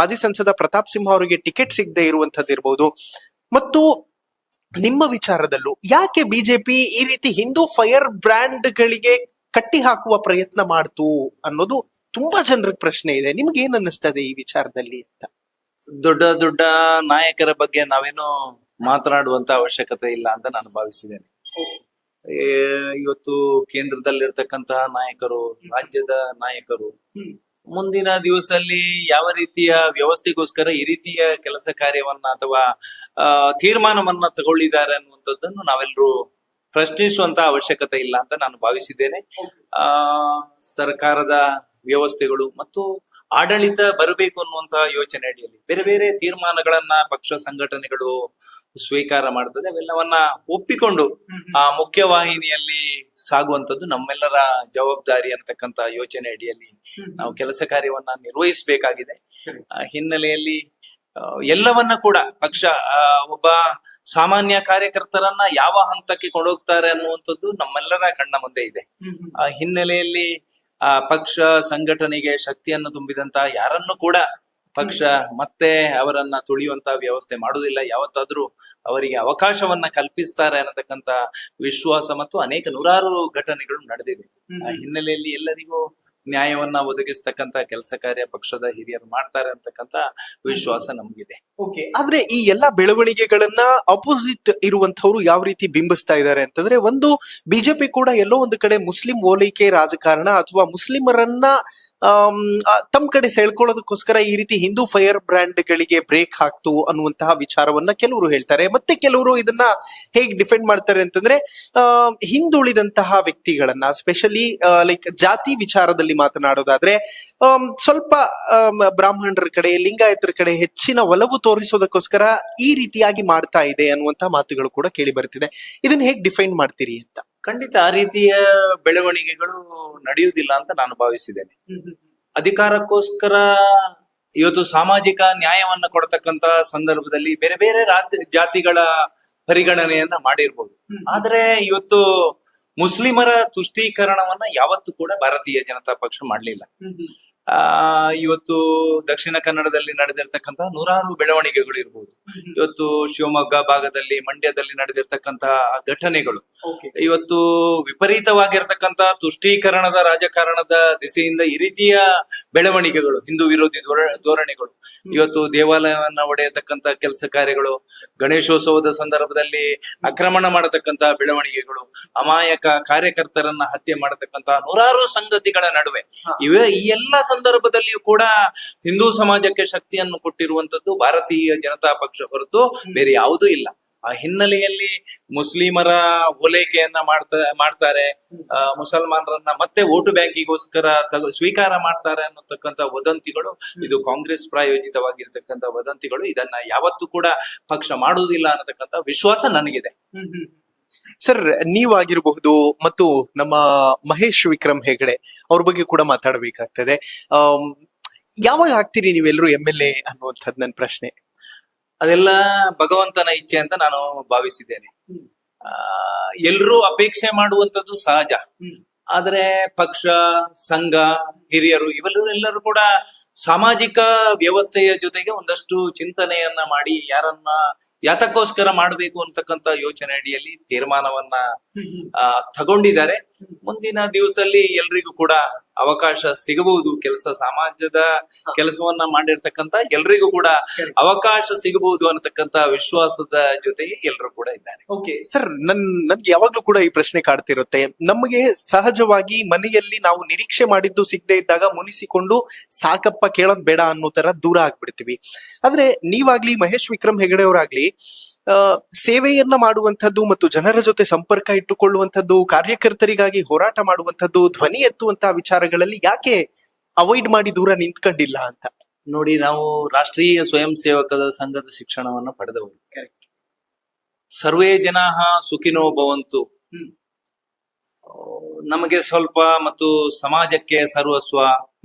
ಮಾಜಿ ಸಂಸದ ಪ್ರತಾಪ್ ಸಿಂಹ ಅವರಿಗೆ ಟಿಕೆಟ್ ಸಿಗದೆ ಇರುವಂತದ್ದು ಇರಬಹುದು, ಮತ್ತು ನಿಮ್ಮ ವಿಚಾರದಲ್ಲೂ ಯಾಕೆ ಬಿಜೆಪಿ ಈ ರೀತಿ ಹಿಂದೂ ಫೈರ್ ಬ್ರ್ಯಾಂಡ್ ಗಳಿಗೆ ಕಟ್ಟಿ ಹಾಕುವ ಪ್ರಯತ್ನ ಮಾಡ್ತು ಅನ್ನೋದು ತುಂಬಾ ಜನರ ಪ್ರಶ್ನೆ ಇದೆ. ನಿಮ್ಗೆ ಏನ್ ಅನ್ನಿಸ್ತದೆ ಈ ವಿಚಾರದಲ್ಲಿ ಅಂತ? ದೊಡ್ಡ ನಾಯಕರ ಬಗ್ಗೆ ನಾವೇನು ಮಾತನಾಡುವಂತ ಅವಶ್ಯಕತೆ ಇಲ್ಲ ಅಂತ ನಾನು ಭಾವಿಸಿದ್ದೇನೆ. ಇವತ್ತು ಕೇಂದ್ರದಲ್ಲಿರ್ತಕ್ಕಂತಹ ನಾಯಕರು, ರಾಜ್ಯದ ನಾಯಕರು ಮುಂದಿನ ದಿವಸದಲ್ಲಿ ಯಾವ ರೀತಿಯ ವ್ಯವಸ್ಥೆಗೋಸ್ಕರ ಈ ರೀತಿಯ ಕೆಲಸ ಕಾರ್ಯವನ್ನ ಅಥವಾ ತೀರ್ಮಾನವನ್ನ ತಗೊಳ್ಳಿದ್ದಾರೆ ಅನ್ನುವಂಥದ್ದನ್ನು ನಾವೆಲ್ಲರೂ ಪ್ರಶ್ನಿಸುವಂತ ಅವಶ್ಯಕತೆ ಇಲ್ಲ ಅಂತ ನಾನು ಭಾವಿಸಿದ್ದೇನೆ. ಸರ್ಕಾರದ ವ್ಯವಸ್ಥೆಗಳು ಮತ್ತು ಆಡಳಿತ ಬರಬೇಕು ಅನ್ನುವಂತಹ ಯೋಚನೆ ಅಡಿಯಲ್ಲಿ ಬೇರೆ ಬೇರೆ ತೀರ್ಮಾನಗಳನ್ನ ಪಕ್ಷ ಸಂಘಟನೆಗಳು ಸ್ವೀಕಾರ ಮಾಡ್ತದೆ. ಅವೆಲ್ಲವನ್ನ ಒಪ್ಪಿಕೊಂಡು ಆ ಮುಖ್ಯವಾಹಿನಿಯಲ್ಲಿ ಸಾಗುವಂತದ್ದು ನಮ್ಮೆಲ್ಲರ ಜವಾಬ್ದಾರಿ ಅಂತಕ್ಕಂತ ಯೋಚನೆ ಅಡಿಯಲ್ಲಿ ನಾವು ಕೆಲಸ ಕಾರ್ಯವನ್ನ ನಿರ್ವಹಿಸಬೇಕಾಗಿದೆ. ಹಿನ್ನೆಲೆಯಲ್ಲಿ ಎಲ್ಲವನ್ನ ಕೂಡ ಪಕ್ಷ ಒಬ್ಬ ಸಾಮಾನ್ಯ ಕಾರ್ಯಕರ್ತರನ್ನ ಯಾವ ಹಂತಕ್ಕೆ ಕೊಂಡೋಗ್ತಾರೆ ಅನ್ನುವಂಥದ್ದು ನಮ್ಮೆಲ್ಲರ ಕಣ್ಣ ಮುಂದೆ ಇದೆ. ಆ ಹಿನ್ನೆಲೆಯಲ್ಲಿ ಪಕ್ಷ ಸಂಘಟನೆಗೆ ಶಕ್ತಿಯನ್ನು ತುಂಬಿದಂತ ಯಾರನ್ನು ಕೂಡ ಪಕ್ಷ ಮತ್ತೆ ಅವರನ್ನ ತುಳಿಯುವಂತ ವ್ಯವಸ್ಥೆ ಮಾಡುವುದಿಲ್ಲ. ಯಾವತ್ತಾದ್ರೂ ಅವರಿಗೆ ಅವಕಾಶವನ್ನ ಕಲ್ಪಿಸ್ತಾರೆ ಅನ್ನತಕ್ಕಂತ ವಿಶ್ವಾಸ ಮತ್ತು ಅನೇಕ ನೂರಾರು ಘಟನೆಗಳು ನಡೆದಿದೆ. ಆ ಹಿನ್ನೆಲೆಯಲ್ಲಿ ಎಲ್ಲರಿಗೂ ನ್ಯಾಯವನ್ನ ಒದಗಿಸ್ತಕ್ಕಂತ ಕೆಲಸ ಕಾರ್ಯ ಪಕ್ಷದ ಹಿರಿಯರು ಮಾಡ್ತಾರೆ ಅಂತಕ್ಕಂತ ವಿಶ್ವಾಸ ನಮಗಿದೆ. ಓಕೆ, ಆದ್ರೆ ಈ ಎಲ್ಲಾ ಬೆಳವಣಿಗೆಗಳನ್ನ ಅಪೋಸಿಟ್ ಇರುವಂತವ್ರು ಯಾವ ರೀತಿ ಬಿಂಬಿಸ್ತಾ ಇದ್ದಾರೆ ಅಂತಂದ್ರೆ, ಒಂದು ಬಿಜೆಪಿ ಕೂಡ ಎಲ್ಲೋ ಒಂದು ಕಡೆ ಮುಸ್ಲಿಂ ಓಲೈಕೆ ರಾಜಕಾರಣ ಅಥವಾ ಮುಸ್ಲಿಮರನ್ನ ತಮ್ಮ ಕಡೆ ಸೆಳ್ಕೊಳ್ಳೋದಕ್ಕೋಸ್ಕರ ಈ ರೀತಿ ಹಿಂದೂ ಫೈರ್ ಬ್ರ್ಯಾಂಡ್ ಗಳಿಗೆ ಬ್ರೇಕ್ ಹಾಕ್ತು ಅನ್ನುವಂತಹ ವಿಚಾರವನ್ನ ಕೆಲವರು ಹೇಳ್ತಾರೆ. ಮತ್ತೆ ಕೆಲವರು ಇದನ್ನ ಹೇಗೆ ಡಿಫೆಂಡ್ ಮಾಡ್ತಾರೆ ಅಂತಂದ್ರೆ, ಹಿಂದುಳಿದಂತಹ ವ್ಯಕ್ತಿಗಳನ್ನ ಸ್ಪೆಷಲಿ ಲೈಕ್ ಜಾತಿ ವಿಚಾರದಲ್ಲಿ ಮಾತನಾಡೋದಾದ್ರೆ ಸ್ವಲ್ಪ ಬ್ರಾಹ್ಮಣರ ಕಡೆ, ಲಿಂಗಾಯತರ ಕಡೆ ಹೆಚ್ಚಿನ ಒಲವು ತೋರಿಸೋದಕ್ಕೋಸ್ಕರ ಈ ರೀತಿಯಾಗಿ ಮಾಡ್ತಾ ಇದೆ ಅನ್ನುವಂತಹ ಮಾತುಗಳು ಕೂಡ ಕೇಳಿ ಬರ್ತಿದೆ. ಇದನ್ನ ಹೇಗೆ ಡಿಫೈನ್ ಮಾಡ್ತೀರಿ ಅಂತ? ಖಂಡಿತ ಆ ರೀತಿಯ ಬೆಳವಣಿಗೆಗಳು ನಡೆಯುವುದಿಲ್ಲ ಅಂತ ನಾನು ಭಾವಿಸಿದ್ದೇನೆ. ಅಧಿಕಾರಕ್ಕೋಸ್ಕರ ಇವತ್ತು ಸಾಮಾಜಿಕ ನ್ಯಾಯವನ್ನ ಕೊಡತಕ್ಕಂತ ಸಂದರ್ಭದಲ್ಲಿ ಬೇರೆ ಬೇರೆ ಜಾತಿಗಳ ಪರಿಗಣನೆಯನ್ನ ಮಾಡಿರ್ಬೋದು. ಆದ್ರೆ ಇವತ್ತು ಮುಸ್ಲಿಮರ ತುಷ್ಟೀಕರಣವನ್ನ ಯಾವತ್ತೂ ಕೂಡ ಭಾರತೀಯ ಜನತಾ ಪಕ್ಷ ಮಾಡ್ಲಿಲ್ಲ. ಇವತ್ತು ದಕ್ಷಿಣ ಕನ್ನಡದಲ್ಲಿ ನಡೆದಿರ್ತಕ್ಕಂತಹ ನೂರಾರು ಬೆಳವಣಿಗೆಗಳು ಇರ್ಬೋದು. ಇವತ್ತು ಶಿವಮೊಗ್ಗ ಭಾಗದಲ್ಲಿ, ಮಂಡ್ಯದಲ್ಲಿ ನಡೆದಿರ್ತಕ್ಕಂತಹ ಘಟನೆಗಳು, ಇವತ್ತು ವಿಪರೀತವಾಗಿರ್ತಕ್ಕಂತಹ ತುಷ್ಟೀಕರಣದ ರಾಜಕಾರಣದ ದಿಸೆಯಿಂದ ಈ ರೀತಿಯ ಬೆಳವಣಿಗೆಗಳು, ಹಿಂದೂ ವಿರೋಧಿ ಧೋರಣೆಗಳು, ಇವತ್ತು ದೇವಾಲಯವನ್ನ ಒಡೆಯತಕ್ಕಂತ ಕೆಲಸ ಕಾರ್ಯಗಳು, ಗಣೇಶೋತ್ಸವದ ಸಂದರ್ಭದಲ್ಲಿ ಆಕ್ರಮಣ ಮಾಡತಕ್ಕಂತ ಬೆಳವಣಿಗೆಗಳು, ಅಮಾಯಕ ಕಾರ್ಯಕರ್ತರನ್ನ ಹತ್ಯೆ ಮಾಡತಕ್ಕಂತಹ ನೂರಾರು ಸಂಗತಿಗಳ ನಡುವೆ ಈ ಎಲ್ಲ ಸಂದರ್ಭದಲ್ಲಿಯೂ ಕೂಡ ಹಿಂದೂ ಸಮಾಜಕ್ಕೆ ಶಕ್ತಿಯನ್ನು ಕೊಟ್ಟಿರುವಂತದ್ದು ಭಾರತೀಯ ಜನತಾ ಪಕ್ಷ ಹೊರತು ಬೇರೆ ಯಾವುದೂ ಇಲ್ಲ. ಆ ಹಿನ್ನೆಲೆಯಲ್ಲಿ ಮುಸ್ಲಿಮರ ಓಲೈಕೆಯನ್ನ ಮಾಡ್ತಾರೆ, ಮುಸಲ್ಮಾನರನ್ನ ಮತ್ತೆ ವೋಟು ಬ್ಯಾಂಕಿಗೋಸ್ಕರ ಸ್ವೀಕಾರ ಮಾಡ್ತಾರೆ ಅನ್ನತಕ್ಕಂಥ ವದಂತಿಗಳು, ಇದು ಕಾಂಗ್ರೆಸ್ ಪ್ರಾಯೋಜಿತವಾಗಿರ್ತಕ್ಕಂಥ ವದಂತಿಗಳು. ಇದನ್ನ ಯಾವತ್ತೂ ಕೂಡ ಪಕ್ಷ ಮಾಡುವುದಿಲ್ಲ ಅನ್ನತಕ್ಕಂಥ ವಿಶ್ವಾಸ ನನಗಿದೆ. ಸರ್, ನೀವಾಗಿರಬಹುದು ಮತ್ತು ನಮ್ಮ ಮಹೇಶ್ ವಿಕ್ರಮ್ ಹೆಗಡೆ ಅವ್ರ ಬಗ್ಗೆ ಕೂಡ ಮಾತಾಡಬೇಕಾಗ್ತದೆ. ಯಾವಾಗ ಆಗ್ತೀರಿ ನೀವೆಲ್ಲರೂ MLA ಅನ್ನುವಂಥದ್ದು ನನ್ನ ಪ್ರಶ್ನೆ. ಅದೆಲ್ಲ ಭಗವಂತನ ಇಚ್ಛೆ ಅಂತ ನಾನು ಭಾವಿಸಿದ್ದೇನೆ. ಎಲ್ರೂ ಅಪೇಕ್ಷೆ ಮಾಡುವಂತದ್ದು ಸಹಜ. ಆದ್ರೆ ಪಕ್ಷ, ಸಂಘ, ಹಿರಿಯರು ಇವೆಲ್ಲರೂ ಕೂಡ ಸಾಮಾಜಿಕ ವ್ಯವಸ್ಥೆಯ ಜೊತೆಗೆ ಒಂದಷ್ಟು ಚಿಂತನೆಯನ್ನ ಮಾಡಿ ಯಾತಕ್ಕೋಸ್ಕರ ಮಾಡಬೇಕು ಅಂತಕ್ಕಂತ ಯೋಚನೆ ಅಡಿಯಲ್ಲಿ ತೀರ್ಮಾನವನ್ನ ತಗೊಂಡಿದ್ದಾರೆ. ಮುಂದಿನ ದಿವಸದಲ್ಲಿ ಎಲ್ರಿಗೂ ಕೂಡ ಅವಕಾಶ ಸಿಗಬಹುದು. ಸಮಾಜದ ಕೆಲಸವನ್ನ ಮಾಡಿರ್ತಕ್ಕಂತ ಎಲ್ರಿಗೂ ಕೂಡ ಅವಕಾಶ ಸಿಗಬಹುದು ಅನ್ನತಕ್ಕಂತ ವಿಶ್ವಾಸದ ಜೊತೆಗೆ ಎಲ್ಲರೂ ಕೂಡ ಇದ್ದಾರೆ. ಓಕೆ ಸರ್, ನನ್ಗೆ ಯಾವಾಗ್ಲೂ ಕೂಡ ಈ ಪ್ರಶ್ನೆ ಕಾಡ್ತಿರುತ್ತೆ. ನಮಗೆ ಸಹಜವಾಗಿ ಮನೆಯಲ್ಲಿ ನಾವು ನಿರೀಕ್ಷೆ ಮಾಡಿದ್ದು ಸಿಗದೆ ಇದ್ದಾಗ ಮುನಿಸಿಕೊಂಡು ಸಾಕಪ್ಪ ಕೇಳೋದ್ ಬೇಡ ಅನ್ನೋ ತರ ದೂರ ಆಗ್ಬಿಡ್ತೀವಿ. ಆದ್ರೆ ನೀವಾಗ್ಲಿ, ಮಹೇಶ್ ವಿಕ್ರಮ್ ಹೆಗಡೆ ಅವರಾಗ್ಲಿ, ಸೇವೆಯನ್ನ ಮಾಡುವಂಥದ್ದು ಮತ್ತು ಜನರ ಜೊತೆ ಸಂಪರ್ಕ ಇಟ್ಟುಕೊಳ್ಳುವಂಥದ್ದು, ಕಾರ್ಯಕರ್ತರಿಗಾಗಿ ಹೋರಾಟ ಮಾಡುವಂಥದ್ದು, ಧ್ವನಿ ಎತ್ತುವಂತಹ ವಿಚಾರಗಳಲ್ಲಿ ಯಾಕೆ ಅವಾಯ್ಡ್ ಮಾಡಿ ದೂರ ನಿಂತ್ಕೊಂಡಿಲ್ಲ ಅಂತ? ನೋಡಿ, ನಾವು ರಾಷ್ಟ್ರೀಯ ಸ್ವಯಂ ಸೇವಕರ ಸಂಘದ ಶಿಕ್ಷಣವನ್ನು ಪಡೆದವರು. ಸರ್ವೇ ಜನಾಃ ಸುಖಿನೋ ಭವಂತು, ನಮಗೆ ಸ್ವಲ್ಪ ಮತ್ತು ಸಮಾಜಕ್ಕೆ ಸರ್ವಸ್ವ,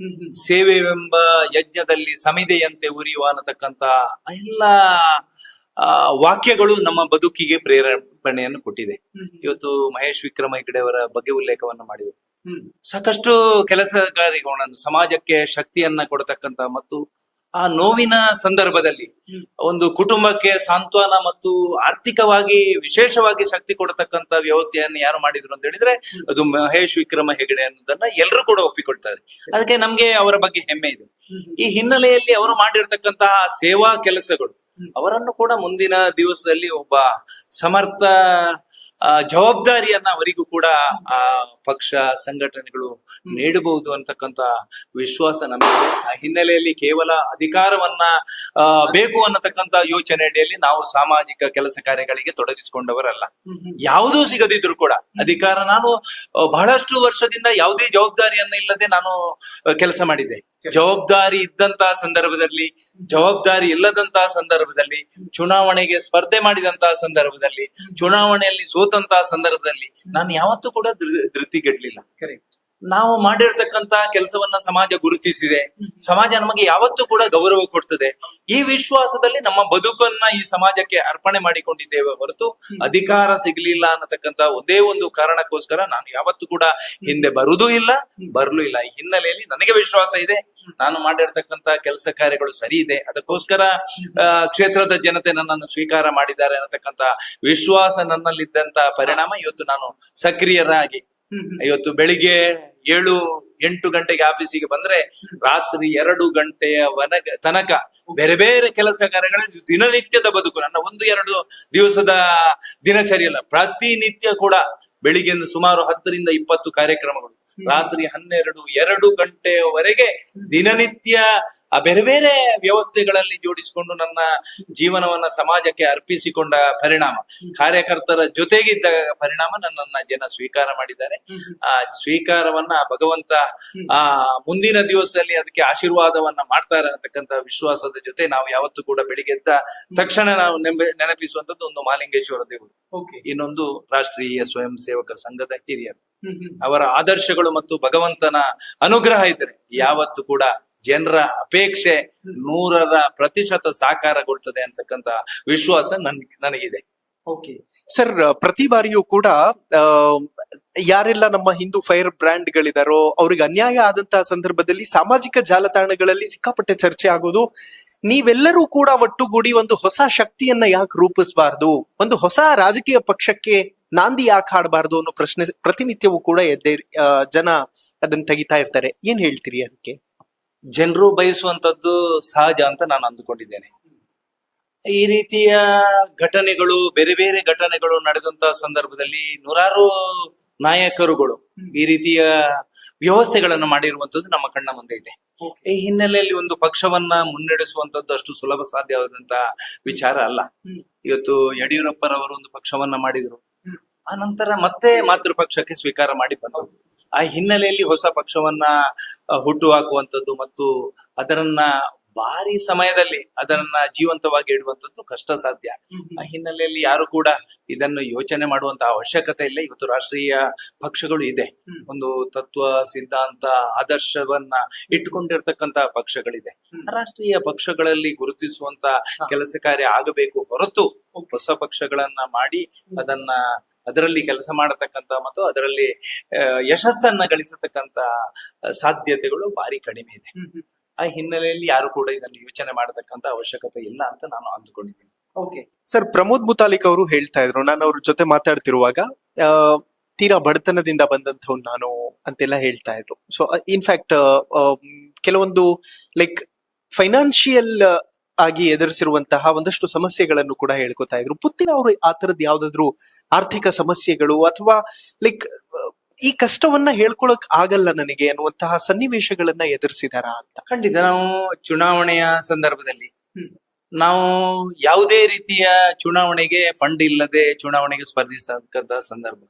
ಸೇವೆವೆಂಬ ಯಜ್ಞದಲ್ಲಿ ಸಮಿದೆಯಂತೆ ಉರಿಯುವ ಅನ್ನತಕ್ಕಂತ ಎಲ್ಲ ವಾಕ್ಯಗಳು ನಮ್ಮ ಬದುಕಿಗೆ ಪ್ರೇರೇಪಣೆಯನ್ನು ಕೊಟ್ಟಿದೆ. ಇವತ್ತು ಮಹೇಶ್ ವಿಕ್ರಮ ಹೆಗಡೆ ಅವರ ಬಗ್ಗೆ ಉಲ್ಲೇಖವನ್ನು ಮಾಡಿದೆ. ಸಾಕಷ್ಟು ಕೆಲಸಗಾರಿಗಳನ್ನು, ಸಮಾಜಕ್ಕೆ ಶಕ್ತಿಯನ್ನ ಕೊಡತಕ್ಕಂತ ಮತ್ತು ಆ ನೋವಿನ ಸಂದರ್ಭದಲ್ಲಿ ಒಂದು ಕುಟುಂಬಕ್ಕೆ ಸಾಂತ್ವನ ಮತ್ತು ಆರ್ಥಿಕವಾಗಿ ವಿಶೇಷವಾಗಿ ಶಕ್ತಿ ಕೊಡತಕ್ಕಂತ ವ್ಯವಸ್ಥೆಯನ್ನು ಯಾರು ಮಾಡಿದ್ರು ಅಂತ ಹೇಳಿದ್ರೆ ಅದು ಮಹೇಶ್ ವಿಕ್ರಮ ಹೆಗಡೆ ಅನ್ನೋದನ್ನ ಎಲ್ಲರೂ ಕೂಡ ಒಪ್ಪಿಕೊಳ್ತಾರೆ. ಅದಕ್ಕೆ ನಮ್ಗೆ ಅವರ ಬಗ್ಗೆ ಹೆಮ್ಮೆ ಇದೆ. ಈ ಹಿನ್ನೆಲೆಯಲ್ಲಿ ಅವರು ಮಾಡಿರ್ತಕ್ಕಂತಹ ಸೇವಾ ಕೆಲಸಗಳು ಅವರನ್ನು ಕೂಡ ಮುಂದಿನ ದಿವಸದಲ್ಲಿ ಒಬ್ಬ ಸಮರ್ಥ ಜವಾಬ್ದಾರಿಯನ್ನ ಅವರಿಗೂ ಕೂಡ ಆ ಪಕ್ಷ ಸಂಘಟನೆಗಳು ನೀಡಬಹುದು ಅಂತಕ್ಕಂತ ವಿಶ್ವಾಸ ನಮಗೆ. ಆ ಹಿನ್ನೆಲೆಯಲ್ಲಿ ಕೇವಲ ಅಧಿಕಾರವನ್ನ ಬೇಕು ಅನ್ನತಕ್ಕಂತ ಯೋಚನೆ ಅಡಿಯಲ್ಲಿ ನಾವು ಸಾಮಾಜಿಕ ಕೆಲಸ ಕಾರ್ಯಗಳಿಗೆ ತೊಡಗಿಸಿಕೊಂಡವರಲ್ಲ. ಯಾವುದೂ ಸಿಗದಿದ್ರು ಕೂಡ ಅಧಿಕಾರ, ನಾನು ಬಹಳಷ್ಟು ವರ್ಷದಿಂದ ಯಾವುದೇ ಜವಾಬ್ದಾರಿಯನ್ನ ಇಲ್ಲದೆ ನಾನು ಕೆಲಸ ಮಾಡಿದ್ದೆ. ಜವಾಬ್ದಾರಿ ಇದ್ದಂತಹ ಸಂದರ್ಭದಲ್ಲಿ, ಜವಾಬ್ದಾರಿ ಇಲ್ಲದಂತಹ ಸಂದರ್ಭದಲ್ಲಿ, ಚುನಾವಣೆಗೆ ಸ್ಪರ್ಧೆ ಮಾಡಿದಂತಹ ಸಂದರ್ಭದಲ್ಲಿ, ಚುನಾವಣೆಯಲ್ಲಿ ಸೋತಂತಹ ಸಂದರ್ಭದಲ್ಲಿ ನಾನು ಯಾವತ್ತೂ ಕೂಡ ಧೃತಿಗೆಡ್ಲಿಲ್ಲ. ನಾವು ಮಾಡಿರ್ತಕ್ಕಂತ ಕೆಲಸವನ್ನ ಸಮಾಜ ಗುರುತಿಸಿದೆ, ಸಮಾಜ ನಮಗೆ ಯಾವತ್ತೂ ಕೂಡ ಗೌರವ ಕೊಡ್ತದೆ. ಈ ವಿಶ್ವಾಸದಲ್ಲಿ ನಮ್ಮ ಬದುಕನ್ನ ಈ ಸಮಾಜಕ್ಕೆ ಅರ್ಪಣೆ ಮಾಡಿಕೊಂಡಿದ್ದೇವೆ ಹೊರತು ಅಧಿಕಾರ ಸಿಗ್ಲಿಲ್ಲ ಅನ್ನತಕ್ಕಂತ ಒಂದೇ ಒಂದು ಕಾರಣಕ್ಕೋಸ್ಕರ ನಾನು ಯಾವತ್ತೂ ಕೂಡ ಹಿಂದೆ ಬರುವುದೂ ಇಲ್ಲ, ಬರ್ಲೂ ಇಲ್ಲ. ಈ ಹಿನ್ನೆಲೆಯಲ್ಲಿ ನನಗೆ ವಿಶ್ವಾಸ ಇದೆ, ನಾನು ಮಾಡಿರ್ತಕ್ಕಂತ ಕೆಲಸ ಕಾರ್ಯಗಳು ಸರಿ ಇದೆ, ಅದಕ್ಕೋಸ್ಕರ ಕ್ಷೇತ್ರದ ಜನತೆ ನನ್ನನ್ನು ಸ್ವೀಕಾರ ಮಾಡಿದ್ದಾರೆ ಅನ್ನತಕ್ಕಂತ ವಿಶ್ವಾಸ ನನ್ನಲ್ಲಿದ್ದಂತ ಪರಿಣಾಮ ಇವತ್ತು ನಾನು ಸಕ್ರಿಯರಾಗಿ ಇವತ್ತು ಬೆಳಿಗ್ಗೆ 7-8 ಗಂಟೆಗೆ ಆಫೀಸಿಗೆ ಬಂದ್ರೆ ರಾತ್ರಿ 2 ಗಂಟೆಯ ತನಕ ಬೇರೆ ಬೇರೆ ಕೆಲಸ ಕಾರ್ಯಗಳ ದಿನನಿತ್ಯದ ಬದುಕು. ನನ್ನ 1-2 ದಿವಸದ ದಿನಚರಿ ಅಲ್ಲ, ಪ್ರತಿನಿತ್ಯ ಕೂಡ ಬೆಳಿಗ್ಗೆ ಸುಮಾರು 10ರಿಂದ 20 ಕಾರ್ಯಕ್ರಮಗಳು, ರಾತ್ರಿ 12-2 ಗಂಟೆಯವರೆಗೆ ದಿನನಿತ್ಯ ಬೇರೆ ಬೇರೆ ವ್ಯವಸ್ಥೆಗಳಲ್ಲಿ ಜೋಡಿಸಿಕೊಂಡು ನನ್ನ ಜೀವನವನ್ನ ಸಮಾಜಕ್ಕೆ ಅರ್ಪಿಸಿಕೊಂಡ ಪರಿಣಾಮ, ಕಾರ್ಯಕರ್ತರ ಜೊತೆಗಿದ್ದ ಪರಿಣಾಮ ನನ್ನನ್ನ ಜನ ಸ್ವೀಕಾರ ಮಾಡಿದ್ದಾರೆ. ಆ ಸ್ವೀಕಾರವನ್ನ ಭಗವಂತ ಮುಂದಿನ ದಿವಸದಲ್ಲಿ ಅದಕ್ಕೆ ಆಶೀರ್ವಾದವನ್ನ ಮಾಡ್ತಾರೆ ಅನ್ನತಕ್ಕಂತ ವಿಶ್ವಾಸದ ಜೊತೆ ನಾವು ಯಾವತ್ತೂ ಕೂಡ ಬೆಳಿಗ್ಗೆ ಎದ್ದ ತಕ್ಷಣ ನಾವು ನೆನಪಿಸುವಂತದ್ದು ಒಂದು ಮಹಾಲಿಂಗೇಶ್ವರ ದೇವರು, ಇನ್ನೊಂದು ರಾಷ್ಟ್ರೀಯ ಸ್ವಯಂ ಸೇವಕ ಸಂಘದ ಹಿರಿಯರು. ಅವರ ಆದರ್ಶಗಳು ಮತ್ತು ಭಗವಂತನ ಅನುಗ್ರಹ ಇದ್ರೆ ಯಾವತ್ತು ಕೂಡ ಜನರ ಅಪೇಕ್ಷೆ 100% ಸಾಕಾರಗೊಳ್ತದೆ ಅಂತಕ್ಕಂತ ವಿಶ್ವಾಸ ನನಗಿದೆ. ಸರ್, ಪ್ರತಿ ಬಾರಿಯೂ ಕೂಡ ಯಾರೆಲ್ಲ ನಮ್ಮ ಹಿಂದೂ ಫೈರ್ ಬ್ರ್ಯಾಂಡ್ ಗಳಿದಾರೋ ಅವ್ರಿಗೆ ಅನ್ಯಾಯ ಆದಂತಹ ಸಂದರ್ಭದಲ್ಲಿ ಸಾಮಾಜಿಕ ಜಾಲತಾಣಗಳಲ್ಲಿ ಸಿಕ್ಕಾಪಟ್ಟೆ ಚರ್ಚೆ ಆಗೋದು, ನೀವೆಲ್ಲರೂ ಕೂಡ ಒಟ್ಟುಗೂಡಿ ಒಂದು ಹೊಸ ಶಕ್ತಿಯನ್ನ ಯಾಕೆ ರೂಪಿಸಬಾರ್ದು, ಒಂದು ಹೊಸ ರಾಜಕೀಯ ಪಕ್ಷಕ್ಕೆ ನಾಂದಿ ಯಾಕೆ ಹಾಡಬಾರ್ದು ಅನ್ನೋ ಪ್ರಶ್ನೆ ಪ್ರತಿನಿತ್ಯವೂ ಕೂಡ ಜನ ಅದನ್ನ ತೆಗಿತಾ ಇರ್ತಾರೆ. ಏನ್ ಹೇಳ್ತೀರಿ ಅದಕ್ಕೆ? ಜನರು ಬಯಸುವಂತದ್ದು ಸಹಜ ಅಂತ ನಾನು ಅಂದುಕೊಂಡಿದ್ದೇನೆ. ಈ ರೀತಿಯ ಘಟನೆಗಳು, ಬೇರೆ ಬೇರೆ ಘಟನೆಗಳು ನಡೆದಂತ ಸಂದರ್ಭದಲ್ಲಿ ನೂರಾರು ನಾಯಕರುಗಳು ಈ ರೀತಿಯ ವ್ಯವಸ್ಥೆಗಳನ್ನು ಮಾಡಿರುವಂತದ್ದು ನಮ್ಮ ಕಣ್ಣ ಮುಂದೆ ಇದೆ. ಈ ಹಿನ್ನೆಲೆಯಲ್ಲಿ ಒಂದು ಪಕ್ಷವನ್ನ ಮುನ್ನಡೆಸುವಂತದ್ದು ಅಷ್ಟು ಸುಲಭ ಸಾಧ್ಯವಾದಂತ ವಿಚಾರ ಅಲ್ಲ. ಇವತ್ತು ಯಡಿಯೂರಪ್ಪರವರು ಒಂದು ಪಕ್ಷವನ್ನ ಮಾಡಿದ್ರು, ಆ ನಂತರ ಮತ್ತೆ ಮಾತೃ ಪಕ್ಷಕ್ಕೆ ಸ್ವೀಕಾರ ಮಾಡಿ ಬಂದರು. ಆ ಹಿನ್ನೆಲೆಯಲ್ಲಿ ಹೊಸ ಪಕ್ಷವನ್ನ ಹುಟ್ಟು ಹಾಕುವಂಥದ್ದು ಮತ್ತು ಅದರನ್ನ ಭಾರಿ ಸಮಯದಲ್ಲಿ ಅದನ್ನ ಜೀವಂತವಾಗಿ ಇಡುವಂಥದ್ದು ಕಷ್ಟ ಸಾಧ್ಯ. ಆ ಹಿನ್ನೆಲೆಯಲ್ಲಿ ಯಾರು ಕೂಡ ಇದನ್ನು ಯೋಚನೆ ಮಾಡುವಂತಹ ಅವಶ್ಯಕತೆ ಇಲ್ಲ. ಇವತ್ತು ರಾಷ್ಟ್ರೀಯ ಪಕ್ಷಗಳು ಇದೆ, ಒಂದು ತತ್ವ ಸಿದ್ಧಾಂತ ಆದರ್ಶವನ್ನ ಇಟ್ಟುಕೊಂಡಿರ್ತಕ್ಕಂತ ಪಕ್ಷಗಳಿದೆ. ರಾಷ್ಟ್ರೀಯ ಪಕ್ಷಗಳಲ್ಲಿ ಗುರುತಿಸುವಂತ ಕೆಲಸ ಕಾರ್ಯ ಆಗಬೇಕು ಹೊರತು ಹೊಸ ಪಕ್ಷಗಳನ್ನ ಮಾಡಿ ಅದರಲ್ಲಿ ಕೆಲಸ ಮಾಡತಕ್ಕಂತ ಮತ್ತು ಅದರಲ್ಲಿ ಯಶಸ್ಸನ್ನ ಗಳಿಸತಕ್ಕಂತ ಸಾಧ್ಯತೆಗಳು ಭಾರಿ ಕಡಿಮೆ ಇದೆ. ಆ ಹಿನ್ನೆಲೆಯಲ್ಲಿ ಯಾರು ಕೂಡ ಇದನ್ನು ಯೋಚನೆ ಮಾಡತಕ್ಕಂತ ಅವಶ್ಯಕತೆ ಇಲ್ಲ ಅಂತ ನಾನು ಅಂದುಕೊಂಡಿದ್ದೀನಿ. ಸರ್, ಪ್ರಮೋದ್ ಮುತಾಲಿಕ್ ಅವರು ಹೇಳ್ತಾ ಇದ್ರು, ನಾನು ಅವ್ರ ಜೊತೆ ಮಾತಾಡ್ತಿರುವಾಗ ತೀರಾ ಬಡತನದಿಂದ ಬಂದಂಥವ್ ನಾನು ಅಂತೆಲ್ಲ ಹೇಳ್ತಾ ಇದ್ರು. ಸೊ ಇನ್ಫ್ಯಾಕ್ಟ್ ಕೆಲವೊಂದು ಲೈಕ್ ಫೈನಾನ್ಷಿಯಲ್ ಆಗಿ ಎದುರಿಸಿರುವಂತಹ ಒಂದಷ್ಟು ಸಮಸ್ಯೆಗಳನ್ನು ಕೂಡ ಹೇಳ್ಕೊತಾ ಇದ್ರು. ಪುತ್ತಿನ ಅವರು ಆ ತರದ್ ಯಾವ್ದಾದ್ರು ಆರ್ಥಿಕ ಸಮಸ್ಯೆಗಳು ಅಥವಾ ಲೈಕ್ ಈ ಕಷ್ಟವನ್ನ ಹೇಳ್ಕೊಳಕ್ ಆಗಲ್ಲ ನನಗೆ ಅನ್ನುವಂತಹ ಸನ್ನಿವೇಶಗಳನ್ನ ಎದುರಿಸಿದಾರ ಅಂತ? ಖಂಡಿತ. ನಾವು ಚುನಾವಣೆಯ ಸಂದರ್ಭದಲ್ಲಿ ನಾವು ಯಾವುದೇ ರೀತಿಯ ಚುನಾವಣೆಗೆ ಫಂಡ್ ಇಲ್ಲದೆ ಚುನಾವಣೆಗೆ ಸ್ಪರ್ಧಿಸತಕ್ಕಂತ ಸಂದರ್ಭ,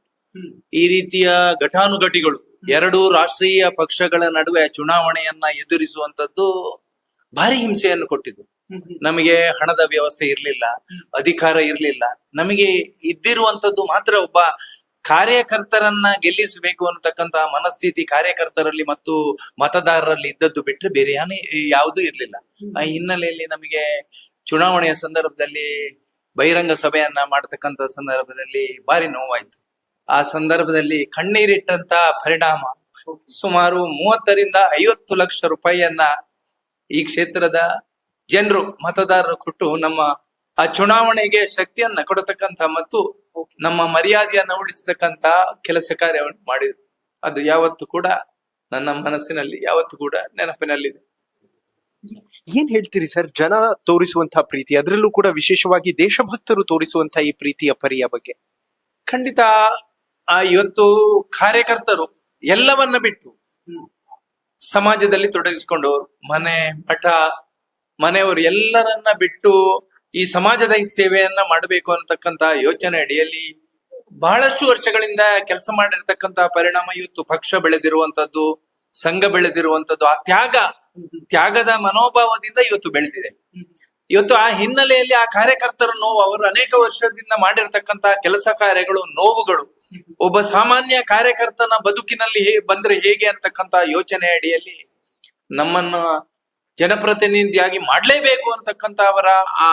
ಈ ರೀತಿಯ ಘಟಾನುಘಟಿಗಳು 2 ರಾಷ್ಟ್ರೀಯ ಪಕ್ಷಗಳ ನಡುವೆ ಚುನಾವಣೆಯನ್ನ ಎದುರಿಸುವಂತದ್ದು ಭಾರಿ ಹಿಂಸೆಯನ್ನು ಕೊಟ್ಟಿದ್ದು. ನಮಗೆ ಹಣದ ವ್ಯವಸ್ಥೆ ಇರ್ಲಿಲ್ಲ, ಅಧಿಕಾರ ಇರ್ಲಿಲ್ಲ. ನಮಗೆ ಇದ್ದಿರುವಂತದ್ದು ಮಾತ್ರ ಒಬ್ಬ ಕಾರ್ಯಕರ್ತರನ್ನ ಗೆಲ್ಲಿಸಬೇಕು ಅನ್ನತಕ್ಕಂತ ಮನಸ್ಥಿತಿ ಕಾರ್ಯಕರ್ತರಲ್ಲಿ ಮತ್ತು ಮತದಾರರಲ್ಲಿ ಇದ್ದದ್ದು ಬಿಟ್ಟರೆ ಬೇರೆ ಯಾವುದೂ ಇರ್ಲಿಲ್ಲ. ಆ ಹಿನ್ನೆಲೆಯಲ್ಲಿ ನಮಗೆ ಚುನಾವಣೆಯ ಸಂದರ್ಭದಲ್ಲಿ ಬಹಿರಂಗ ಸಭೆಯನ್ನ ಮಾಡತಕ್ಕಂತ ಸಂದರ್ಭದಲ್ಲಿ ಭಾರಿ ನೋವಾಯ್ತು. ಆ ಸಂದರ್ಭದಲ್ಲಿ ಕಣ್ಣೀರಿಟ್ಟಂತ ಪರಿಣಾಮ ಸುಮಾರು 30ರಿಂದ 50 ಲಕ್ಷ ರೂಪಾಯಿಯನ್ನ ಈ ಕ್ಷೇತ್ರದ ಜನರು ಮತದಾರರು ಕೊಟ್ಟು ನಮ್ಮ ಆ ಚುನಾವಣೆಗೆ ಶಕ್ತಿಯನ್ನ ಕೊಡತಕ್ಕಂತ ಮತ್ತು ನಮ್ಮ ಮರ್ಯಾದೆಯನ್ನ ಉಳಿಸತಕ್ಕಂತ ಕೆಲಸ ಕಾರ್ಯವನ್ನು ಮಾಡಿದ್ರು. ಅದು ಯಾವತ್ತು ಕೂಡ ನನ್ನ ಮನಸ್ಸಿನಲ್ಲಿ ಯಾವತ್ತು ಕೂಡ ನೆನಪಿನಲ್ಲಿದೆ. ಏನ್ ಹೇಳ್ತೀರಿ ಸರ್, ಜನ ತೋರಿಸುವಂತಹ ಪ್ರೀತಿ, ಅದರಲ್ಲೂ ಕೂಡ ವಿಶೇಷವಾಗಿ ದೇಶಭಕ್ತರು ತೋರಿಸುವಂತಹ ಈ ಪ್ರೀತಿಯ ಪರಿಯ ಬಗ್ಗೆ? ಖಂಡಿತ. ಇವತ್ತು ಕಾರ್ಯಕರ್ತರು ಎಲ್ಲವನ್ನ ಬಿಟ್ಟು ಸಮಾಜದಲ್ಲಿ ತೊಡಗಿಸಿಕೊಂಡವರು, ಮನೆ ಮಠ ಮನೆಯವರು ಎಲ್ಲರನ್ನ ಬಿಟ್ಟು ಈ ಸಮಾಜದ ಸೇವೆಯನ್ನ ಮಾಡಬೇಕು ಅಂತಕ್ಕಂತ ಯೋಚನೆ ಅಡಿಯಲ್ಲಿ ಬಹಳಷ್ಟು ವರ್ಷಗಳಿಂದ ಕೆಲಸ ಮಾಡಿರ್ತಕ್ಕಂತ ಪರಿಣಾಮ ಇವತ್ತು ಪಕ್ಷ ಬೆಳೆದಿರುವಂತದ್ದು, ಸಂಘ ಬೆಳೆದಿರುವಂತದ್ದು, ಆ ತ್ಯಾಗ ತ್ಯಾಗದ ಮನೋಭಾವದಿಂದ ಇವತ್ತು ಬೆಳೆದಿದೆ. ಇವತ್ತು ಆ ಹಿನ್ನೆಲೆಯಲ್ಲಿ ಆ ಕಾರ್ಯಕರ್ತರ ನೋವು, ಅವರು ಅನೇಕ ವರ್ಷದಿಂದ ಮಾಡಿರ್ತಕ್ಕಂತ ಕೆಲಸ ಕಾರ್ಯಗಳು, ನೋವುಗಳು ಒಬ್ಬ ಸಾಮಾನ್ಯ ಕಾರ್ಯಕರ್ತನ ಬದುಕಿನಲ್ಲಿ ಬಂದ್ರೆ ಹೇಗೆ ಅಂತಕ್ಕಂತ ಯೋಚನೆ ಅಡಿಯಲ್ಲಿ ನಮ್ಮನ್ನು ಜನಪ್ರತಿನಿಧಿಯಾಗಿ ಮಾಡ್ಲೇಬೇಕು ಅಂತಕ್ಕಂತ ಅವರ ಆ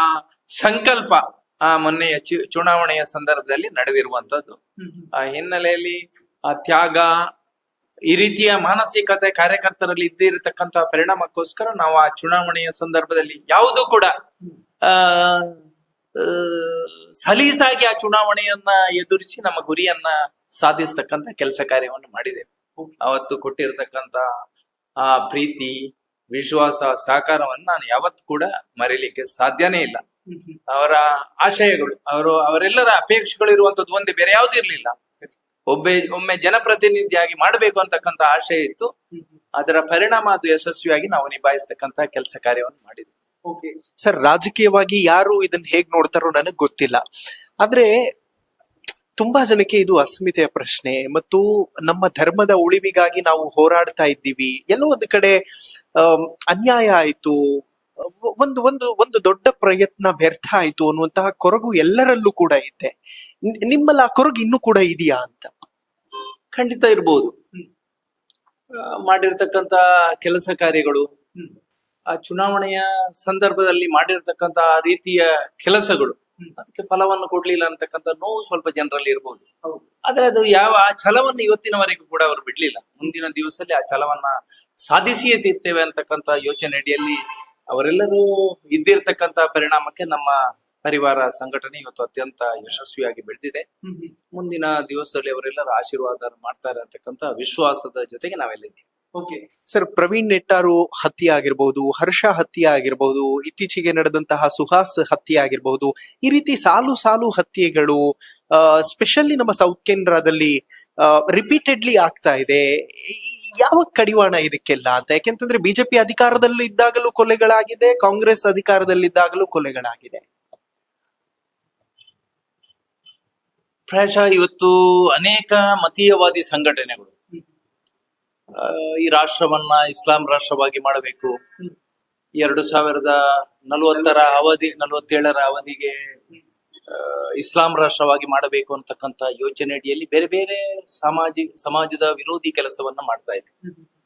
ಸಂಕಲ್ಪ ಆ ಮೊನ್ನೆಯ ಚುನಾವಣೆಯ ಸಂದರ್ಭದಲ್ಲಿ ನಡೆದಿರುವಂತದ್ದು. ಆ ಹಿನ್ನೆಲೆಯಲ್ಲಿ ಆ ತ್ಯಾಗ, ಈ ರೀತಿಯ ಮಾನಸಿಕತೆ ಕಾರ್ಯಕರ್ತರಲ್ಲಿ ಇದ್ದಿರತಕ್ಕಂತ ಪರಿಣಾಮಕ್ಕೋಸ್ಕರ ನಾವು ಆ ಚುನಾವಣೆಯ ಸಂದರ್ಭದಲ್ಲಿ ಯಾವುದು ಕೂಡ ಸಲೀಸಾಗಿ ಆ ಚುನಾವಣೆಯನ್ನ ಎದುರಿಸಿ ನಮ್ಮ ಗುರಿಯನ್ನ ಸಾಧಿಸ್ತಕ್ಕಂತ ಕೆಲಸ ಕಾರ್ಯವನ್ನು ಮಾಡಿದೆವು. ಅವತ್ತು ಕೊಟ್ಟಿರತಕ್ಕಂತ ಆ ಪ್ರೀತಿ, ವಿಶ್ವಾಸ, ಸಹಕಾರವನ್ನು ನಾನು ಯಾವತ್ತು ಕೂಡ ಮರೀಲಿಕ್ಕೆ ಸಾಧ್ಯನೇ ಇಲ್ಲ. ಅವರ ಆಶಯಗಳು, ಅವರೆಲ್ಲರ ಅಪೇಕ್ಷೆಗಳು ಇರುವಂತದ್ದು ಒಂದೇ, ಬೇರೆ ಯಾವ್ದು ಇರ್ಲಿಲ್ಲ. ಒಮ್ಮೆ ಜನಪ್ರತಿನಿಧಿಯಾಗಿ ಮಾಡಬೇಕು ಅಂತಕ್ಕಂತ ಆಶಯ ಇತ್ತು. ಅದರ ಪರಿಣಾಮ ಅದು ಯಶಸ್ವಿಯಾಗಿ ನಾವು ನಿಭಾಯಿಸ್ತಕ್ಕಂತ ಕೆಲಸ ಕಾರ್ಯವನ್ನು ಮಾಡಿದ್ವಿ. ಸರ್, ರಾಜಕೀಯವಾಗಿ ಯಾರು ಇದನ್ನ ಹೇಗ್ ನೋಡ್ತಾರೋ ನನಗ್ ಗೊತ್ತಿಲ್ಲ. ಆದ್ರೆ ತುಂಬಾ ಜನಕ್ಕೆ ಇದು ಅಸ್ಮಿತೆಯ ಪ್ರಶ್ನೆ ಮತ್ತು ನಮ್ಮ ಧರ್ಮದ ಉಳಿವಿಗಾಗಿ ನಾವು ಹೋರಾಡ್ತಾ ಇದ್ದೀವಿ, ಎಲ್ಲೋ ಒಂದು ಕಡೆ ಅನ್ಯಾಯ ಆಯ್ತು, ಒಂದು ಒಂದು ಒಂದು ದೊಡ್ಡ ಪ್ರಯತ್ನ ವ್ಯರ್ಥ ಆಯ್ತು ಅನ್ನುವಂತಹ ಕೊರಗು ಎಲ್ಲರಲ್ಲೂ ಕೂಡ ಇದೆ. ನಿಮ್ಮಲ್ಲಿ ಆ ಕೊರಗು ಇನ್ನೂ ಕೂಡ ಇದೆಯಾ ಅಂತ? ಖಂಡಿತ ಇರ್ಬೋದು. ಮಾಡಿರ್ತಕ್ಕಂತ ಕೆಲಸ ಕಾರ್ಯಗಳು, ಆ ಚುನಾವಣೆಯ ಸಂದರ್ಭದಲ್ಲಿ ಮಾಡಿರ್ತಕ್ಕಂತ ರೀತಿಯ ಕೆಲಸಗಳು ಅದಕ್ಕೆ ಫಲವನ್ನು ಕೊಡ್ಲಿಲ್ಲ ಅಂತಕ್ಕಂಥ ನೋವು ಸ್ವಲ್ಪ ಜನರಲ್ಲಿ ಇರ್ಬೋದು. ಆದ್ರೆ ಅದು ಆ ಛಲವನ್ನು ಇವತ್ತಿನವರೆಗೂ ಕೂಡ ಅವರು ಬಿಡ್ಲಿಲ್ಲ. ಮುಂದಿನ ದಿವಸದಲ್ಲಿ ಆ ಛಲವನ್ನ ಸಾಧಿಸಿಯೇ ತೀರ್ತೇವೆ ಅಂತಕ್ಕಂಥ ಯೋಚನೆ ಅಡಿಯಲ್ಲಿ ಅವರೆಲ್ಲರೂ ಇದ್ದಿರ್ತಕ್ಕಂಥ ಪರಿಣಾಮಕ್ಕೆ ನಮ್ಮ ಪರಿವಾರ ಸಂಘಟನೆ ಇವತ್ತು ಅತ್ಯಂತ ಯಶಸ್ವಿಯಾಗಿ ಬೆಳೆದಿದೆ. ಮುಂದಿನ ದಿವಸದಲ್ಲಿ ಅವರೆಲ್ಲರ ಆಶೀರ್ವಾದ ಮಾಡ್ತಾರೆ ಅಂತಕ್ಕಂಥ ವಿಶ್ವಾಸದ ಜೊತೆಗೆ ನಾವೆಲ್ಲಿದ್ದೀವಿ. ಸರ್, ಪ್ರವೀಣ್ ನೆಟ್ಟಾರು ಹತ್ಯೆ ಆಗಿರ್ಬಹುದು, ಹರ್ಷ ಹತ್ಯೆ ಆಗಿರ್ಬಹುದು, ಇತ್ತೀಚೆಗೆ ನಡೆದಂತಹ ಸುಹಾಸ್ ಹತ್ಯೆ ಆಗಿರ್ಬಹುದು, ಈ ರೀತಿ ಸಾಲು ಸಾಲು ಹತ್ಯೆಗಳು ಸ್ಪೆಷಲಿ ನಮ್ಮ ಸೌತ್ ಕೇಂದ್ರದಲ್ಲಿ ರಿಪೀಟೆಡ್ಲಿ ಆಗ್ತಾ ಇದೆ. ಯಾವ ಕಡಿವಾಣ ಇದಕ್ಕೆಲ್ಲ ಅಂತ? ಯಾಕೆಂತಂದ್ರೆ ಬಿಜೆಪಿ ಅಧಿಕಾರದಲ್ಲಿ ಇದ್ದಾಗಲೂ ಕೊಲೆಗಳಾಗಿದೆ, ಕಾಂಗ್ರೆಸ್ ಅಧಿಕಾರದಲ್ಲಿದ್ದಾಗಲೂ ಕೊಲೆಗಳಾಗಿದೆ. ಪ್ರಾಯಶಃ ಇವತ್ತು ಅನೇಕ ಮತೀಯವಾದಿ ಸಂಘಟನೆಗಳು ಈ ರಾಷ್ಟ್ರವನ್ನ ಇಸ್ಲಾಂ ರಾಷ್ಟ್ರವಾಗಿ ಮಾಡಬೇಕು, 2047ರ ಅವಧಿಗೆ ಇಸ್ಲಾಂ ರಾಷ್ಟ್ರವಾಗಿ ಮಾಡಬೇಕು ಅಂತಕ್ಕಂಥ ಯೋಚನೆ ಅಡಿಯಲ್ಲಿ ಬೇರೆ ಬೇರೆ ಸಮಾಜದ ವಿರೋಧಿ ಕೆಲಸವನ್ನ ಮಾಡ್ತಾ ಇದೆ.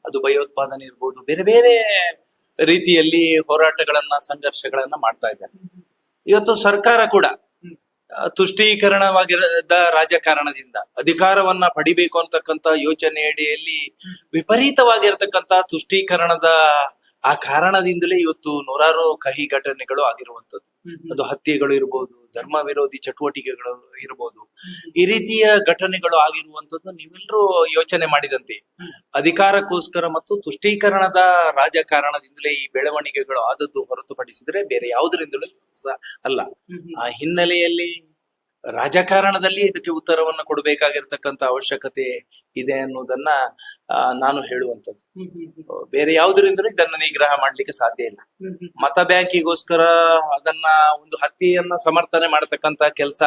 ಅದು ಭಯೋತ್ಪಾದನೆ ಇರ್ಬೋದು, ಬೇರೆ ಬೇರೆ ರೀತಿಯಲ್ಲಿ ಹೋರಾಟಗಳನ್ನ, ಸಂಘರ್ಷಗಳನ್ನ ಮಾಡ್ತಾ ಇದ್ದಾರೆ. ಇವತ್ತು ಸರ್ಕಾರ ಕೂಡ ತುಷ್ಟೀಕರಣವಾಗಿರದ ರಾಜಕಾರಣದಿಂದ ಅಧಿಕಾರವನ್ನ ಪಡಿಬೇಕು ಅಂತಕ್ಕಂಥ ಯೋಚನೆ ಅಡಿಯಲ್ಲಿ ವಿಪರೀತವಾಗಿರತಕ್ಕಂತ ತುಷ್ಟೀಕರಣದ ಆ ಕಾರಣದಿಂದಲೇ ಇವತ್ತು ನೂರಾರು ಕಹಿ ಘಟನೆಗಳು ಆಗಿರುವಂತದ್ದು. ಅದು ಹತ್ಯೆಗಳು ಇರ್ಬೋದು, ಧರ್ಮ ವಿರೋಧಿ ಚಟುವಟಿಕೆಗಳು ಇರ್ಬೋದು, ಈ ರೀತಿಯ ಘಟನೆಗಳು ಆಗಿರುವಂತದ್ದು ನೀವೆಲ್ಲರೂ ಯೋಚನೆ ಮಾಡಿದಂತೆ ಅಧಿಕಾರಕ್ಕೋಸ್ಕರ ಮತ್ತು ತುಷ್ಟೀಕರಣದ ರಾಜಕಾರಣದಿಂದಲೇ ಈ ಬೆಳವಣಿಗೆಗಳು ಆದದ್ದು ಹೊರತುಪಡಿಸಿದ್ರೆ ಬೇರೆ ಯಾವುದರಿಂದಲೂ ಅಲ್ಲ. ಆ ಹಿನ್ನೆಲೆಯಲ್ಲಿ ರಾಜಕಾರಣದಲ್ಲಿ ಇದಕ್ಕೆ ಉತ್ತರವನ್ನು ಕೊಡಬೇಕಾಗಿರ್ತಕ್ಕಂಥ ಅವಶ್ಯಕತೆ ಇದೆ ಅನ್ನೋದನ್ನ ನಾನು ಹೇಳುವಂಥದ್ದು. ಬೇರೆ ಯಾವುದರಿಂದಲೂ ಇದನ್ನ ನಿಗ್ರಹ ಮಾಡ್ಲಿಕ್ಕೆ ಸಾಧ್ಯ ಇಲ್ಲ. ಮತ ಬ್ಯಾಂಕಿಗೋಸ್ಕರ ಅದನ್ನ ಒಂದು ಹತ್ಯೆಯನ್ನ ಸಮರ್ಥನೆ ಮಾಡತಕ್ಕಂತ ಕೆಲಸ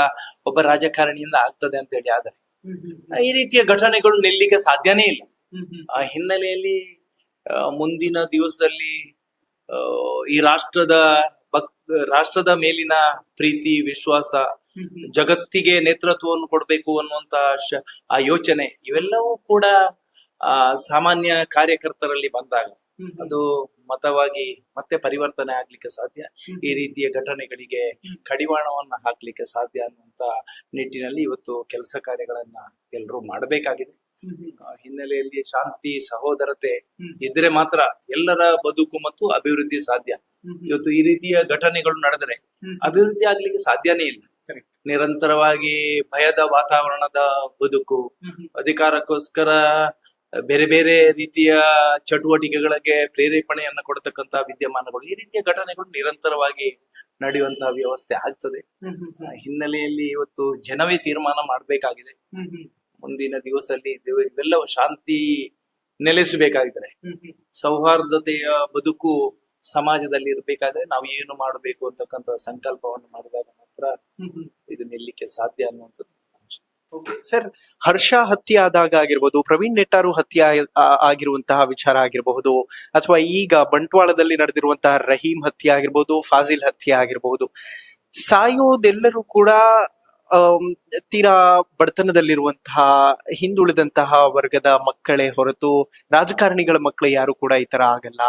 ಒಬ್ಬ ರಾಜಕಾರಣಿಯಿಂದ ಆಗ್ತದೆ ಅಂತ ಹೇಳಿ, ಆದರೆ ಈ ರೀತಿಯ ಘಟನೆಗಳು ನಿಲ್ಲಿಕ್ಕೆ ಸಾಧ್ಯನೇ ಇಲ್ಲ. ಆ ಹಿನ್ನೆಲೆಯಲ್ಲಿ ಮುಂದಿನ ದಿವಸದಲ್ಲಿ ಈ ರಾಷ್ಟ್ರದ ಮೇಲಿನ ಪ್ರೀತಿ, ವಿಶ್ವಾಸ, ಜಗತ್ತಿಗೆ ನೇತೃತ್ವವನ್ನು ಕೊಡಬೇಕು ಅನ್ನುವಂತ ಆ ಯೋಚನೆ ಇವೆಲ್ಲವೂ ಕೂಡ ಸಾಮಾನ್ಯ ಕಾರ್ಯಕರ್ತರಲ್ಲಿ ಬಂದಾಗ ಅದು ಮತವಾಗಿ ಮತ್ತೆ ಪರಿವರ್ತನೆ ಆಗ್ಲಿಕ್ಕೆ ಸಾಧ್ಯ. ಈ ರೀತಿಯ ಘಟನೆಗಳಿಗೆ ಕಡಿವಾಣವನ್ನ ಹಾಕ್ಲಿಕ್ಕೆ ಸಾಧ್ಯ ಅನ್ನುವಂತ ನಿಟ್ಟಿನಲ್ಲಿ ಇವತ್ತು ಕೆಲಸ ಕಾರ್ಯಗಳನ್ನ ಎಲ್ಲರೂ ಮಾಡಬೇಕಾಗಿದೆ. ಹಿನ್ನೆಲೆಯಲ್ಲಿ ಶಾಂತಿ, ಸಹೋದರತೆ ಇದ್ರೆ ಮಾತ್ರ ಎಲ್ಲರ ಬದುಕು ಮತ್ತು ಅಭಿವೃದ್ಧಿ ಸಾಧ್ಯ. ಇವತ್ತು ಈ ರೀತಿಯ ಘಟನೆಗಳು ನಡೆದರೆ ಅಭಿವೃದ್ಧಿ ಆಗ್ಲಿಕ್ಕೆ ಸಾಧ್ಯನೇ ಇಲ್ಲ. ನಿರಂತರವಾಗಿ ಭಯದ ವಾತಾವರಣದ ಬದುಕು, ಅಧಿಕಾರಕ್ಕೋಸ್ಕರ ಬೇರೆ ಬೇರೆ ರೀತಿಯ ಚಟುವಟಿಕೆಗಳಿಗೆ ಪ್ರೇರೇಪಣೆಯನ್ನ ಕೊಡತಕ್ಕಂತ ವಿದ್ಯಮಾನಗಳು, ಈ ರೀತಿಯ ಘಟನೆಗಳು ನಿರಂತರವಾಗಿ ನಡೆಯುವಂತಹ ವ್ಯವಸ್ಥೆ ಆಗ್ತದೆ. ಹಿನ್ನೆಲೆಯಲ್ಲಿ ಇವತ್ತು ಜನವೇ ತೀರ್ಮಾನ ಮಾಡಬೇಕಾಗಿದೆ. ಮುಂದಿನ ದಿವಸದಲ್ಲಿ ಇವೆಲ್ಲವೂ ಶಾಂತಿ ನೆಲೆಸಬೇಕಾಗಿದ್ರೆ, ಸೌಹಾರ್ದತೆಯ ಬದುಕು ಸಮಾಜದಲ್ಲಿ ಇರ್ಬೇಕಾದ್ರೆ ನಾವು ಏನು ಮಾಡಬೇಕು ಅಂತಕ್ಕಂಥ ಸಂಕಲ್ಪವನ್ನು ಮಾಡಿದಾಗ ಮಾತ್ರ ಇದು ನಿಲ್ಲಿಕ್ಕೆ ಸಾಧ್ಯ ಅನ್ನುವಂಥದ್ದು. ಸರ್, ಹರ್ಷ ಹತ್ಯೆ ಆದಾಗ ಆಗಿರ್ಬೋದು, ಪ್ರವೀಣ್ ನೆಟ್ಟಾರು ಹತ್ಯೆ ಆಗಿರುವಂತಹ ವಿಚಾರ ಆಗಿರಬಹುದು, ಅಥವಾ ಈಗ ಬಂಟ್ವಾಳದಲ್ಲಿ ನಡೆದಿರುವಂತಹ ರಹೀಂ ಹತ್ಯೆ ಆಗಿರ್ಬೋದು, ಫಾಜಿಲ್ ಹತ್ಯೆ ಆಗಿರಬಹುದು, ಸಾಯೋದೆಲ್ಲರೂ ಕೂಡ ತೀರಾ ಬಡತನದಲ್ಲಿರುವಂತಹ ಹಿಂದುಳಿದಂತಹ ವರ್ಗದ ಮಕ್ಕಳೇ ಹೊರತು ರಾಜಕಾರಣಿಗಳ ಮಕ್ಕಳು ಯಾರು ಕೂಡ ಈ ತರ ಆಗಲ್ಲ,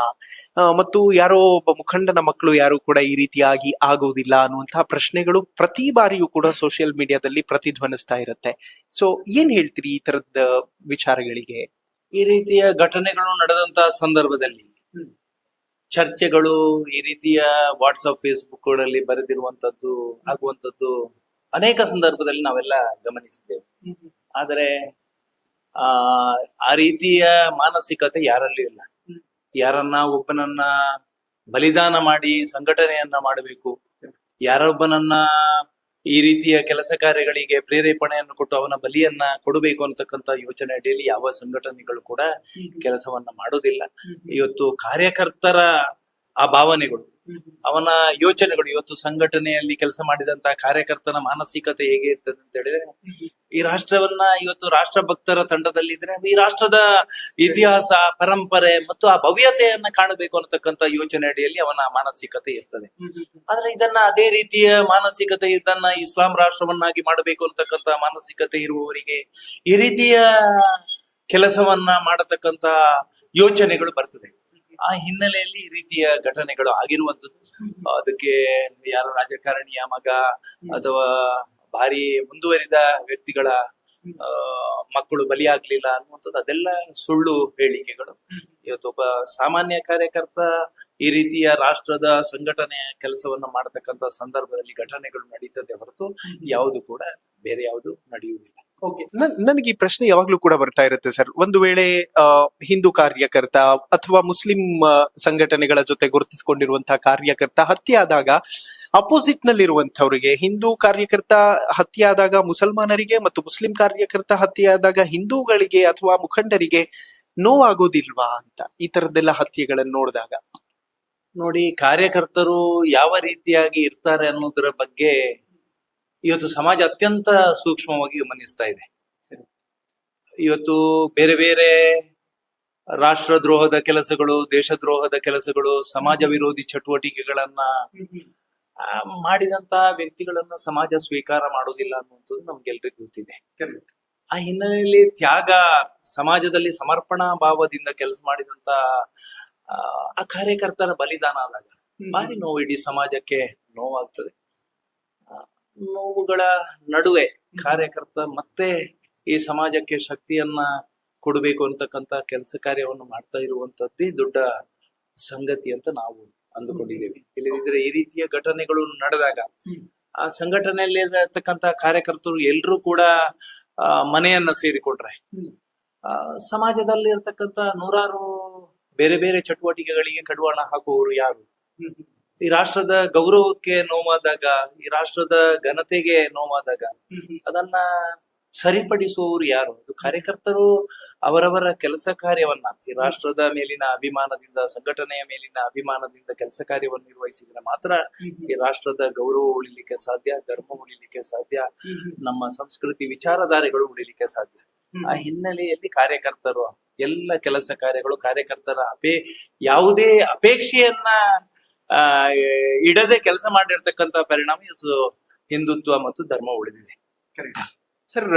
ಮತ್ತು ಯಾರೋ ಒಬ್ಬ ಮುಖಂಡನ ಮಕ್ಕಳು ಯಾರು ಕೂಡ ಈ ರೀತಿಯಾಗಿ ಆಗೋದಿಲ್ಲ ಅನ್ನುವಂತಹ ಪ್ರಶ್ನೆಗಳು ಪ್ರತಿ ಬಾರಿಯೂ ಕೂಡ ಸೋಷಿಯಲ್ ಮೀಡಿಯಾದಲ್ಲಿ ಪ್ರತಿಧ್ವನಿಸ್ತಾ ಇರುತ್ತೆ. ಸೊ ಏನ್ ಹೇಳ್ತೀರಿ ಈ ತರದ ವಿಚಾರಗಳಿಗೆ? ಈ ರೀತಿಯ ಘಟನೆಗಳು ನಡೆದಂತಹ ಸಂದರ್ಭದಲ್ಲಿ ಚರ್ಚೆಗಳು, ಈ ರೀತಿಯ ವಾಟ್ಸ್ಆಪ್ ಫೇಸ್ಬುಕ್ಗಳಲ್ಲಿ ಬರೆದಿರುವಂತದ್ದು ಆಗುವಂತದ್ದು ಅನೇಕ ಸಂದರ್ಭದಲ್ಲಿ ನಾವೆಲ್ಲ ಗಮನಿಸಿದ್ದೇವೆ. ಆದರೆ ಆ ರೀತಿಯ ಮಾನಸಿಕತೆ ಯಾರಲ್ಲೂ ಇಲ್ಲ. ಯಾರನ್ನ ಒಬ್ಬನನ್ನ ಬಲಿದಾನ ಮಾಡಿ ಸಂಘಟನೆಯನ್ನ ಮಾಡಬೇಕು, ಯಾರೊಬ್ಬನನ್ನ ಈ ರೀತಿಯ ಕೆಲಸ ಕಾರ್ಯಗಳಿಗೆ ಪ್ರೇರೇಪಣೆಯನ್ನು ಕೊಟ್ಟು ಅವನ ಬಲಿಯನ್ನ ಕೊಡಬೇಕು ಅಂತಕ್ಕಂಥ ಯೋಚನೆ ಅಡಿಯಲ್ಲಿ ಯಾವ ಸಂಘಟನೆಗಳು ಕೂಡ ಕೆಲಸವನ್ನ ಮಾಡೋದಿಲ್ಲ. ಇವತ್ತು ಕಾರ್ಯಕರ್ತರ ಆ ಭಾವನೆಗಳು, ಅವನ ಯೋಚನೆಗಳು, ಇವತ್ತು ಸಂಘಟನೆಯಲ್ಲಿ ಕೆಲಸ ಮಾಡಿದಂತಹ ಕಾರ್ಯಕರ್ತನ ಮಾನಸಿಕತೆ ಹೇಗೆ ಇರ್ತದೆ ಅಂತ ಹೇಳಿದ್ರೆ, ಈ ರಾಷ್ಟ್ರವನ್ನ ಇವತ್ತು ರಾಷ್ಟ್ರಭಕ್ತರ ತಂಡದಲ್ಲಿದ್ರೆ ಈ ರಾಷ್ಟ್ರದ ಇತಿಹಾಸ, ಪರಂಪರೆ ಮತ್ತು ಆ ಭವ್ಯತೆಯನ್ನ ಕಾಣಬೇಕು ಅನ್ನತಕ್ಕಂಥ ಯೋಚನೆ ಅಡಿಯಲ್ಲಿ ಅವನ ಮಾನಸಿಕತೆ ಇರ್ತದೆ. ಆದ್ರೆ ಇದನ್ನ ಅದೇ ರೀತಿಯ ಮಾನಸಿಕತೆ, ಇದನ್ನ ಇಸ್ಲಾಂ ರಾಷ್ಟ್ರವನ್ನಾಗಿ ಮಾಡಬೇಕು ಅಂತಕ್ಕಂಥ ಮಾನಸಿಕತೆ ಇರುವವರಿಗೆ ಈ ರೀತಿಯ ಕೆಲಸವನ್ನ ಮಾಡತಕ್ಕಂತ ಯೋಚನೆಗಳು ಬರ್ತದೆ. ಆ ಹಿನ್ನೆಲೆಯಲ್ಲಿ ಈ ರೀತಿಯ ಘಟನೆಗಳು ಆಗಿರುವಂತದ್ದು. ಅದಕ್ಕೆ ಯಾರೋ ರಾಜಕಾರಣಿಯ ಮಗ ಅಥವಾ ಭಾರಿ ಮುಂದುವರಿದ ವ್ಯಕ್ತಿಗಳ ಮಕ್ಕಳು ಬಲಿಯಾಗ್ಲಿಲ್ಲ ಅನ್ನುವಂಥದ್ದು ಅದೆಲ್ಲ ಸುಳ್ಳು ಹೇಳಿಕೆಗಳು. ಇವತ್ತೊಬ್ಬ ಸಾಮಾನ್ಯ ಕಾರ್ಯಕರ್ತ ಈ ರೀತಿಯ ರಾಷ್ಟ್ರದ ಸಂಘಟನೆಯ ಕೆಲಸವನ್ನ ಮಾಡತಕ್ಕಂತ ಸಂದರ್ಭದಲ್ಲಿ ಘಟನೆಗಳು ನಡೀತದೆ ಹೊರತು ಯಾವುದು ಕೂಡ ಬೇರೆ ಯಾವುದು ನಡೆಯುವುದಿಲ್ಲ. ನನಗೆ ಈ ಪ್ರಶ್ನೆ ಯಾವಾಗ್ಲೂ ಕೂಡ ಬರ್ತಾ ಇರುತ್ತೆ ಸರ್. ಒಂದು ವೇಳೆ ಹಿಂದೂ ಕಾರ್ಯಕರ್ತ ಅಥವಾ ಮುಸ್ಲಿಂ ಸಂಘಟನೆಗಳ ಜೊತೆ ಗುರುತಿಸಿಕೊಂಡಿರುವಂತಹ ಕಾರ್ಯಕರ್ತ ಹತ್ಯೆ ಆದಾಗ ಅಪೋಸಿಟ್ ನಲ್ಲಿರುವಂತವರಿಗೆ, ಹಿಂದೂ ಕಾರ್ಯಕರ್ತ ಹತ್ಯೆ ಆದಾಗ ಮುಸಲ್ಮಾನರಿಗೆ ಮತ್ತು ಮುಸ್ಲಿಂ ಕಾರ್ಯಕರ್ತ ಹತ್ಯೆ ಆದಾಗ ಹಿಂದೂಗಳಿಗೆ ಅಥವಾ ಮುಖಂಡರಿಗೆ ನೋವಾಗೋದಿಲ್ವಾ ಅಂತ, ಈ ತರದ್ದೆಲ್ಲ ಹತ್ಯೆಗಳನ್ನು ನೋಡಿದಾಗ? ನೋಡಿ, ಕಾರ್ಯಕರ್ತರು ಯಾವ ರೀತಿಯಾಗಿ ಇರ್ತಾರೆ ಅನ್ನೋದರ ಬಗ್ಗೆ ಇವತ್ತು ಸಮಾಜ ಅತ್ಯಂತ ಸೂಕ್ಷ್ಮವಾಗಿ ಗಮನಿಸ್ತಾ ಇದೆ. ಇವತ್ತು ಬೇರೆ ಬೇರೆ ರಾಷ್ಟ್ರದ್ರೋಹದ ಕೆಲಸಗಳು, ದೇಶದ್ರೋಹದ ಕೆಲಸಗಳು, ಸಮಾಜ ವಿರೋಧಿ ಚಟುವಟಿಕೆಗಳನ್ನ ಮಾಡಿದಂತ ವ್ಯಕ್ತಿಗಳನ್ನ ಸಮಾಜ ಸ್ವೀಕಾರ ಮಾಡೋದಿಲ್ಲ ಅನ್ನುವಂಥದ್ದು ನಮ್ಗೆಲ್ರಿಗೂ ಗೊತ್ತಿದೆ. ಆ ಹಿನ್ನೆಲೆಯಲ್ಲಿ ತ್ಯಾಗ, ಸಮಾಜದಲ್ಲಿ ಸಮರ್ಪಣಾ ಭಾವದಿಂದ ಕೆಲಸ ಮಾಡಿದಂತ ಆ ಕಾರ್ಯಕರ್ತರ ಬಲಿದಾನ ಆದಾಗ ಭಾರಿ ನೋವು, ಇಡೀ ಸಮಾಜಕ್ಕೆ ನೋವಾಗ್ತದೆ. ನೋವುಗಳ ನಡುವೆ ಕಾರ್ಯಕರ್ತ ಮತ್ತೆ ಈ ಸಮಾಜಕ್ಕೆ ಶಕ್ತಿಯನ್ನ ಕೊಡಬೇಕು ಅಂತಕ್ಕಂತ ಕೆಲಸ ಕಾರ್ಯವನ್ನು ಮಾಡ್ತಾ ಇರುವಂತದ್ದೇ ದೊಡ್ಡ ಸಂಗತಿ ಅಂತ ನಾವು ಅಂದುಕೊಂಡಿದ್ದೇವೆ. ಇಲ್ಲದಿದ್ರೆ ಈ ರೀತಿಯ ಘಟನೆಗಳು ನಡೆದಾಗ ಆ ಸಂಘಟನೆಯಲ್ಲಿ ಇರತಕ್ಕಂತ ಕಾರ್ಯಕರ್ತರು ಎಲ್ರೂ ಕೂಡ ಮನೆಯನ್ನ ಸೇರಿಕೊಂಡ್ರೆ ಸಮಾಜದಲ್ಲಿ ಇರ್ತಕ್ಕಂತ ನೂರಾರು ಬೇರೆ ಬೇರೆ ಚಟುವಟಿಕೆಗಳಿಗೆ ಕಡಿವಾಣ ಹಾಕುವವರು ಯಾರು? ಈ ರಾಷ್ಟ್ರದ ಗೌರವಕ್ಕೆ ನೋವಾದಾಗ, ಈ ರಾಷ್ಟ್ರದ ಘನತೆಗೆ ನೋವಾದಾಗ ಅದನ್ನ ಸರಿಪಡಿಸುವವರು ಯಾರು? ಅದು ಕಾರ್ಯಕರ್ತರು ಅವರವರ ಕೆಲಸ ಕಾರ್ಯವನ್ನ, ಈ ರಾಷ್ಟ್ರದ ಮೇಲಿನ ಅಭಿಮಾನದಿಂದ, ಸಂಘಟನೆಯ ಮೇಲಿನ ಅಭಿಮಾನದಿಂದ ಕೆಲಸ ಕಾರ್ಯವನ್ನು ನಿರ್ವಹಿಸಿದ್ರೆ ಮಾತ್ರ ಈ ರಾಷ್ಟ್ರದ ಗೌರವ ಉಳಿಲಿಕ್ಕೆ ಸಾಧ್ಯ, ಧರ್ಮ ಉಳಿಲಿಕ್ಕೆ ಸಾಧ್ಯ, ನಮ್ಮ ಸಂಸ್ಕೃತಿ ವಿಚಾರಧಾರೆಗಳು ಉಳಿಲಿಕ್ಕೆ ಸಾಧ್ಯ. ಆ ಹಿನ್ನೆಲೆಯಲ್ಲಿ ಕಾರ್ಯಕರ್ತರು ಎಲ್ಲ ಕೆಲಸ ಕಾರ್ಯಗಳು, ಕಾರ್ಯಕರ್ತರ ಯಾವುದೇ ಅಪೇಕ್ಷೆಯನ್ನ ಇಡದೆ ಕೆಲಸ ಮಾಡಿರ್ತಕ್ಕಂತ ಪರಿಣಾಮ ಇವತ್ತು ಹಿಂದುತ್ವ ಮತ್ತು ಧರ್ಮ ಉಳಿದಿದೆ. ಸರ್,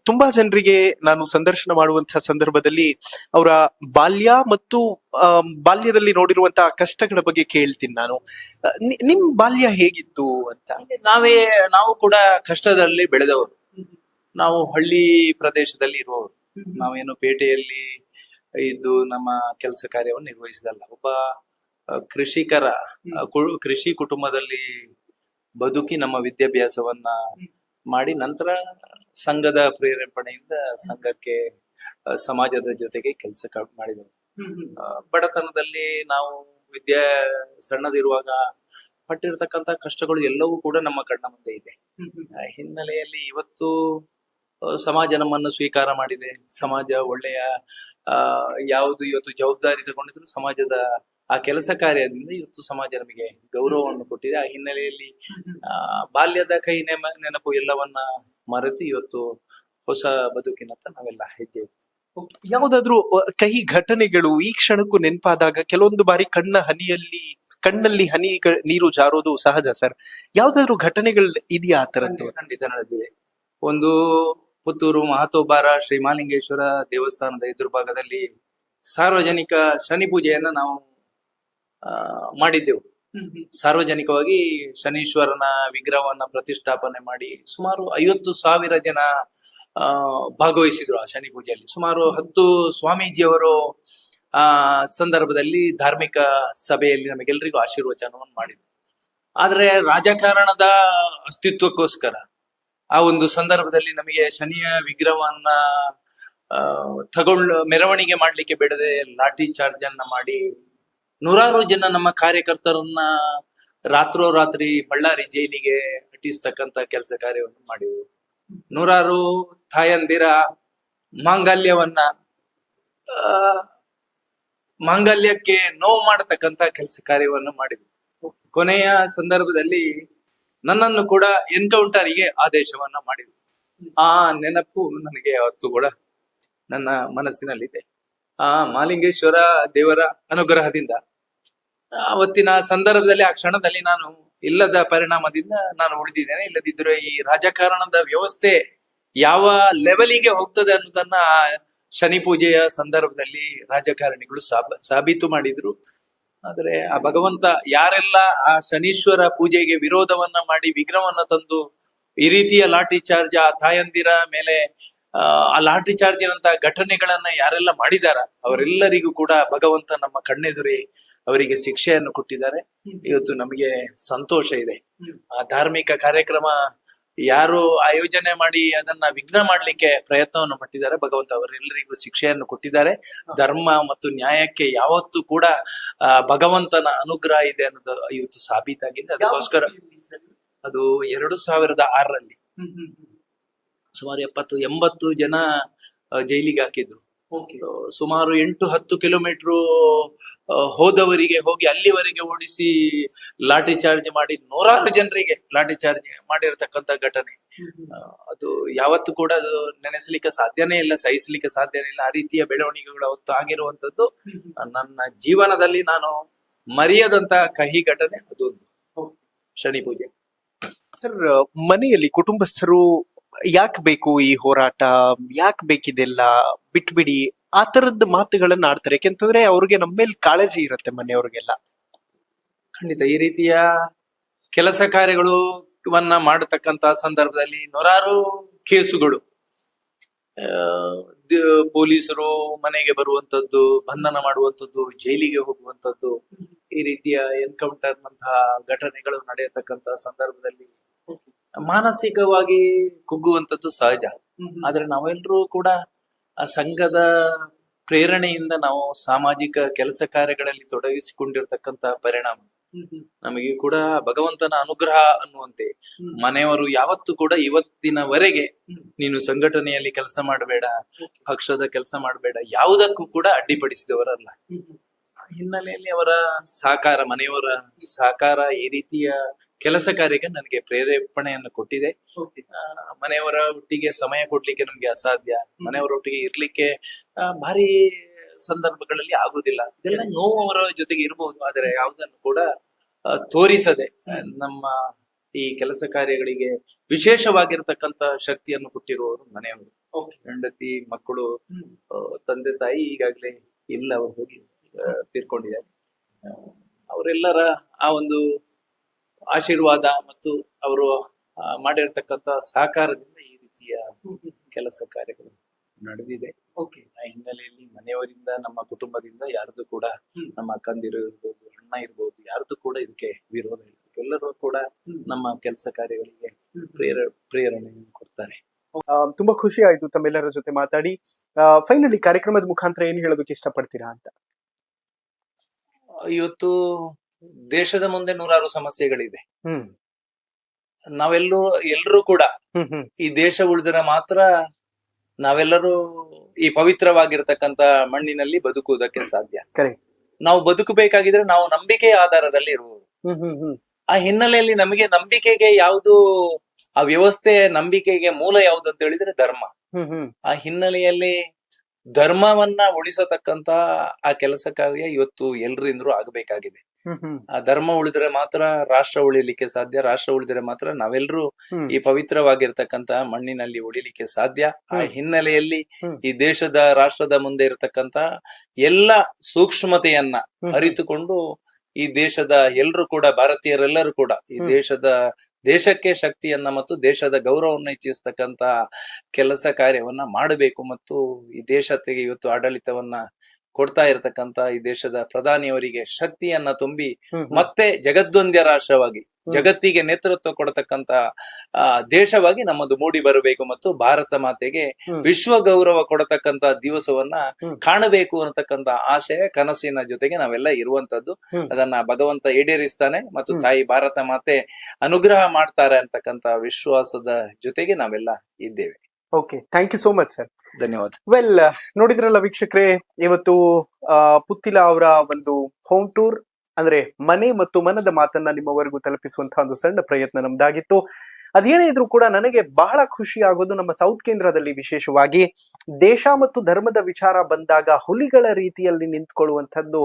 ತುಂಬಾ ಜನರಿಗೆ ನಾನು ಸಂದರ್ಶನ ಮಾಡುವಂತಹ ಸಂದರ್ಭದಲ್ಲಿ ಅವರ ಬಾಲ್ಯ ಮತ್ತು ಬಾಲ್ಯದಲ್ಲಿ ನೋಡಿರುವಂತಹ ಕಷ್ಟಗಳ ಬಗ್ಗೆ ಕೇಳ್ತೀನಿ ನಾನು. ನಿಮ್ ಬಾಲ್ಯ ಹೇಗಿತ್ತು ಅಂತ? ನಾವು ಕೂಡ ಕಷ್ಟದಲ್ಲಿ ಬೆಳೆದವರು. ನಾವು ಹಳ್ಳಿ ಪ್ರದೇಶದಲ್ಲಿ ಇರುವವರು. ನಾವೇನು ಪೇಟೆಯಲ್ಲಿ ಇದ್ದು ನಮ್ಮ ಕೆಲಸ ಕಾರ್ಯವನ್ನು ನಿರ್ವಹಿಸಿದಲ್ಲ. ಒಬ್ಬ ಕೃಷಿ ಕುಟುಂಬದಲ್ಲಿ ಬದುಕಿ ನಮ್ಮ ವಿದ್ಯಾಭ್ಯಾಸವನ್ನ ಮಾಡಿ ನಂತರ ಸಂಘದ ಪ್ರೇರೇಪಣೆಯಿಂದ ಸಂಘಕ್ಕೆ, ಸಮಾಜದ ಜೊತೆಗೆ ಕೆಲಸ ಮಾಡಿದೆವು. ಬಡತನದಲ್ಲಿ ನಾವು ಸಣ್ಣದಿರುವಾಗ ಪಟ್ಟಿರ್ತಕ್ಕಂತ ಕಷ್ಟಗಳು ಎಲ್ಲವೂ ಕೂಡ ನಮ್ಮ ಕಣ್ಣ ಮುಂದೆ ಇದೆ. ಹಿನ್ನೆಲೆಯಲ್ಲಿ ಇವತ್ತು ಸಮಾಜ ನಮ್ಮನ್ನು ಸ್ವೀಕಾರ ಮಾಡಿದೆ. ಸಮಾಜ ಒಳ್ಳೆಯ ಯಾವುದು ಇವತ್ತು ಜವಾಬ್ದಾರಿ ತಗೊಂಡಿದ್ರು ಸಮಾಜದ ಆ ಕೆಲಸ ಕಾರ್ಯದಿಂದ ಇವತ್ತು ಸಮಾಜ ನಮಗೆ ಗೌರವವನ್ನು ಕೊಟ್ಟಿದೆ. ಆ ಹಿನ್ನೆಲೆಯಲ್ಲಿ ಬಾಲ್ಯದ ಕೈ ನೆನಪು ಎಲ್ಲವನ್ನ ಮರೆತು ಇವತ್ತು ಹೊಸ ಬದುಕಿನತ್ತ ನಾವೆಲ್ಲ ಹೆಜ್ಜೆ ಯಾವ್ದಾದ್ರು ಕಹಿ ಘಟನೆಗಳು ಈ ಕ್ಷಣಕ್ಕೂ ನೆನಪಾದಾಗ ಕೆಲವೊಂದು ಬಾರಿ ಕಣ್ಣಲ್ಲಿ ನೀರು ಜಾರೋದು ಸಹಜ ಸರ್. ಯಾವ್ದಾದ್ರು ಘಟನೆಗಳು ಇದೆಯಾ ಆ ತರದ್ದು? ಖಂಡಿತ ನಡೆದಿದೆ. ಒಂದು ಪುತ್ತೂರು ಮಹಾತೋಬಾರ ಶ್ರೀ ಮಹಾಲಿಂಗೇಶ್ವರ ದೇವಸ್ಥಾನದ ಎದುರುಭಾಗದಲ್ಲಿ ಸಾರ್ವಜನಿಕ ಶನಿ ಪೂಜೆಯನ್ನ ನಾವು ಮಾಡಿದ್ದೆವು. ಸಾರ್ವಜನಿಕವಾಗಿ ಶನೀಶ್ವರನ ವಿಗ್ರಹವನ್ನ ಪ್ರತಿಷ್ಠಾಪನೆ ಮಾಡಿ ಸುಮಾರು 50,000 ಜನ ಭಾಗವಹಿಸಿದ್ರು ಆ ಶನಿ ಪೂಜೆಯಲ್ಲಿ. ಸುಮಾರು 10 ಸ್ವಾಮೀಜಿಯವರು ಆ ಸಂದರ್ಭದಲ್ಲಿ ಧಾರ್ಮಿಕ ಸಭೆಯಲ್ಲಿ ನಮಗೆಲ್ಲರಿಗೂ ಆಶೀರ್ವಚನವನ್ನು ಮಾಡಿದ್ರು. ಆದ್ರೆ ರಾಜಕಾರಣದ ಅಸ್ತಿತ್ವಕ್ಕೋಸ್ಕರ ಆ ಒಂದು ಸಂದರ್ಭದಲ್ಲಿ ನಮಗೆ ಶನಿಯ ವಿಗ್ರಹವನ್ನ ಮೆರವಣಿಗೆ ಮಾಡ್ಲಿಕ್ಕೆ ಬಿಡದೆ ಲಾಠಿ ಚಾರ್ಜ್ ಅನ್ನ ಮಾಡಿ 100 ಜನ ನಮ್ಮ ಕಾರ್ಯಕರ್ತರನ್ನ ರಾತ್ರೋರಾತ್ರಿ ಬಳ್ಳಾರಿ ಜೈಲಿಗೆ ಅಟ್ಟಿಸ್ತಕ್ಕಂತ ಕೆಲಸ ಕಾರ್ಯವನ್ನು ಮಾಡಿದ್ರು. 100 ತಾಯಂದಿರ ಮಾಂಗಲ್ಯಕ್ಕೆ ನೋವು ಮಾಡತಕ್ಕಂತ ಕೆಲಸ ಕಾರ್ಯವನ್ನು ಮಾಡಿದ್ರು. ಕೊನೆಯ ಸಂದರ್ಭದಲ್ಲಿ ನನ್ನನ್ನು ಕೂಡ ಎನ್ಕೌಂಟರ್ಗೆ ಆದೇಶವನ್ನ ಮಾಡಿದ್ರು. ಆ ನೆನಪು ನನಗೆ ಯಾವತ್ತೂ ಕೂಡ ನನ್ನ ಮನಸ್ಸಿನಲ್ಲಿದೆ. ಆ ಮಹಾಲಿಂಗೇಶ್ವರ ದೇವರ ಅನುಗ್ರಹದಿಂದ ಅವತ್ತಿನ ಸಂದರ್ಭದಲ್ಲಿ ಆ ಕ್ಷಣದಲ್ಲಿ ನಾನು ಇಲ್ಲದ ಪರಿಣಾಮದಿಂದ ನಾನು ಉಳಿದಿದ್ದೇನೆ. ಇಲ್ಲದಿದ್ರೆ ಈ ರಾಜಕಾರಣದ ವ್ಯವಸ್ಥೆ ಯಾವ ಲೆವೆಲಿಗೆ ಹೋಗ್ತದೆ ಅನ್ನೋದನ್ನ ಶನಿ ಪೂಜೆಯ ಸಂದರ್ಭದಲ್ಲಿ ರಾಜಕಾರಣಿಗಳು ಸಾಬೀತು ಮಾಡಿದ್ರು. ಆದ್ರೆ ಆ ಭಗವಂತ ಯಾರೆಲ್ಲ ಆ ಶನೀಶ್ವರ ಪೂಜೆಗೆ ವಿರೋಧವನ್ನ ಮಾಡಿ ವಿಗ್ರಹವನ್ನ ತಂದು ಈ ರೀತಿಯ ಲಾಠಿ ಚಾರ್ಜ್ ಆ ತಾಯಂದಿರ ಮೇಲೆ ಆ ಲಾಠಿ ಚಾರ್ಜಿನಂತಹ ಘಟನೆಗಳನ್ನ ಯಾರೆಲ್ಲ ಮಾಡಿದಾರ ಅವರೆಲ್ಲರಿಗೂ ಕೂಡ ಭಗವಂತ ನಮ್ಮ ಕಣ್ಣೆದುರಿ ಅವರಿಗೆ ಶಿಕ್ಷೆಯನ್ನು ಕೊಟ್ಟಿದ್ದಾರೆ. ಇವತ್ತು ನಮಗೆ ಸಂತೋಷ ಇದೆ. ಆ ಧಾರ್ಮಿಕ ಕಾರ್ಯಕ್ರಮ ಯಾರು ಆಯೋಜನೆ ಮಾಡಿ ಅದನ್ನ ವಿಘ್ನ ಮಾಡ್ಲಿಕ್ಕೆ ಪ್ರಯತ್ನವನ್ನು ಪಟ್ಟಿದ್ದಾರೆ, ಭಗವಂತ ಅವರೆಲ್ಲರಿಗೂ ಶಿಕ್ಷೆಯನ್ನು ಕೊಟ್ಟಿದ್ದಾರೆ. ಧರ್ಮ ಮತ್ತು ನ್ಯಾಯಕ್ಕೆ ಯಾವತ್ತೂ ಕೂಡ ಭಗವಂತನ ಅನುಗ್ರಹ ಇದೆ ಅನ್ನೋದು ಇವತ್ತು ಸಾಬೀತಾಗಿದೆ. ಅದಕ್ಕೋಸ್ಕರ ಅದು 2006ರಲ್ಲಿ ಸುಮಾರು 70-80 ಜನ ಜೈಲಿಗೆ ಹಾಕಿದ್ರು. ಸುಮಾರು 8-10 ಕಿಲೋಮೀಟರ್ ಹೋದವರಿಗೆ ಹೋಗಿ ಅಲ್ಲಿವರೆಗೆ ಓಡಿಸಿ ಲಾಠಿ ಚಾರ್ಜ್ ಮಾಡಿ 100 ಜನರಿಗೆ ಲಾಠಿ ಚಾರ್ಜ್ ಮಾಡಿರ್ತಕ್ಕಂಥ ಘಟನೆ ಅದು ಯಾವತ್ತು ಕೂಡ ಅದು ನೆನೆಸಲಿಕ್ಕೆ ಸಾಧ್ಯನೇ ಇಲ್ಲ, ಸಹಿಸಲಿಕ್ಕೆ ಸಾಧ್ಯನೇ ಇಲ್ಲ. ಆ ರೀತಿಯ ಬೆಳವಣಿಗೆಗಳು ಅವತ್ತು ಆಗಿರುವಂತದ್ದು ನನ್ನ ಜೀವನದಲ್ಲಿ ನಾನು ಮರೆಯದಂತ ಕಹಿ ಘಟನೆ ಅದೊಂದು ಶನಿ ಪೂಜೆ. ಸರ್, ಮನೆಯಲ್ಲಿ ಕುಟುಂಬಸ್ಥರು ಯಾಕೆ ಬೇಕು ಈ ಹೋರಾಟ, ಯಾಕೆ ಬೇಕಿದೆಲ್ಲ, ಬಿಟ್ಬಿಡಿ ಆ ತರದ ಮಾತುಗಳನ್ನ ಆಡ್ತಾರೆ? ಯಾಕೆಂತಂದ್ರೆ ಅವ್ರಿಗೆ ನಮ್ಮ ಮೇಲೆ ಕಾಳಜಿ ಇರುತ್ತೆ ಮನೆಯವ್ರಿಗೆಲ್ಲ. ಖಂಡಿತ ಈ ರೀತಿಯ ಕೆಲಸ ಕಾರ್ಯಗಳು ಮಾಡತಕ್ಕಂತ ಸಂದರ್ಭದಲ್ಲಿ 100 ಕೇಸುಗಳು, ಪೊಲೀಸರು ಮನೆಗೆ ಬರುವಂತದ್ದು, ಬಂಧನ ಮಾಡುವಂತದ್ದು, ಜೈಲಿಗೆ ಹೋಗುವಂತದ್ದು, ಈ ರೀತಿಯ ಎನ್ಕೌಂಟರ್ ನಂತಹ ಘಟನೆಗಳು ನಡೆಯತಕ್ಕಂತ ಸಂದರ್ಭದಲ್ಲಿ ಮಾನಸಿಕವಾಗಿ ಕುಗ್ಗುವಂತದ್ದು ಸಹಜ. ಆದ್ರೆ ನಾವೆಲ್ಲರೂ ಕೂಡ ಆ ಸಂಘದ ಪ್ರೇರಣೆಯಿಂದ ನಾವು ಸಾಮಾಜಿಕ ಕೆಲಸ ಕಾರ್ಯಗಳಲ್ಲಿ ತೊಡಗಿಸಿಕೊಂಡಿರ್ತಕ್ಕಂತ ಪರಿಣಾಮ ನಮಗೆ ಕೂಡ ಭಗವಂತನ ಅನುಗ್ರಹ ಅನ್ನುವಂತೆ ಮನೆಯವರು ಯಾವತ್ತೂ ಕೂಡ ಇವತ್ತಿನವರೆಗೆ ನೀನು ಸಂಘಟನೆಯಲ್ಲಿ ಕೆಲಸ ಮಾಡಬೇಡ, ಪಕ್ಷದ ಕೆಲಸ ಮಾಡಬೇಡ, ಯಾವುದಕ್ಕೂ ಕೂಡ ಅಡ್ಡಿಪಡಿಸಿದವರಲ್ಲ. ಹಿನ್ನೆಲೆಯಲ್ಲಿ ಅವರ ಸಹಕಾರ, ಮನೆಯವರ ಸಹಕಾರ ಈ ರೀತಿಯ ಕೆಲಸ ಕಾರ್ಯಕ್ಕೆ ನನಗೆ ಪ್ರೇರೇಪಣೆಯನ್ನು ಕೊಟ್ಟಿದೆ. ಮನೆಯವರ ಒಟ್ಟಿಗೆ ಸಮಯ ಕೊಡ್ಲಿಕ್ಕೆ ನಮ್ಗೆ ಅಸಾಧ್ಯ, ಮನೆಯವರ ಒಟ್ಟಿಗೆ ಇರ್ಲಿಕ್ಕೆ ಭಾರಿ ಸಂದರ್ಭಗಳಲ್ಲಿ ಆಗುದಿಲ್ಲ. ಇದೆಲ್ಲ ನೋವು ಅವರ ಜೊತೆಗೆ ಇರಬಹುದು, ಆದರೆ ಯಾವುದನ್ನು ಕೂಡ ತೋರಿಸದೆ ನಮ್ಮ ಈ ಕೆಲಸ ಕಾರ್ಯಗಳಿಗೆ ವಿಶೇಷವಾಗಿರ್ತಕ್ಕಂತ ಶಕ್ತಿಯನ್ನು ಕೊಟ್ಟಿರುವವರು ಮನೆಯವರು. ಹೆಂಡತಿ, ಮಕ್ಕಳು, ತಂದೆ ತಾಯಿ ಈಗಾಗಲೇ ಇಲ್ಲ, ಅವರು ಹೋಗಿ ತೀರ್ಕೊಂಡಿದ್ದಾರೆ. ಅವರೆಲ್ಲರ ಆ ಒಂದು ಆಶೀರ್ವಾದ ಮತ್ತು ಅವರು ಮಾಡಿರ್ತಕ್ಕಂಥ ಸಹಕಾರದಿಂದ ಈ ರೀತಿಯ ಕೆಲಸ ಕಾರ್ಯಗಳು ನಡೆದಿದೆ. ಆ ಹಿನ್ನೆಲೆಯಲ್ಲಿ ಮನೆಯವರಿಂದ, ನಮ್ಮ ಕುಟುಂಬದಿಂದ ಯಾರ್ದು ಕೂಡ, ನಮ್ಮ ಅಕ್ಕಂದಿರು ಇರ್ಬೋದು, ಅಣ್ಣ ಇರ್ಬೋದು, ಯಾರ್ದು ಕೂಡ ಇದಕ್ಕೆ ವಿರೋಧ ಇಲ್ಲ. ಎಲ್ಲರೂ ಕೂಡ ನಮ್ಮ ಕೆಲಸ ಕಾರ್ಯಗಳಿಗೆ ಪ್ರೇರಣೆಯನ್ನು ಕೊಡ್ತಾರೆ. ತುಂಬಾ ಖುಷಿ ಆಯ್ತು ತಮ್ಮೆಲ್ಲರ ಜೊತೆ ಮಾತಾಡಿ. ಫೈನಲಿ ಕಾರ್ಯಕ್ರಮದ ಮುಖಾಂತರ ಏನ್ ಹೇಳೋದಕ್ಕೆ ಇಷ್ಟಪಡ್ತೀರಾ ಅಂತ? ಇವತ್ತು ದೇಶದ ಮುಂದೆ 100 ಸಮಸ್ಯೆಗಳಿದೆ. ಎಲ್ಲರೂ ಕೂಡ ಈ ದೇಶ ಉಳಿದ್ರೆ ಮಾತ್ರ ನಾವೆಲ್ಲರೂ ಈ ಪವಿತ್ರವಾಗಿರ್ತಕ್ಕಂತ ಮಣ್ಣಿನಲ್ಲಿ ಬದುಕುವುದಕ್ಕೆ ಸಾಧ್ಯ. ನಾವು ಬದುಕಬೇಕಾಗಿದ್ರೆ ನಾವು ನಂಬಿಕೆಯ ಆಧಾರದಲ್ಲಿ ಇರುವುದು. ಆ ಹಿನ್ನೆಲೆಯಲ್ಲಿ ನಮಗೆ ನಂಬಿಕೆಗೆ ಯಾವುದು ಆ ವ್ಯವಸ್ಥೆಯ ನಂಬಿಕೆಗೆ ಮೂಲ ಯಾವ್ದು ಅಂತ ಹೇಳಿದ್ರೆ ಧರ್ಮ. ಹ್ಮ್ ಹ್ಮ್ ಆ ಹಿನ್ನೆಲೆಯಲ್ಲಿ ಧರ್ಮವನ್ನ ಉಳಿಸತಕ್ಕಂತ ಆ ಕೆಲಸ ಕಾರ್ಯ ಇವತ್ತು ಎಲ್ರಿಂದ್ರೂ ಆಗ್ಬೇಕಾಗಿದೆ. ಹ್ಮ್ ಹ್ಮ್ ಆ ಧರ್ಮ ಉಳಿದ್ರೆ ಮಾತ್ರ ರಾಷ್ಟ್ರ ಉಳಿಲಿಕ್ಕೆ ಸಾಧ್ಯ, ರಾಷ್ಟ್ರ ಉಳಿದ್ರೆ ಮಾತ್ರ ನಾವೆಲ್ಲರೂ ಹ್ಮ್. ಈ ಪವಿತ್ರವಾಗಿರ್ತಕ್ಕಂತ ಮಣ್ಣಿನಲ್ಲಿ ಉಳಿಲಿಕ್ಕೆ ಸಾಧ್ಯ. ಆ ಹಿನ್ನೆಲೆಯಲ್ಲಿ ಹ್ಮ್. ಈ ದೇಶದ ರಾಷ್ಟ್ರದ ಮುಂದೆ ಇರತಕ್ಕಂತ ಎಲ್ಲ ಸೂಕ್ಷ್ಮತೆಯನ್ನ ಹ್ಮ್. ಅರಿತುಕೊಂಡು ಈ ದೇಶದ ಎಲ್ಲರೂ ಕೂಡ, ಭಾರತೀಯರೆಲ್ಲರೂ ಕೂಡ ಈ ದೇಶಕ್ಕೆ ಶಕ್ತಿಯನ್ನ ಮತ್ತು ದೇಶದ ಗೌರವವನ್ನು ಹೆಚ್ಚಿಸ್ತಕ್ಕಂತ ಕೆಲಸ ಕಾರ್ಯವನ್ನ ಮಾಡಬೇಕು. ಮತ್ತು ಈ ದೇಶಕ್ಕೆ ಇವತ್ತು ಆಡಳಿತವನ್ನ ಕೊಡ್ತಾ ಇರತಕ್ಕಂತ ಈ ದೇಶದ ಪ್ರಧಾನಿಯವರಿಗೆ ಶಕ್ತಿಯನ್ನ ತುಂಬಿ ಮತ್ತೆ ಜಗದ್ವಂದ್ಯ ರಾಷ್ಟ್ರವಾಗಿ ಜಗತ್ತಿಗೆ ನೇತೃತ್ವ ಕೊಡತಕ್ಕಂತ ದೇಶವಾಗಿ ನಮ್ಮದು ಮೂಡಿ ಬರಬೇಕು ಮತ್ತು ಭಾರತ ಮಾತೆಗೆ ವಿಶ್ವ ಗೌರವ ಕೊಡತಕ್ಕಂತ ದಿವಸವನ್ನ ಕಾಣಬೇಕು ಅನ್ನತಕ್ಕಂತ ಆಶಯ ಕನಸಿನ ಜೊತೆಗೆ ನಾವೆಲ್ಲ ಇರುವಂತದ್ದು. ಅದನ್ನ ಭಗವಂತ ಈಡೇರಿಸ್ತಾನೆ ಮತ್ತು ತಾಯಿ ಭಾರತ ಮಾತೆ ಅನುಗ್ರಹ ಮಾಡ್ತಾರೆ ಅಂತಕ್ಕಂತ ವಿಶ್ವಾಸದ ಜೊತೆಗೆ ನಾವೆಲ್ಲ ಇದ್ದೇವೆ. Okay, thank you so much sir. ಧನ್ಯವಾದ. ವೆಲ್, ನೋಡಿದ್ರಲ್ಲ ವೀಕ್ಷಕರೇ, ಇವತ್ತು ಪುತ್ತಿಲ ಅವರ ಒಂದು ಹೋಮ್ ಟೂರ್ ಅಂದ್ರೆ ಮನೆ ಮತ್ತು ಮನದ ಮಾತನ್ನ ನಿಮ್ಮವರೆಗೂ ತಲುಪಿಸುವಂತಹ ಒಂದು ಸಣ್ಣ ಪ್ರಯತ್ನ ನಮ್ದಾಗಿತ್ತು. ಅದೇನೇ ಇದ್ರೂ ಕೂಡ ನನಗೆ ಬಹಳ ಖುಷಿ ಆಗೋದು, ನಮ್ಮ ಸೌತ್ ಕೇಂದ್ರದಲ್ಲಿ ವಿಶೇಷವಾಗಿ ದೇಶ ಮತ್ತು ಧರ್ಮದ ವಿಚಾರ ಬಂದಾಗ ಹುಲಿಗಳ ರೀತಿಯಲ್ಲಿ ನಿಂತ್ಕೊಳ್ಳುವಂಥದ್ದು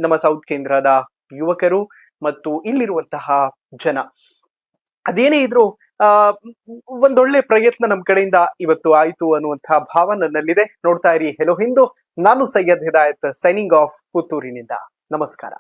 ನಮ್ಮ ಸೌತ್ ಕೇಂದ್ರದ ಯುವಕರು ಮತ್ತು ಇಲ್ಲಿರುವಂತಹ ಜನ. ಅದೇನೇ ಇದ್ರು ಒಂದೊಳ್ಳೆ ಪ್ರಯತ್ನ ನಮ್ ಕಡೆಯಿಂದ ಇವತ್ತು ಆಯ್ತು ಅನ್ನುವಂತಹ ಭಾವ ನನ್ನಲ್ಲಿದೆ. ನೋಡ್ತಾ ಇರಿ ಹೆಲೋ ಹಿಂದೂ. ನಾನು ಸೈಯದ್ ಹಿದಾಯತ್, ಸೈನಿಂಗ್ ಆಫ್ ಪುತ್ತೂರಿನಿಂದ. ನಮಸ್ಕಾರ.